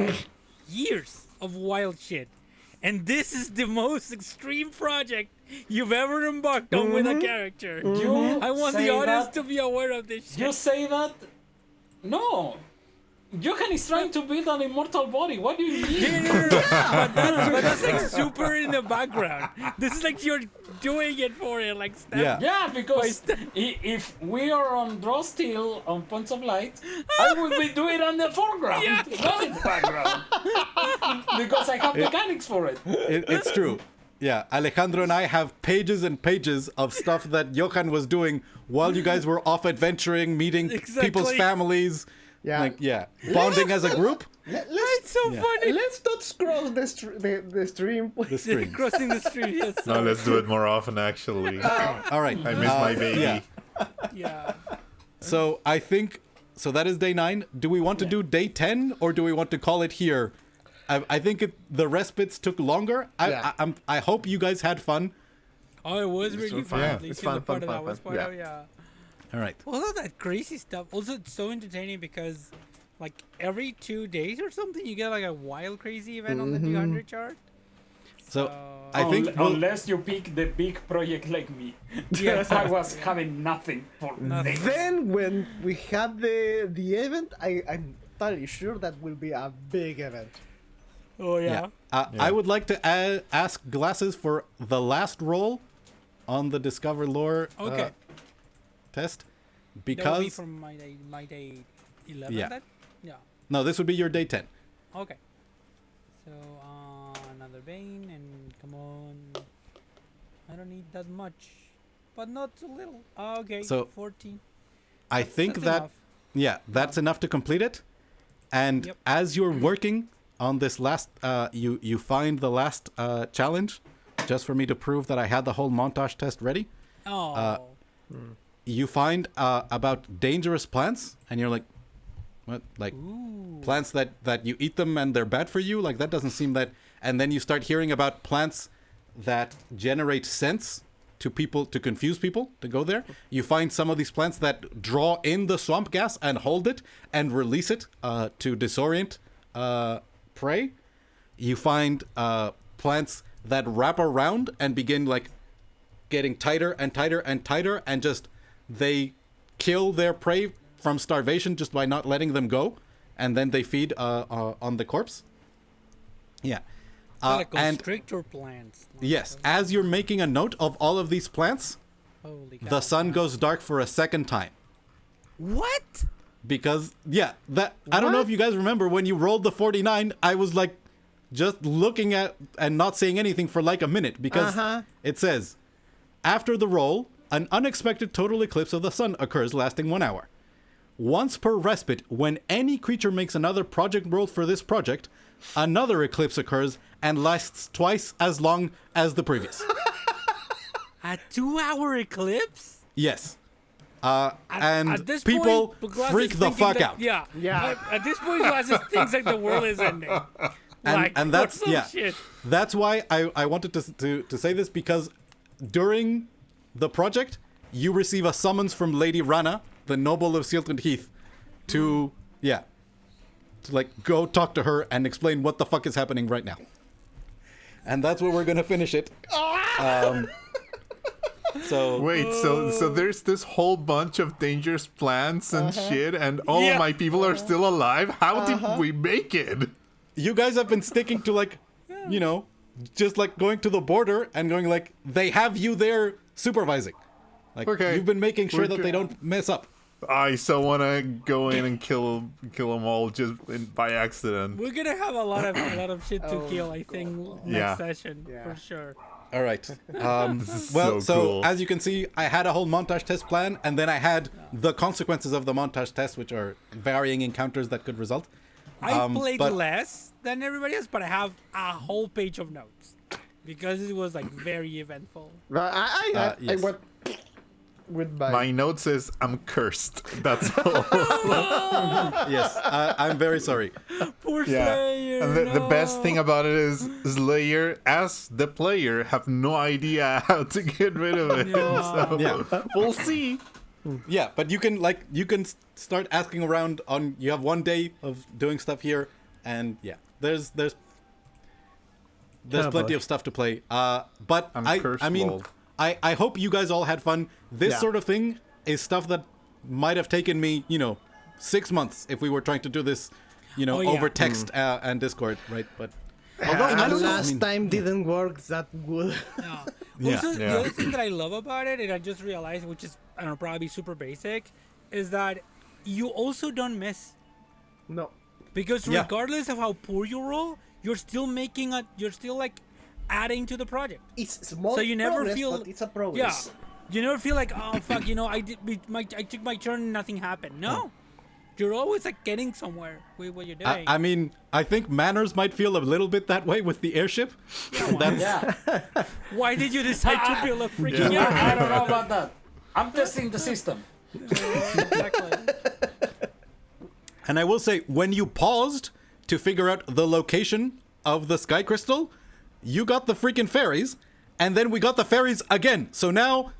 Years of wild shit. And this is the most extreme project you've ever embarked on with a character. I want the audience to be aware of this shit. You say that? No. Johan is trying to build an immortal body. What do you mean? No. But that's like super in the background. This is like you're doing it for it, like step. Yeah. Yeah, because if we are on draw steel on points of light, I will be doing it on the foreground, not in the background. Because I have mechanics for it. It's true. Yeah, Alejandro and I have pages and pages of stuff that Johan was doing while you guys were off adventuring, meeting people's families. Yeah. Bonding as a group. It's so funny. Let's not scroll the stream. The stream. Crossing the street. Yes. No, let's do it more often, actually. All right. I miss my baby. Yeah. Yeah. So I think that is day 9. Do we want to do day 10 or do we want to call it here? I think the respites took longer. I hope you guys had fun. Oh, it was really fun. Yeah, At least it's the fun, part fun, that fun, was fun. part of, yeah. All right. Also, that crazy stuff. Also, it's so entertaining because, like, every 2 days or something, you get like a wild, crazy event on the 200 chart. So I think unless you pick the big project like me, yes, I was having nothing for nothing. Then when we have the event, I'm totally sure that will be a big event. Oh yeah. I would like to ask Glasses for the last roll on the Discover Lore test That would be because from my day 11. Yeah. Then? Yeah. no, this would be your day 10. Okay. So another Bane and come on. I don't need that much, but not too little. Okay. So, 14. I think That's enough. that's enough to complete it. And Yep. as you're working on this last, you find the last challenge, just for me to prove that I had the whole montage test ready. Oh. You find about dangerous plants, and you're like, what? Like Ooh. plants that you eat them and they're bad for you? Like that doesn't seem that. And then you start hearing about plants that generate scents to people, to confuse people to go there. You find some of these plants that draw in the swamp gas and hold it and release it to disorient prey. You find plants that wrap around and begin like getting tighter and tighter and tighter, and just they kill their prey from starvation just by not letting them go, and then they feed on the corpse. Yeah. Like And constrictor plants. yes, as you're making a note of all of these plants, Holy cow. the sun goes dark for a second time. What? Because I don't know if you guys remember when you rolled the 49, I was like just looking at and not saying anything for like a minute because it says, after the roll, an unexpected total eclipse of the sun occurs lasting 1 hour. Once per respite, when any creature makes another project roll for this project, another eclipse occurs and lasts twice as long as the previous. A 2-hour eclipse? Yes. And At this people point, Glass freak is the thinking fuck that- out. Yeah. At this point, Glasses thinks like the world is ending. And that's some shit. That's why I wanted to say this, because during the project you receive a summons from Lady Rana, the noble of Sealton Heath, to like go talk to her and explain what the fuck is happening right now. And that's where we're gonna finish it. So Wait, so there's this whole bunch of dangerous plants and shit, and all of my people are still alive? How did we make it? you guys have been sticking to like, just like going to the border and going like, they have you there supervising. Like you've been making sure that they don't mess up. I so want to go in and kill them all just by accident. We're gonna have a lot of shit to kill, I think, next session for sure. All right. so cool. As you can see, I had a whole montage test plan, and then I had the consequences of the montage test, which are varying encounters that could result. I played but- less than everybody else, but I have a whole page of notes because it was like very eventful. I yes. went with My note says I'm cursed. That's all. Yes, I'm very sorry. Poor Slayer. And the best no. thing about it is Slayer, as the player, have no idea how to get rid of it. Yeah. So Yeah. we'll see. Yeah, but you can start asking around on. You have 1 day of doing stuff here, and there's plenty of stuff to play. But cursed, I mean, lol. I hope you guys all had fun. This sort of thing is stuff that might have taken me, 6 months if we were trying to do this, over text and Discord, right? But although I don't know, last time didn't work that good. Yeah. Also, the other thing that I love about it, and I just realized, which is, I don't know, probably super basic, is that you also don't miss. No. Because regardless of how poor you roll, you're still like adding to the project. It's small So you never progress, feel- but it's a progress. Yeah. You never feel like, oh fuck, I took my turn and nothing happened. No. You're always like getting somewhere with what you're doing. I mean, I think Manners might feel a little bit that way with the airship. Yeah. Why did you decide to build a freaking I don't know about that. I'm testing the system. Exactly. And I will say, when you paused to figure out the location of the sky crystal, you got the freaking fairies, and then we got the fairies again. So now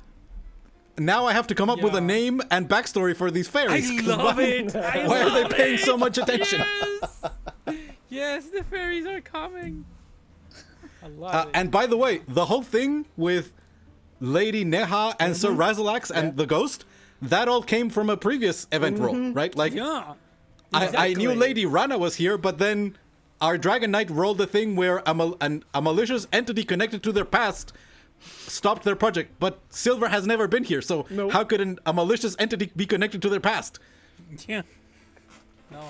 I have to come up with a name and backstory for these fairies. I love it. Why are they paying so much attention? Yes, the fairies are coming. I love it. And by the way, the whole thing with Lady Neha and Sir Razalax and the ghost, that all came from a previous event roll, right? Like, Yeah. I knew Exactly. Lady Rana was here, but then our Dragon Knight rolled a thing where a malicious entity connected to their past stopped their project. But Silver has never been here, so how could a malicious entity be connected to their past? Yeah. No.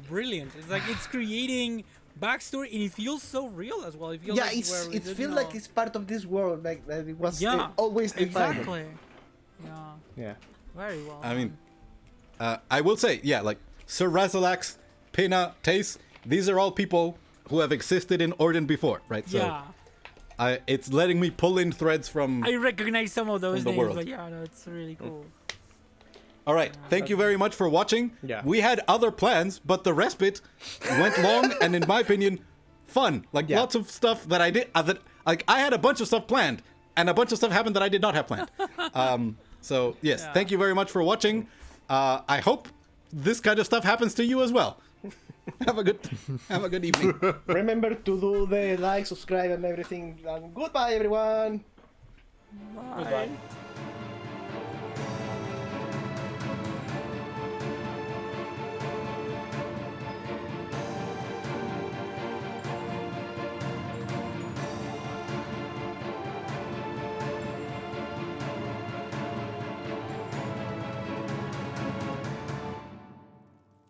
Brilliant. It's like it's creating backstory and it feels so real as well. It feels Yeah, like it original. feels like it's part of this world, like that it was Yeah, always defined. exactly. Yeah. Yeah. Very well. I mean, I will say, yeah, like Sir Razalax, Pinna, Tace, these are all people who have existed in Orden before, right? So yeah. it's letting me pull in threads from... I recognize some of those the names, world. but yeah, no, it's really cool. All right, thank you very much for watching. Yeah. We had other plans, but the respite went long and, in my opinion, fun. Like lots of stuff that I did. Like I had a bunch of stuff planned, and a bunch of stuff happened that I did not have planned. So yes, thank you very much for watching. I hope this kind of stuff happens to you as well. Have a good evening. Remember to do the like, subscribe, and everything. And goodbye, everyone. Bye. Goodbye.